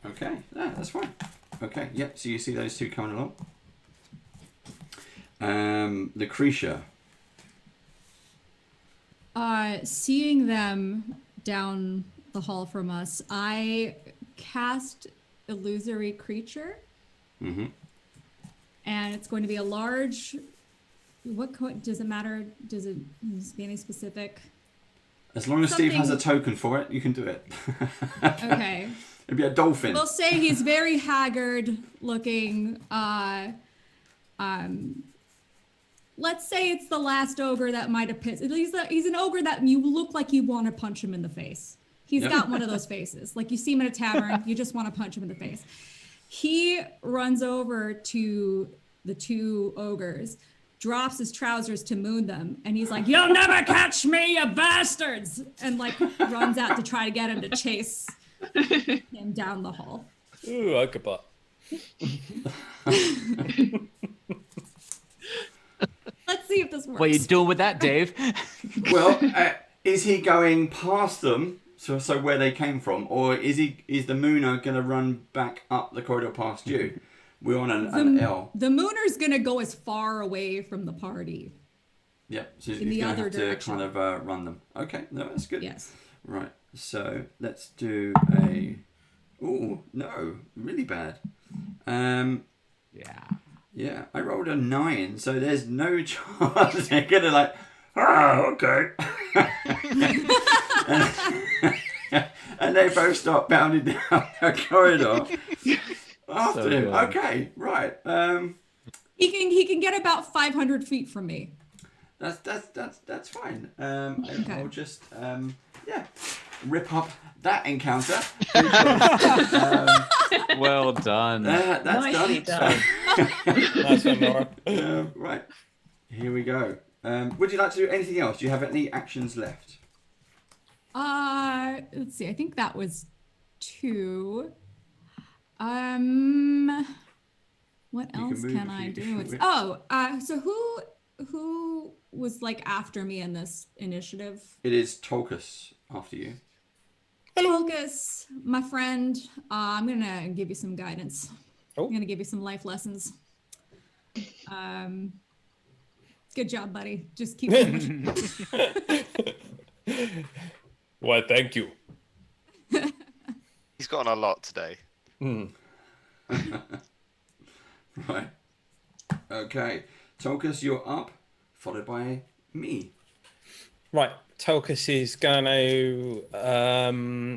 Okay, no, that's fine. Okay, yep. So you see those two coming along. Lucrecia. Seeing them down the hall from us, I cast Illusory Creature. Mm-hmm. And it's going to be a large. Does it matter? Does it be any specific? As long as Steve has a token for it, you can do it. Okay. It'd be a dolphin. We'll say he's very haggard looking. Let's say it's the last ogre that might have pissed. He's an ogre that you look like you want to punch him in the face. He's got one of those faces. Like you see him in a tavern, you just want to punch him in the face. He runs over to the two ogres, drops his trousers to moon them, and he's like, "You'll never catch me, you bastards!" And like runs out to try to get him to chase him down the hall. Ooh, I could butt. Let's see if this works. What are you doing with that, Dave? Well, is he going past them, so where they came from, or is the Mooner going to run back up the corridor past you? We're on an L. The Mooner's gonna go as far away from the party. Yep, so in he's the going to other have to direction. kind of run them. Okay, no, that's good. Yes. Right, so let's do a... Ooh, no, really bad. Yeah, I rolled a 9, so there's no chance they're going to like, okay. and they both start bounding down the corridor after him. good. Okay, right. He can get about 500 feet from me. That's fine. I'll just rip up that encounter. Well done. That's Nicely done. Nice one, Nora. Right, here we go. Would you like to do anything else? Do you have any actions left? Let's see. I think that was 2. What else move can if I you do? wish. So who was like after me in this initiative? It is Tolkus after you. Lucas, my friend, I'm gonna give you some guidance. Oh. I'm gonna give you some life lessons. Good job, buddy. Just keep pushing. Well, thank you. He's gotten a lot today. Right. Okay. Tolkus, you're up, followed by me. Right, Tolkus is going to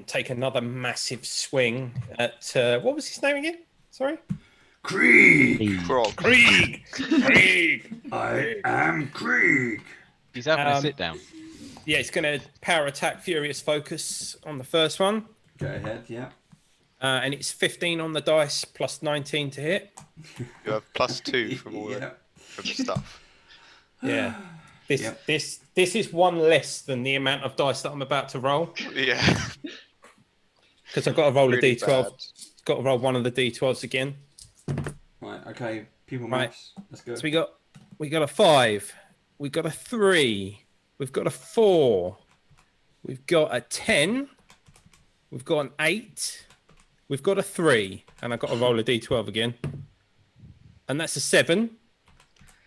take another massive swing at what was his name again? Sorry? Krieg! Krieg! Krieg! I am Krieg! He's having a sit down. Yeah, it's going to power attack Furious Focus on the first one. Go ahead, yeah. And it's 15 on the dice plus 19 to hit. You have +2 from all from the stuff. Yeah. This is one less than the amount of dice that I'm about to roll. Yeah. Because I've got to roll Really a d12. bad. Got to roll one of the d12s again. Right, okay. People Right. maps. Let's go. So we got a 5. We got a 3. We've got a 4. We've got a 10. We've got an 8. We've got a 3. And I've got to roll a d12 again. And that's a 7.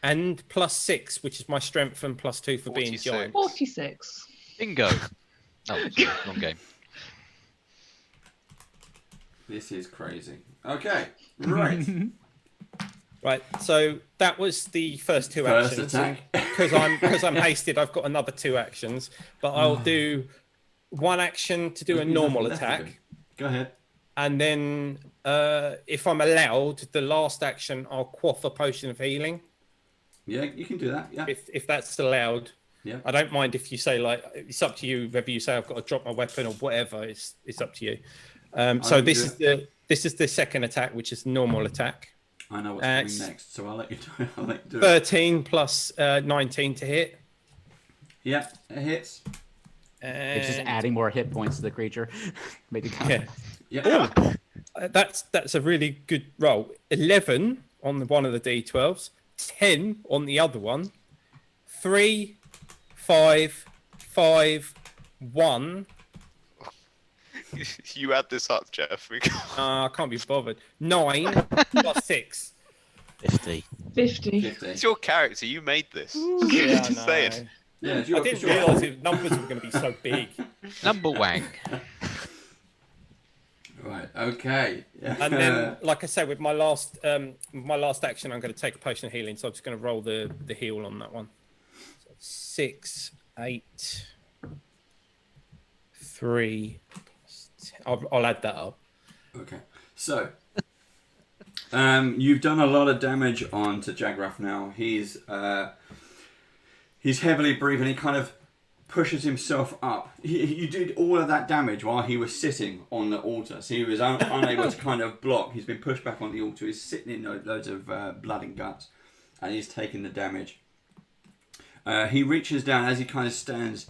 And +6, which is my strength, and +2 for being 46. giant. 46. Bingo. Oh, sorry, wrong game. This is crazy. Okay, right. Right, so that was the first two First actions. attack. Because I'm hasted, I've got another 2 actions, but I'll do 1 action to do a normal attack, Go ahead. and then if I'm allowed, the last action I'll quaff a potion of healing. Yeah, you can do that. Yeah. If that's allowed. Yeah. I don't mind if you say, like, it's up to you whether you say I've got to drop my weapon or whatever. It's up to you. So this is the second attack, which is normal attack. I know what's coming next, so I'll let you do it. I'll let you do it. 13 plus 19 to hit. Yeah, it hits. It's just adding more hit points to the creature. Make it count. Yeah. That's a really good roll. 11 on one of the d12s, 10 on the other one, 3, 5, 5, 1. You add this up, Jeff. I can't be bothered. 9 plus 6. 50. 50. It's your character. You made this. Yeah, Just saying. Yeah, I didn't realise the numbers were going to be so big. Number wank. Right. Okay. And then, like I said, with my last action, I'm going to take a potion of healing. So I'm just going to roll the heal on that one. So 6, 8, 3. I'll add that up. Okay. So, you've done a lot of damage on to Jaagrath now. He's heavily breathing. He kind of pushes himself up. You did all of that damage while he was sitting on the altar, so he was unable to kind of block. He's been pushed back on the altar. He's sitting in loads of blood and guts, and he's taking the damage. He reaches down as he kind of stands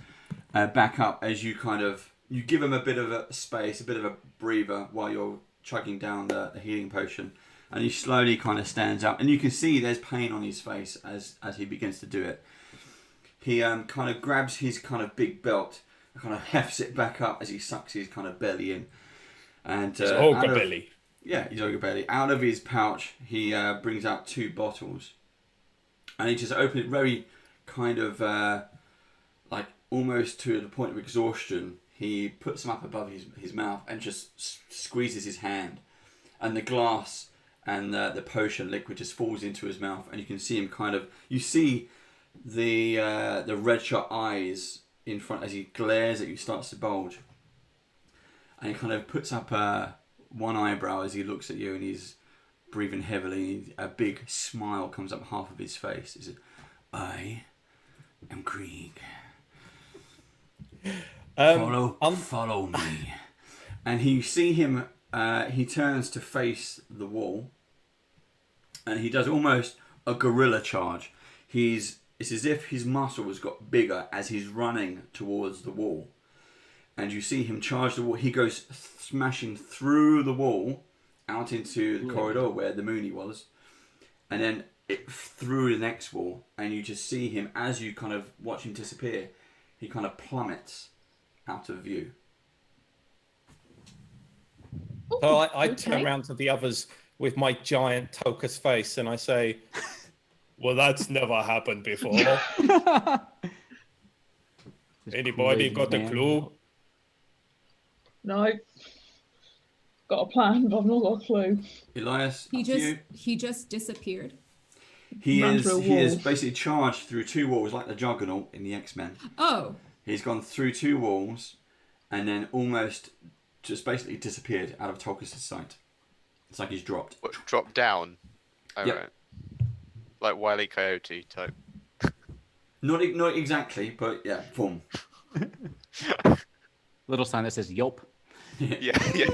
back up. As you give him a bit of a space, a bit of a breather while you're chugging down the healing potion, and he slowly kind of stands up, and you can see there's pain on his face as he begins to do it. He kind of grabs his kind of big belt and kind of hefts it back up as he sucks his kind of belly in. And His ogre belly. Yeah, his ogre belly. Out of his pouch, he brings out 2 bottles, and he just opens it very kind of like almost to the point of exhaustion. He puts them up above his mouth and just squeezes his hand, and the glass and the potion liquid just falls into his mouth, and you can see him you see the red shot eyes in front as he glares at you, starts to bulge, and he kind of puts up one eyebrow as he looks at you, and he's breathing heavily. A big smile comes up half of his face. He says, "I am Krieg. Follow me." And you see him. He turns to face the wall, and he does almost a gorilla charge. It's as if his muscles got bigger as he's running towards the wall. And you see him charge the wall. He goes smashing through the wall out into the corridor where the Mooney was. And then through the next wall. And you just see him, as you kind of watch him disappear, he kind of plummets out of view. So I turn around to the others with my giant Tokus face, and I say, "Well, that's never happened before." Anybody got a clue? No. Got a plan, but I've not got a clue. Elias, He just disappeared. He is basically charged through 2 walls like the Juggernaut in the X-Men. Oh. He's gone through 2 walls and then almost just basically disappeared out of Tulkas' sight. It's like he's dropped. What, drop down? Oh, Yep. right. Like Wile E. Coyote type. Not exactly, but yeah, form. Little sign that says "Yelp." Yeah, yeah.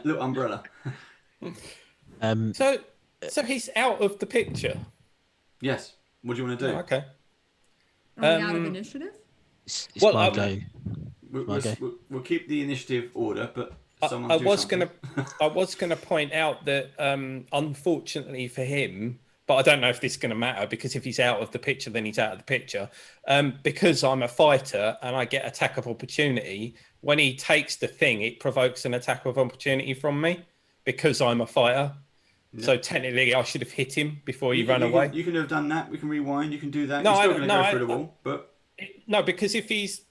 Little umbrella. So he's out of the picture. Yes. What do you want to do? Oh, okay. Are we out of initiative? It's Well, my go. We'll keep the initiative order, but someone I do was something. I was gonna point out that unfortunately for him, but I don't know if this is gonna matter because if he's out of the picture, then he's out of the picture. Because I'm a fighter and I get attack of opportunity. When he takes the thing, it provokes an attack of opportunity from me because I'm a fighter. No. So technically, I should have hit him before he ran away. You can have done that. We can rewind. You can do that. No, You're still going to go through the wall, but no, because if he's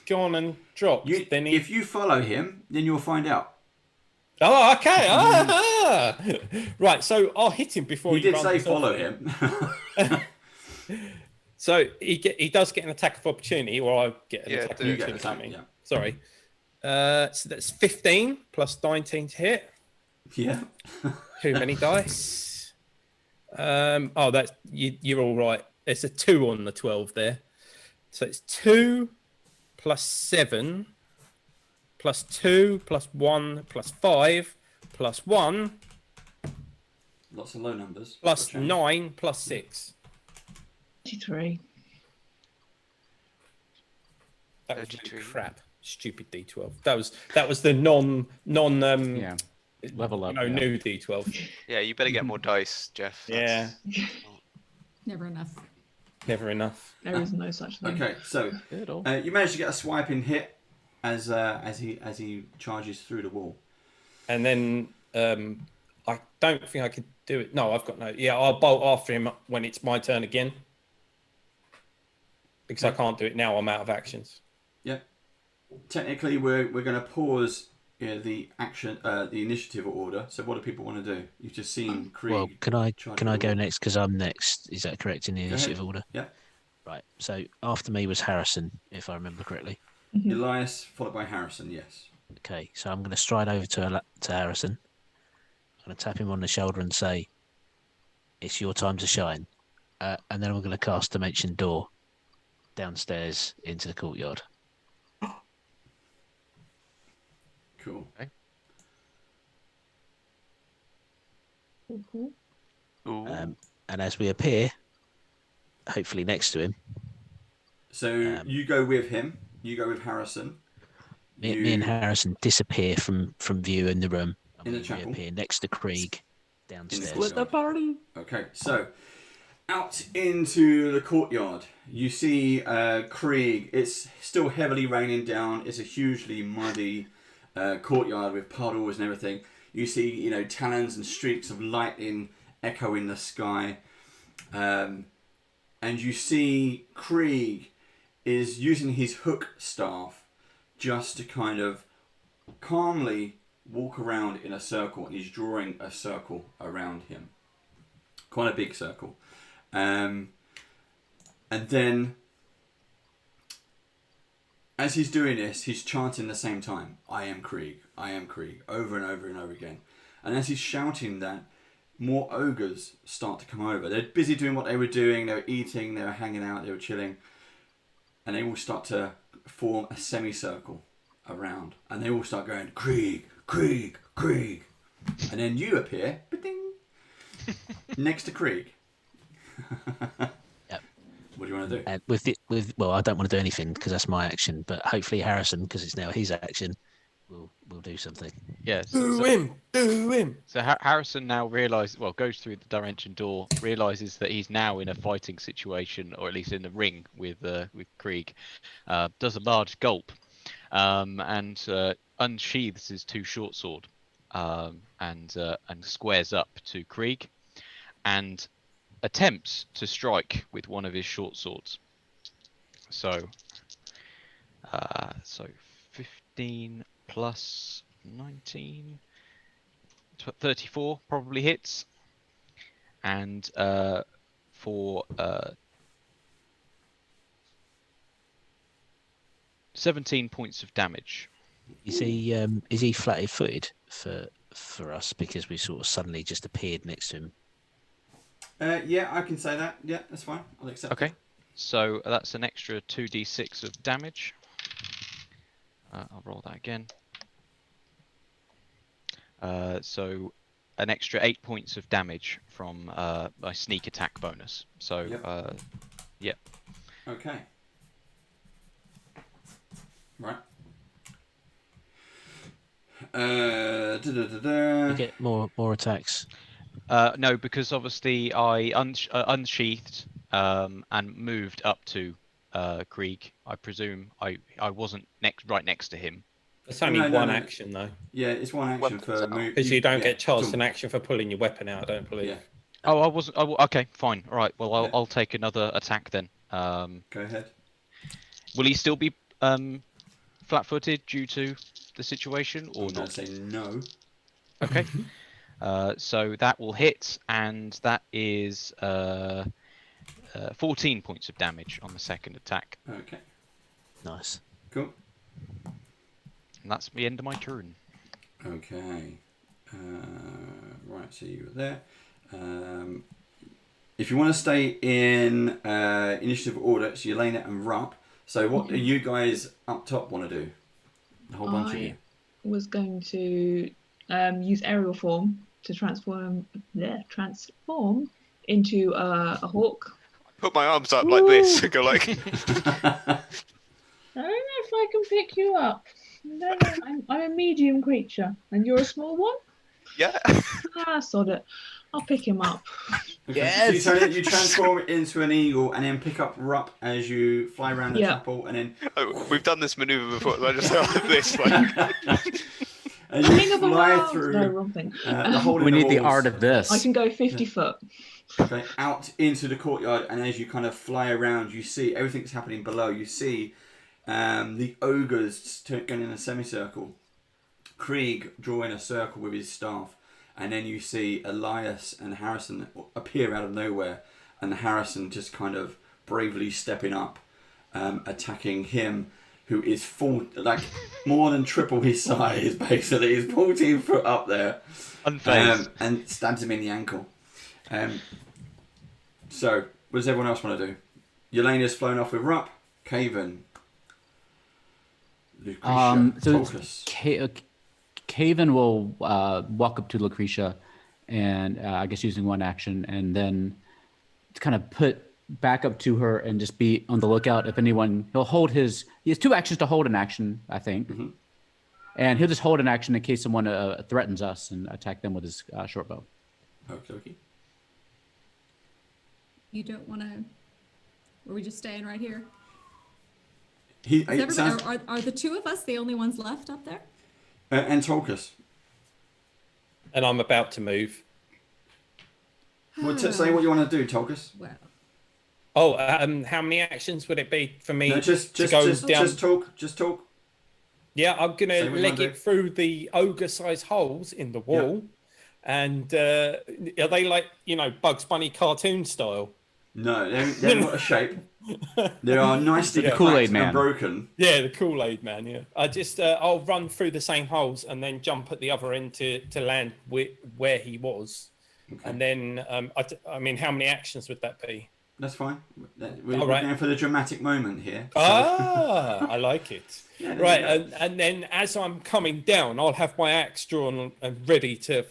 gone and dropped, then if you follow him, then you'll find out. Oh, okay. Right, so I'll hit him before he did say follow him. So he does get an attack of opportunity, or I get an attack of opportunity. Yeah. Sorry. So that's 15 plus 19 to hit. Yeah. Too many dice. Oh, that's you're all right. There's a 2 on the 12 there. So it's 2 plus 7 plus 2 plus 1 plus 5 plus 1. Lots of low numbers. Plus 9 plus 6. 23. That was really crap. Stupid D12. That was the non level up. New D12. Yeah, you better get more dice, Jeff. Yeah. Never enough. Never enough. There is no such thing. Okay, so you managed to get a swiping hit as he charges through the wall. And then I don't think I could do it. No, I've got no. Yeah, I'll bolt after him when it's my turn again. Because I can't do it now. I'm out of actions. Yeah. Technically, we're going to pause the action, the initiative order. So, what do people want to do? You've just seen Kreeg. Well, can I go next because I'm next? Is that correct in the initiative order? Yeah. Right. So after me was Harrison, if I remember correctly. Elias, followed by Harrison. Yes. Okay. So I'm going to stride over to Harrison. I'm going to tap him on the shoulder and say, "It's your time to shine," and then I'm going to cast Dimension Door downstairs into the courtyard. Cool. Okay. And as we appear, hopefully next to him. So you go with him. You go with Harrison. Me and Harrison disappear from view in the room. In the chapel. We appear next to Kreeg downstairs. Split the party. Okay, so out into the courtyard, you see Kreeg. It's still heavily raining down. It's a hugely muddy courtyard with puddles and everything. You see, talons and streaks of lightning echo in the sky, and you see Kreeg is using his hook staff just to kind of calmly walk around in a circle, and he's drawing a circle around him, quite a big circle, and then as he's doing this, he's chanting at the same time, "I am Kreeg, I am Kreeg," over and over and over again. And as he's shouting that, more ogres start to come over. They're busy doing what they were doing. They were eating, they were hanging out, they were chilling, and they all start to form a semicircle around, and they all start going, "Kreeg, Kreeg, Kreeg," and then you appear, ba-ding, next to Kreeg. Yep. What do you want to do? And well, I don't want to do anything because that's my action, but hopefully Harrison, because it's now his action, will do something. Yes. Do him. So Harrison now goes through the dimension door, realizes that he's now in a fighting situation, or at least in the ring with Kreeg. Does a large gulp, and unsheathes his 2 short sword, and squares up to Kreeg, and attempts to strike with one of his short swords. So 15 plus 19, 34 probably hits, and for 17 points of damage. Is he flat-footed for for us because we sort of suddenly just appeared next to him? Yeah, I can say that. Yeah, that's fine. I'll accept Okay. it. So that's an extra 2d6 of damage. I'll roll that again. So an extra 8 points of damage from my sneak attack bonus. So, Yep. yeah. Okay. Right. You get more attacks. No, because obviously I unsheathed and moved up to Krieg. I presume I wasn't right next to him. It's only one action though. Yeah, it's one action for move. Because you don't get charged an action for pulling your weapon out. I don't believe. Yeah. Oh, I wasn't. Oh, okay, fine. All right. Well, I'll take another attack then. Go ahead. Will he still be flat-footed due to the situation, or I'm not? Say no. Okay. So that will hit, and that is 14 points of damage on the second attack. Okay. Nice. Cool. And that's the end of my turn. Okay. Right, so you were there. If you want to stay in initiative order, it's Yelena and Rup. So what do you guys up top want to do? A whole bunch of you. I was going to use aerial form to transform into a hawk. Put my arms up like this and go like. I don't know if I can pick you up. No, I'm a medium creature, and you're a small one? Yeah. Sod it. I'll pick him up. Okay. Yes! So you transform it into an eagle and then pick up Rup as you fly around the chapel and then... Oh, we've done this maneuver before. I just like this. Like... and you fly through No, wrong thing. the hole in We the need the walls. art of this. I can go 50 foot. Okay, out into the courtyard, and as you kind of fly around, you see everything that's happening below. You see the ogres going in a semicircle, Krieg drawing a circle with his staff, and then you see Elias and Harrison appear out of nowhere, and Harrison just kind of bravely stepping up, attacking him, who is more than triple his size, basically. He's 14 foot up there, unfazed, and stabs him in the ankle. So, what does everyone else want to do? Yelena's flown off with Rup, Caven, Lucrecia, Tolkus. Caven will walk up to Lucrecia and I guess using one action, and then kind of put back up to her and just be on the lookout if anyone. He has 2 actions to hold an action, I think. Mm-hmm. And he'll just hold an action in case someone threatens us and attack them with his short bow. Okay. You don't want to... Are we just staying right here? Are the 2 of us the only ones left up there? And Tolkus. And I'm about to move. Well, say what you want to do, Tolkus. Well. Oh, how many actions would it be for me just down? Just talk. Yeah, I'm gonna leg it through the ogre-sized holes in the wall, and are they like Bugs Bunny cartoon style? No, they're not a shape. They are nicely the Kool-Aid man. And broken. Yeah, the Kool-Aid man. Yeah, I'll run through the same holes and then jump at the other end to land where he was, and then I mean, how many actions would that be? That's fine. We're going for the dramatic moment here. So. I like it. Yeah, right, and then as I'm coming down, I'll have my axe drawn and ready to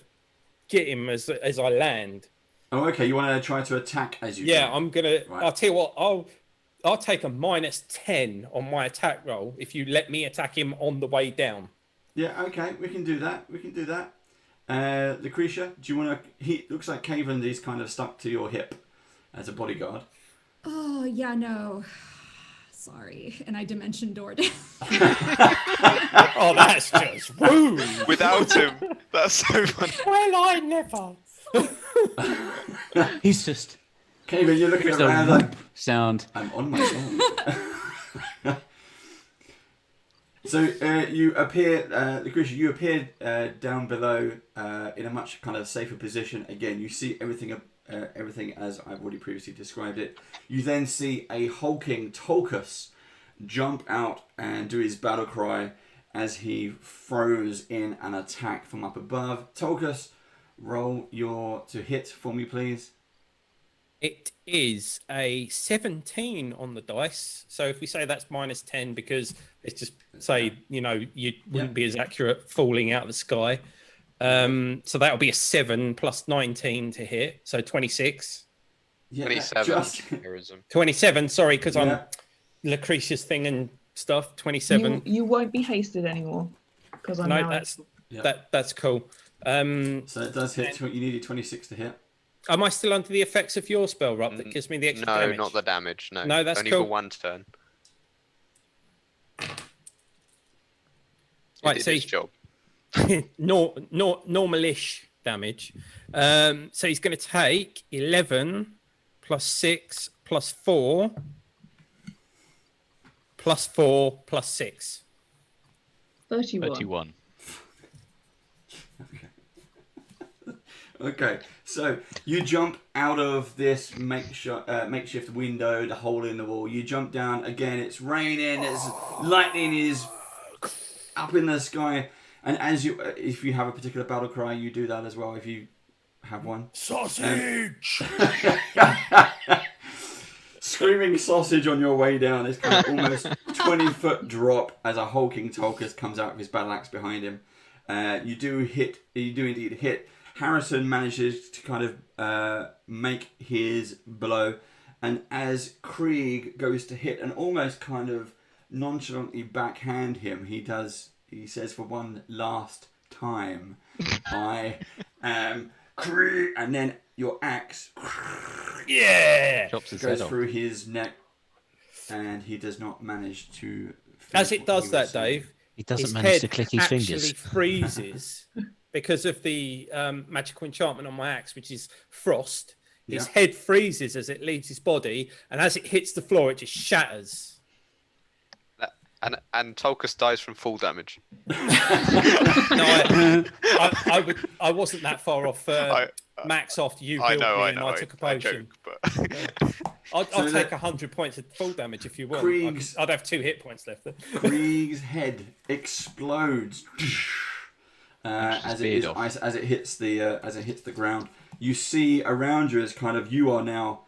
get him as I land. Oh, okay. You want to try to attack as you? Yeah, go. I'm gonna. Right. I'll tell you what. I'll take a -10 on my attack roll if you let me attack him on the way down. Yeah. Okay. We can do that. Lucrecia, do you want to? He looks like Caven is kind of stuck to your hip as a bodyguard. Oh yeah, no. Sorry, and I dimension doored. Oh, that's just rude. Without him, that's so funny. Well, I never. He's just. Caven, you're looking around like sound. I'm on my own. So you appear, Lucrecia. You appear down below in a much kind of safer position. Again, you see everything as I've already previously described it. You then see a hulking Tolkus jump out and do his battle cry, as he throws in an attack from up above. Tolkus, roll your to hit for me, please. It is a 17 on the dice. So if we say that's -10 because it's just say, you wouldn't be as accurate falling out of the sky. So that'll be a 7 plus 19 to hit. So 26. Yeah, 27. 27, sorry, because I'm Lucrecia's thing and stuff. 27. You won't be hasted anymore. Because I'm now... That's cool. So it does hit. You needed 26 to hit. Am I still under the effects of your spell, Rob, that gives me the extra damage? No, not the damage. No, that's only cool. for one turn. Right, it did its job. Normalish damage. So he's going to take 11 plus 6 plus 4 plus 4 plus 6. 31. Okay, so you jump out of this makeshift window, the hole in the wall. You jump down again. It's raining. It's lightning is up in the sky. And if you have a particular battle cry, you do that as well. If you have one, sausage. Screaming sausage on your way down. It's kind of almost 20-foot drop as a hulking Tolkus comes out with his battle axe behind him. You do indeed hit. Harrison manages to kind of make his blow, and as Kreeg goes to hit and almost kind of nonchalantly backhand him, he says for one last time, I am Kreeg, and then your axe goes through his neck, and he does not manage to... As it does that, Dave, he doesn't manage to click his fingers. Actually freezes because of the magical enchantment on my axe, which is frost. His head freezes as it leaves his body, and as it hits the floor, it just shatters. And Tolkus dies from fall damage. No, I wasn't that far off max after you healed me and I took a potion. I'll take 100 points of fall damage if you want. I'd have 2 hit points left. Kreeg's head explodes as it hits the ground. You see around you as you are now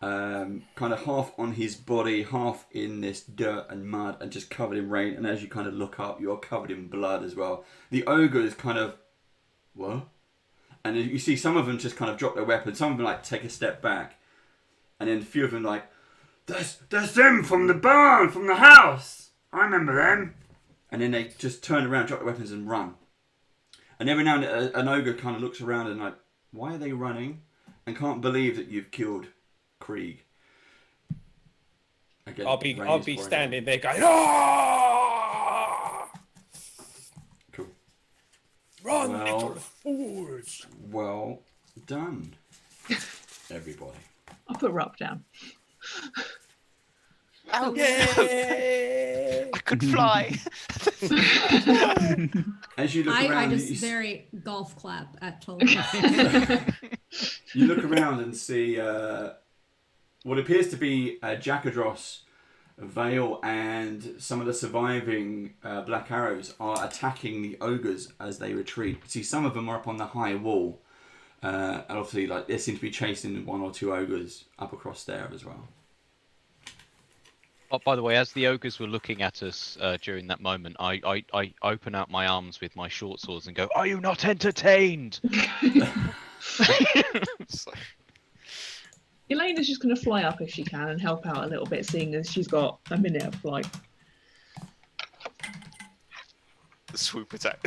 kind of half on his body, half in this dirt and mud, and just covered in rain. And as you kind of look up, you're covered in blood as well. The ogres kind of, what? And you see some of them just kind of drop their weapons. Some of them take a step back, and then a few of them there's them from the barn, from the house. I remember them. And then they just turn around, drop their weapons, and run. And every now and then an ogre kind of looks around and why are they running? And can't believe that you've killed Kreeg. Again, I'll be standing there going, ah! Cool. Run, little fools! Well done, everybody. I'll put Rob down. Oh, yay! I could fly. As you look around, I just very golf clap at Tolkus. You look around and see what appears to be Jaagrath, Vale, and some of the surviving Black Arrows are attacking the ogres as they retreat. You see, some of them are up on the high wall, and obviously, they seem to be chasing 1 or 2 ogres up across there as well. Oh, by the way, as the ogres were looking at us during that moment, I open out my arms with my short swords and go, "Are you not entertained?" Elena's just going to fly up if she can and help out a little bit, seeing as she's got a minute of flight. The swoop attack.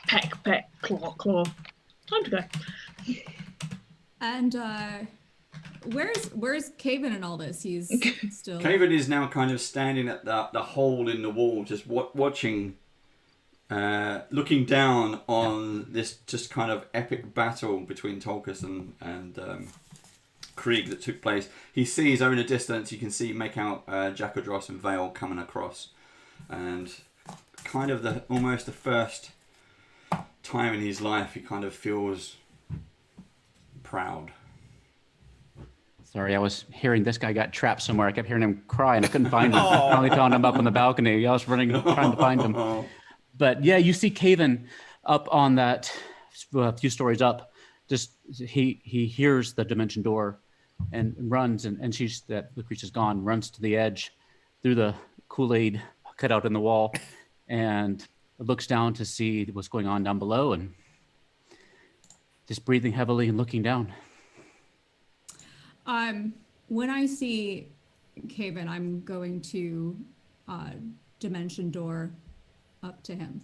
Peck, peck, claw, claw. Time to go. And where's Caven in all this? He's still... Caven is now kind of standing at the hole in the wall, just watching, looking down on this just kind of epic battle between Tolkus and Kreeg that took place. He sees over in the distance, you can make out Jaagrath and Vale coming across, and kind of almost the first time in his life he kind of feels proud. Sorry, I was hearing this guy got trapped somewhere. I kept hearing him cry and I couldn't find him. I finally found him up on the balcony. I was running, trying to find him. But yeah, you see Caven up on that, a few stories up. Just he hears the dimension door and runs, and she's that Lucrecia's gone, runs to the edge through the Kool-Aid cutout in the wall, and looks down to see what's going on down below, and just breathing heavily and looking down. When I see Caven, I'm going to dimension door up to him.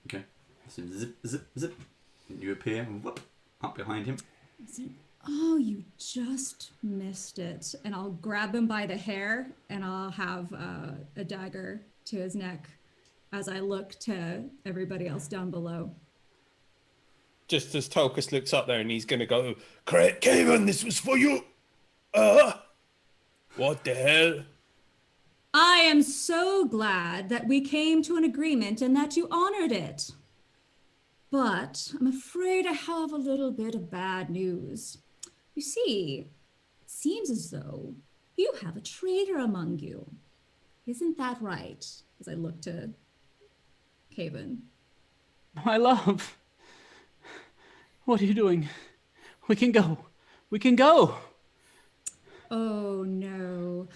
Okay. So zip, zip, zip. You appear, whoop, up behind him. Oh, you just missed it. And I'll grab him by the hair and I'll have a dagger to his neck as I look to everybody else down below. Just as Tulkas looks up there and he's going to go, Caven, this was for you. What the hell? I am so glad that we came to an agreement and that you honored it. But I'm afraid I have a little bit of bad news. You see, it seems as though you have a traitor among you. Isn't that right? As I look to Caven. My love, what are you doing? We can go. We can go. Oh no,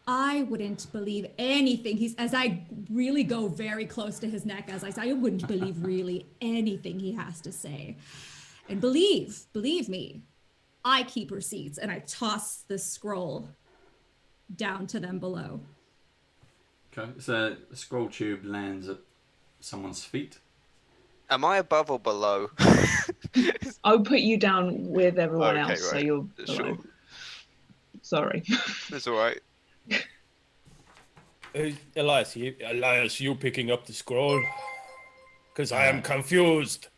I wouldn't believe anything. As I really go very close to his neck, as I say, I wouldn't believe really anything he has to say. And believe me, I keep receipts, and I toss the scroll down to them below. Okay, so the scroll tube lands at someone's feet. Am I above or below? I'll put you down with everyone Okay, else, so right. you're below. Sure. Sorry. That's all right. Elias, you picking up the scroll? Because I am confused.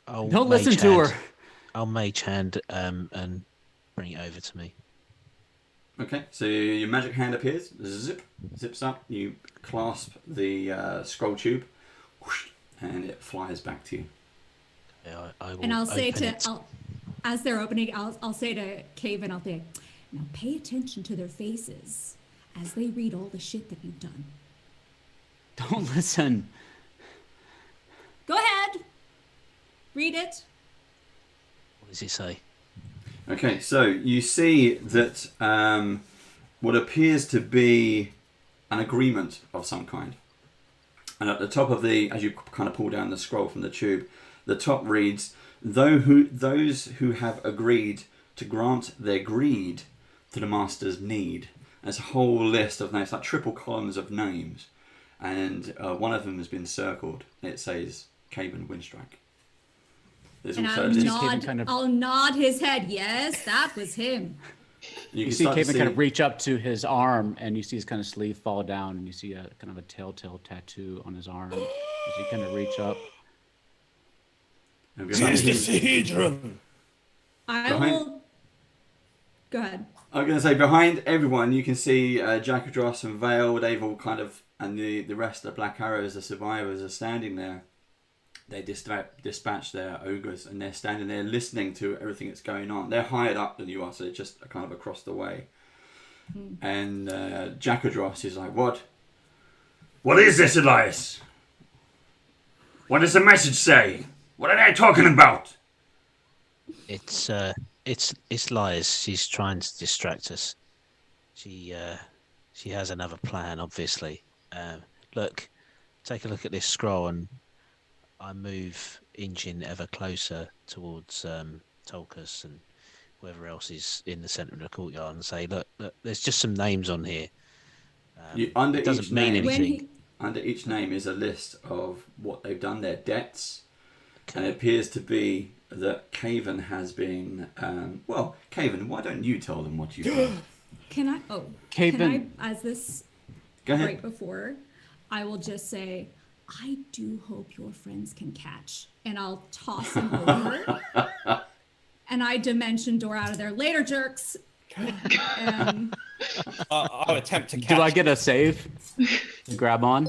Don't listen to her. I'll mage hand and bring it over to me. Okay, so your magic hand appears, zips up, you clasp the scroll tube, whoosh, and it flies back to you. Yeah, I will And I'll say open it. as they're opening, I'll say to Caven, I'll say, now pay attention to their faces as they read all the shit that you've done. Don't listen. Go ahead. Read it. What does it say? Okay, so you see that what appears to be an agreement of some kind. And at the top of as you kind of pull down the scroll from the tube, the top reads, those who have agreed to grant their greed to the master's need. There's a whole list of names, like triple columns of names. And one of them has been circled. It says Caven Windstrike. There's And also I'll nod his head. Yes, that was him. You see Caven kind of reach up to his arm, and you see his kind of sleeve fall down, and you see a kind of a telltale tattoo on his arm as you kind of reach up. He's the Sahedron. I will. Go ahead. I'm going to say behind everyone, you can see Jaagrath and Vale. They've all kind of, and the rest of the Black Arrows, the survivors, are standing there. They dispatch their ogres, and they're standing there listening to everything that's going on. They're higher up than you are, so they're just kind of across the way. And Jaagrath is like, "What? What is this, Elias? What does the message say? What are they talking about?" It's lies. She's trying to distract us. She has another plan, obviously. Look, take a look at this scroll, and I move inching ever closer towards Tulkas and whoever else is in the centre of the courtyard, and say, look, there's just some names on here. Under it doesn't each mean name, anything. Under each name is a list of what they've done, their debts, and it appears to be that Caven has been. Well, Caven, why don't you tell them what you've done? Can I? Oh, Caven. Can I? As this Go ahead. right before, I will just say, I do hope your friends can catch, and I'll toss him over, and I dimension door out of there. Later, jerks. I'll attempt to catch. Do I get a save to grab on?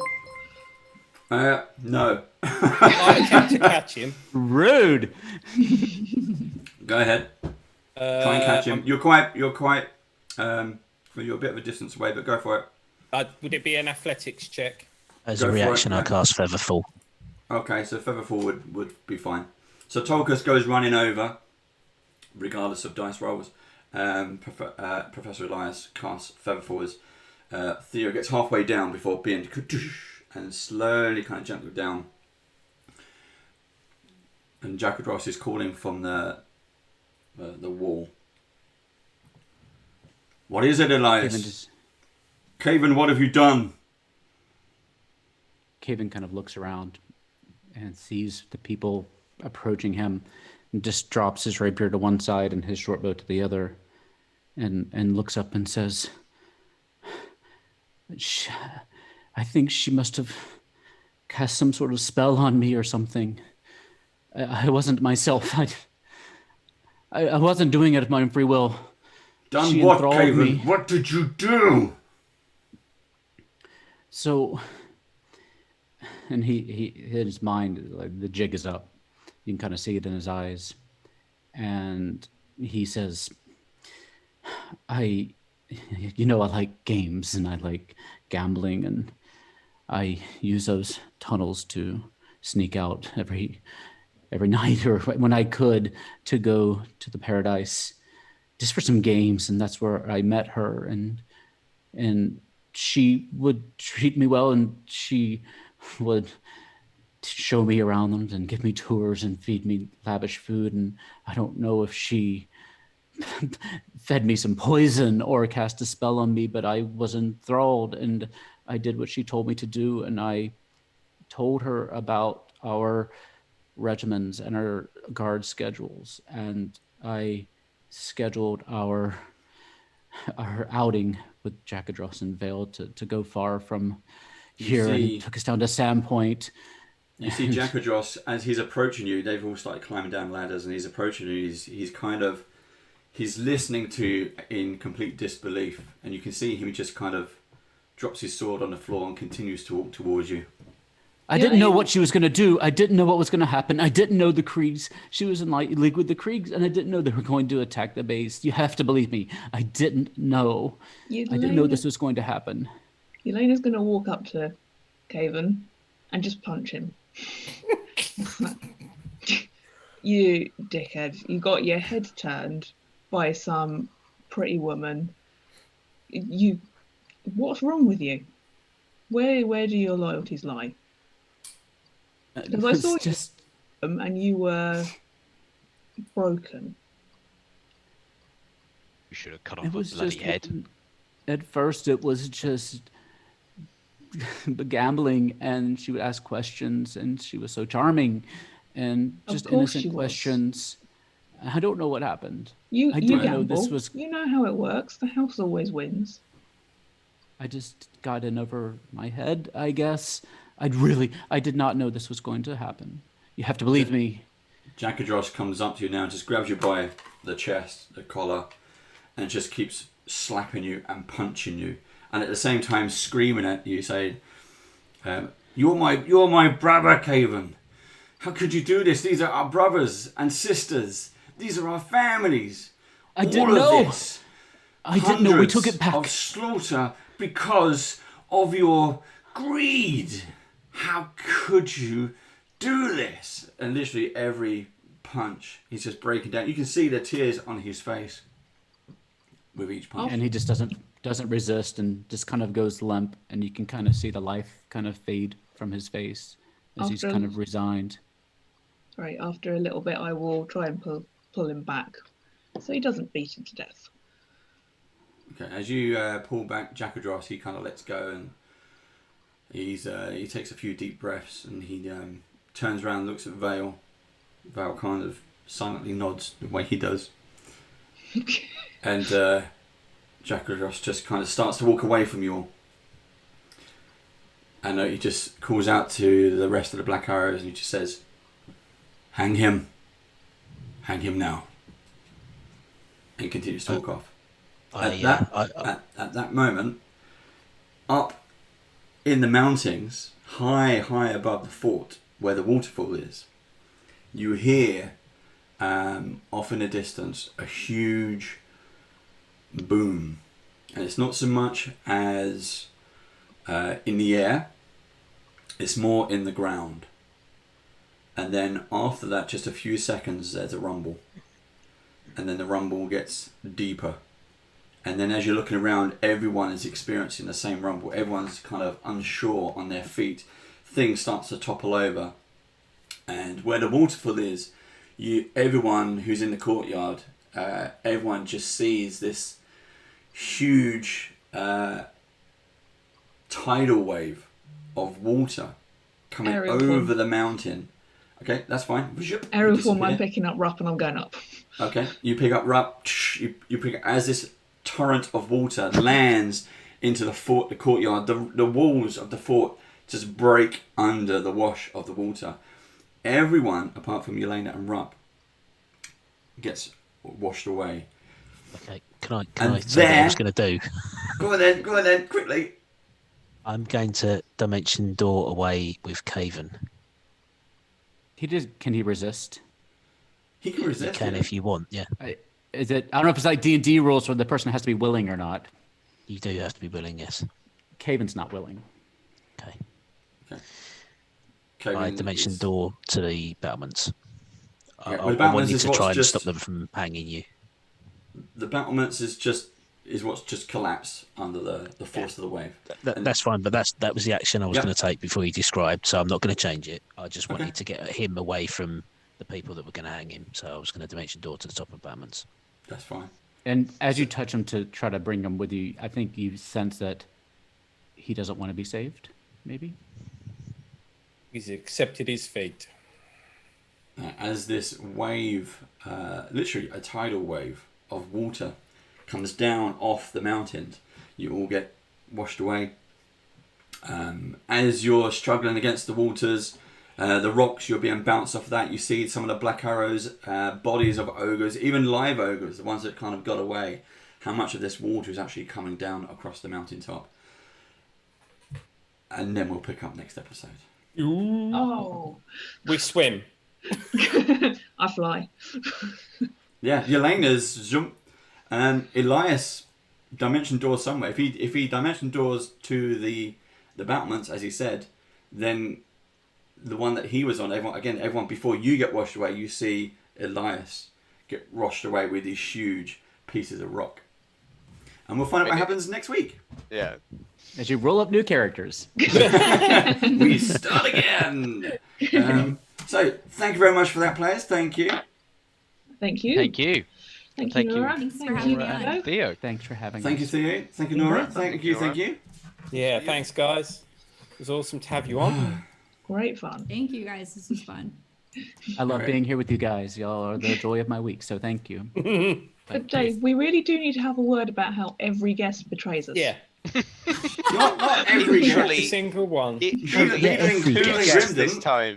No. I'll attempt to catch him. Rude. Go ahead. Try and catch him. You're quite. Well, you're a bit of a distance away, but go for it. Would it be an athletics check? As Go a for reaction, it, I yeah. cast Featherfall. Okay, so Featherfall would be fine. So Tolkus goes running over, regardless of dice rolls. Professor Elias casts Featherfall as Theo gets halfway down before being and slowly kind of gently down. And Jaagrath is calling from the wall. What is it, Elias? Caven, what have you done? Caven kind of looks around and sees the people approaching him and just drops his rapier to one side and his short bow to the other and looks up and says, I think she must have cast some sort of spell on me or something. I wasn't myself. I wasn't doing it of my own free will. Done She what, enthralled Caven? me. What did you do? So, and he his mind, like the jig is up. You can kind of see it in his eyes. And he says, I like games and I like gambling and I use those tunnels to sneak out every night or when I could to go to the paradise just for some games. And that's where I met her and she would treat me well and she would show me around them and give me tours and feed me lavish food. And I don't know if she fed me some poison or cast a spell on me, but I was enthralled and I did what she told me to do. And I told her about our regimens and our guard schedules. And I scheduled our outing with Jaagrath and Vale to go far from here and took us down to Sandpoint. You see Jaagrath, as he's approaching you, they've all started climbing down ladders and he's approaching you. He's listening to you in complete disbelief, and you can see him just kind of drops his sword on the floor and continues to walk towards you. I didn't know what she was going to do. I didn't know what was going to happen. I didn't know the Kriegs. She was in league with the Kriegs, and I didn't know they were going to attack the base. You have to believe me. I didn't know. I didn't know this was going to happen. Elena's going to walk up to Caven and just punch him. You dickhead. You got your head turned by some pretty woman. What's wrong with you? Where do your loyalties lie? Because I saw you and you were broken. You should have cut off a bloody head. At first, it was just gambling, and she would ask questions, and she was so charming, and just innocent questions. I don't know what happened. You didn't gamble. know this was. You know how it works. The house always wins. I just got in over my head, I guess. I did not know this was going to happen. You have to believe me. Jaagrath comes up to you now, just grabs you by the chest, the collar, and just keeps slapping you and punching you, and at the same time screaming at you, saying, "You're my brother, Caven. How could you do this? These are our brothers and sisters. These are our families. I didn't know. I didn't know. We took it back. Of slaughter because of your greed. How could you do this?" And literally every punch, he's just breaking down. You can see the tears on his face with each punch. And he just doesn't resist and just kind of goes limp, and you can kind of see the life kind of fade from his face as he's kind of resigned. Right, after a little bit, I will try and pull him back so he doesn't beat him to death. Okay, as you pull back Jaagrath, he kind of lets go, and he takes a few deep breaths, and he turns around and looks at Vale. Vale kind of silently nods the way he does. And Jaagrath just kind of starts to walk away from you all. And he just calls out to the rest of the Black Arrows, and he just says, "Hang him. Hang him now." And continues to walk off. At that moment, up in the mountains, high above the fort, where the waterfall is, you hear off in the distance, a huge boom. And it's not so much as in the air, it's more in the ground. And then after that, just a few seconds, there's a rumble. And then the rumble gets deeper. And then as you're looking around, everyone is experiencing the same rumble. Everyone's kind of unsure on their feet. Things start to topple over. And where the waterfall is, everyone who's in the courtyard, everyone just sees this huge tidal wave of water coming over the mountain. Okay, that's fine. Aerial form, I'm picking up Rupp and I'm going up. Okay, you pick up Rupp. You pick up, as this torrent of water lands into the fort, the courtyard. The walls of the fort just break under the wash of the water. Everyone, apart from Yelena and Rupp, gets washed away. Okay, can I say what I was going to do? Go on then, quickly. I'm going to dimension door away with Caven. Can he resist? He can resist. You can if you want, yeah. Is it? I don't know if it's like D&D rules where the person has to be willing or not. You do have to be willing, yes. Caven's not willing. Okay. I dimension door to the battlements. Okay, I want you to try and stop them from hanging you. The battlements is what's just collapsed under the force of the wave. That's fine, but that was the action I was going to take before you described, so I'm not going to change it. I just wanted to get him away from the people that were going to hang him, so I was going to dimension door to the top of battlements. That's fine. And as you touch him to try to bring him with you, I think you sense that he doesn't want to be saved, maybe? He's accepted his fate. As this wave, literally a tidal wave of water, comes down off the mountains, you all get washed away. As you're struggling against the waters, the rocks, you're being bounced off of that. You see some of the black arrows, bodies of ogres, even live ogres, the ones that kind of got away. How much of this water is actually coming down across the mountaintop. And then we'll pick up next episode. Ooh. Oh. We swim. I fly. Yeah, Yelena's jump. Elias dimension doors somewhere. If he dimension doors to the battlements, as he said, then the one that he was on, everyone before you get washed away, you see Elias get washed away with these huge pieces of rock. And we'll find out what happens next week. Yeah. As you roll up new characters. We start again. So, thank you very much for that, players. Thank you. Thank you. Thank you. Thank Thank you, you. Nora. Thanks for Thank having you, me Nora on. and Theo. Thanks for having Thank you, us. Theo. Thank you, Nora. Thank you. Yeah, thanks, guys. It was awesome to have you on. Great fun. Thank you guys. This was fun. I love being here with you guys. Y'all are the joy of my week, so thank you. But Dave, we really do need to have a word about how every guest betrays us. Yeah. Not every Every single one. Even guest this time.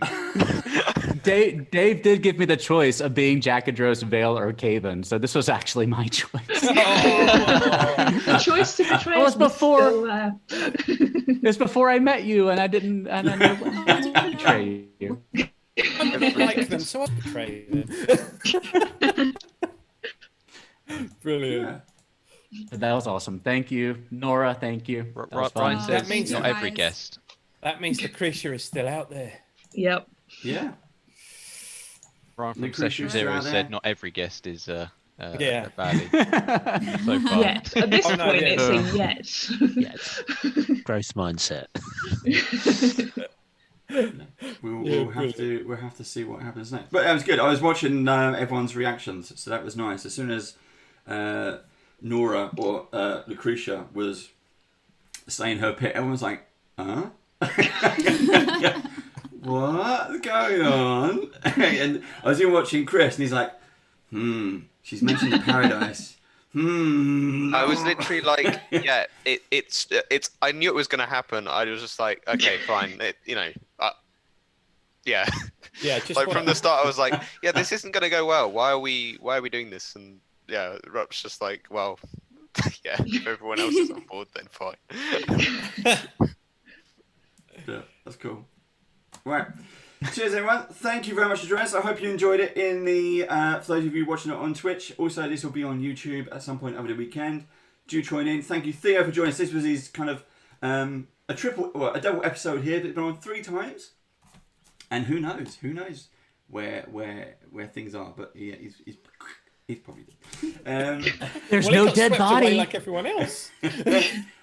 Dave did give me the choice of being Jackadros, Vale, or Caven, so this was actually my choice. The choice to betray Well, us it's was before- still there. It's before I met you, and I didn't betray you. I don't like them, so I betray them. Brilliant. That was awesome. Thank you, Nora. Thank you. That was fun. Ryan Oh, says That means not thank you, every guys. guest. That means Lucrecia is still out there. Yep. Yeah. Ryan from Lucrecia Session is Zero out there. said not every guest is Yeah. a baddie so far. Yet. At this Oh, no, point, yeah. it's a yet. Yes. Growth mindset. We'll have to see what happens next. But that was good. I was watching everyone's reactions, so that was nice. As soon as Nora or Lucrecia was saying her pit, everyone's like, huh? What's going on? And I was even watching Chris, and he's like, she's mentioned the paradise. I was literally like, yeah, it's. I knew it was going to happen. I was just like, okay, fine. Yeah. Yeah, just like from the start, I was like, yeah, this isn't going to go well. Why are we doing this? And yeah, Rup's just like, well, yeah, if everyone else is on board, then fine. Yeah, that's cool. Right. Cheers, everyone. Thank you very much for joining us. I hope you enjoyed it. For those of you watching it on Twitch, also this will be on YouTube at some point over the weekend. Do join in. Thank you, Theo, for joining us. This was his kind of a double episode here. That's been on 3 times, and who knows where things are. But yeah, he's probably dead. There's no dead body like everyone else.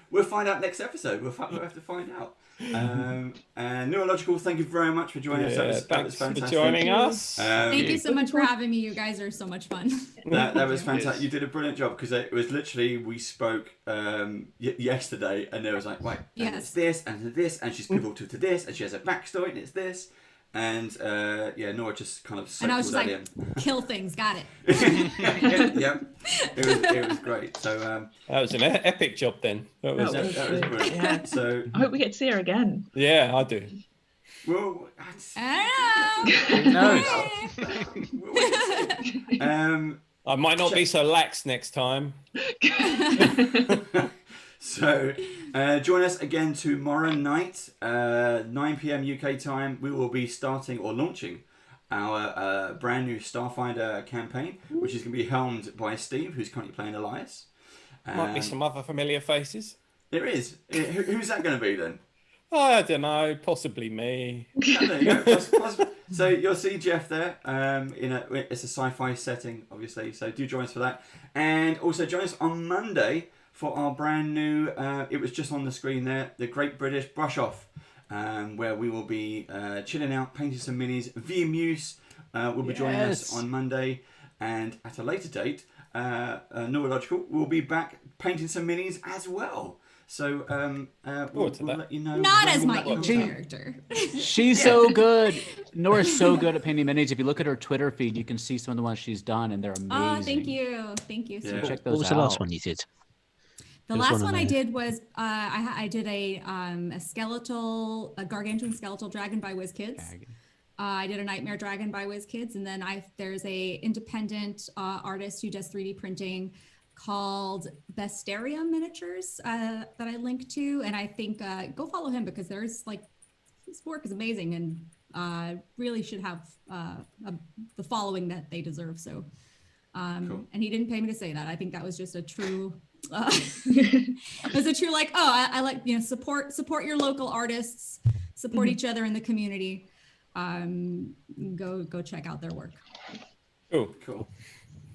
We'll find out next episode. We'll have to find out. And NOURALOGICAL, thank you very much for joining us. That was fantastic. For joining us. Thank you so much for having me. You guys are so much fun. That was fantastic. You did a brilliant job because it was literally we spoke yesterday, and there was like, wait, and it's this and this, and she's pivotal to this, and she has a backstory, and it's this. And Noura just kind of and I was just like, in. kill things, got it. Yep, it was great. So that was an epic job then. That was brilliant. Yeah. So I hope we get to see her again. Yeah, I do. Well, I don't know. I might not be so lax next time. So, join us again tomorrow night, 9 p.m. UK time. We will be starting or launching our brand new Starfinder campaign, which is going to be helmed by Steve, who's currently playing Elias. Might be some other familiar faces. There is. Who's that going to be then? I don't know. Possibly me. Oh, there you go. So you'll see Jeff there. It's a sci-fi setting, obviously. So do join us for that, and also join us on Monday for our brand new, it was just on the screen there, the Great British Brush Off, where we will be chilling out, painting some minis. VMuse will be joining us on Monday, and at a later date, NOURALOGICAL will be back painting some minis as well. So we'll let you know. Not as my character. She's so good. Noura's so good at painting minis. If you look at her Twitter feed, you can see some of the ones she's done, and they're amazing. Oh, thank you. So check those out. What was the last one you did? The last one I did was I did a gargantuan skeletal dragon by WizKids. I did a nightmare dragon by WizKids, and then there's a independent artist who does 3D printing called Besteria Miniatures that I linked to, and I think go follow him because there's his work is amazing and really should have the following that they deserve. So, cool. And he didn't pay me to say that. I think that was just a true. It was a true I like support your local artists, support each other in the community. Go check out their work. Cool.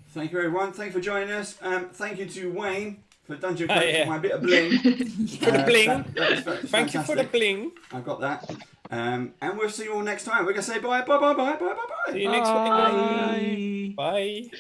Thank you, everyone. Thank you for joining us. Thank you to Wayne for Dungeon Crate for my bit of bling. For the bling. Thank you for the bling. I've got that. And we'll see you all next time. We're gonna say bye. See you next week. Bye.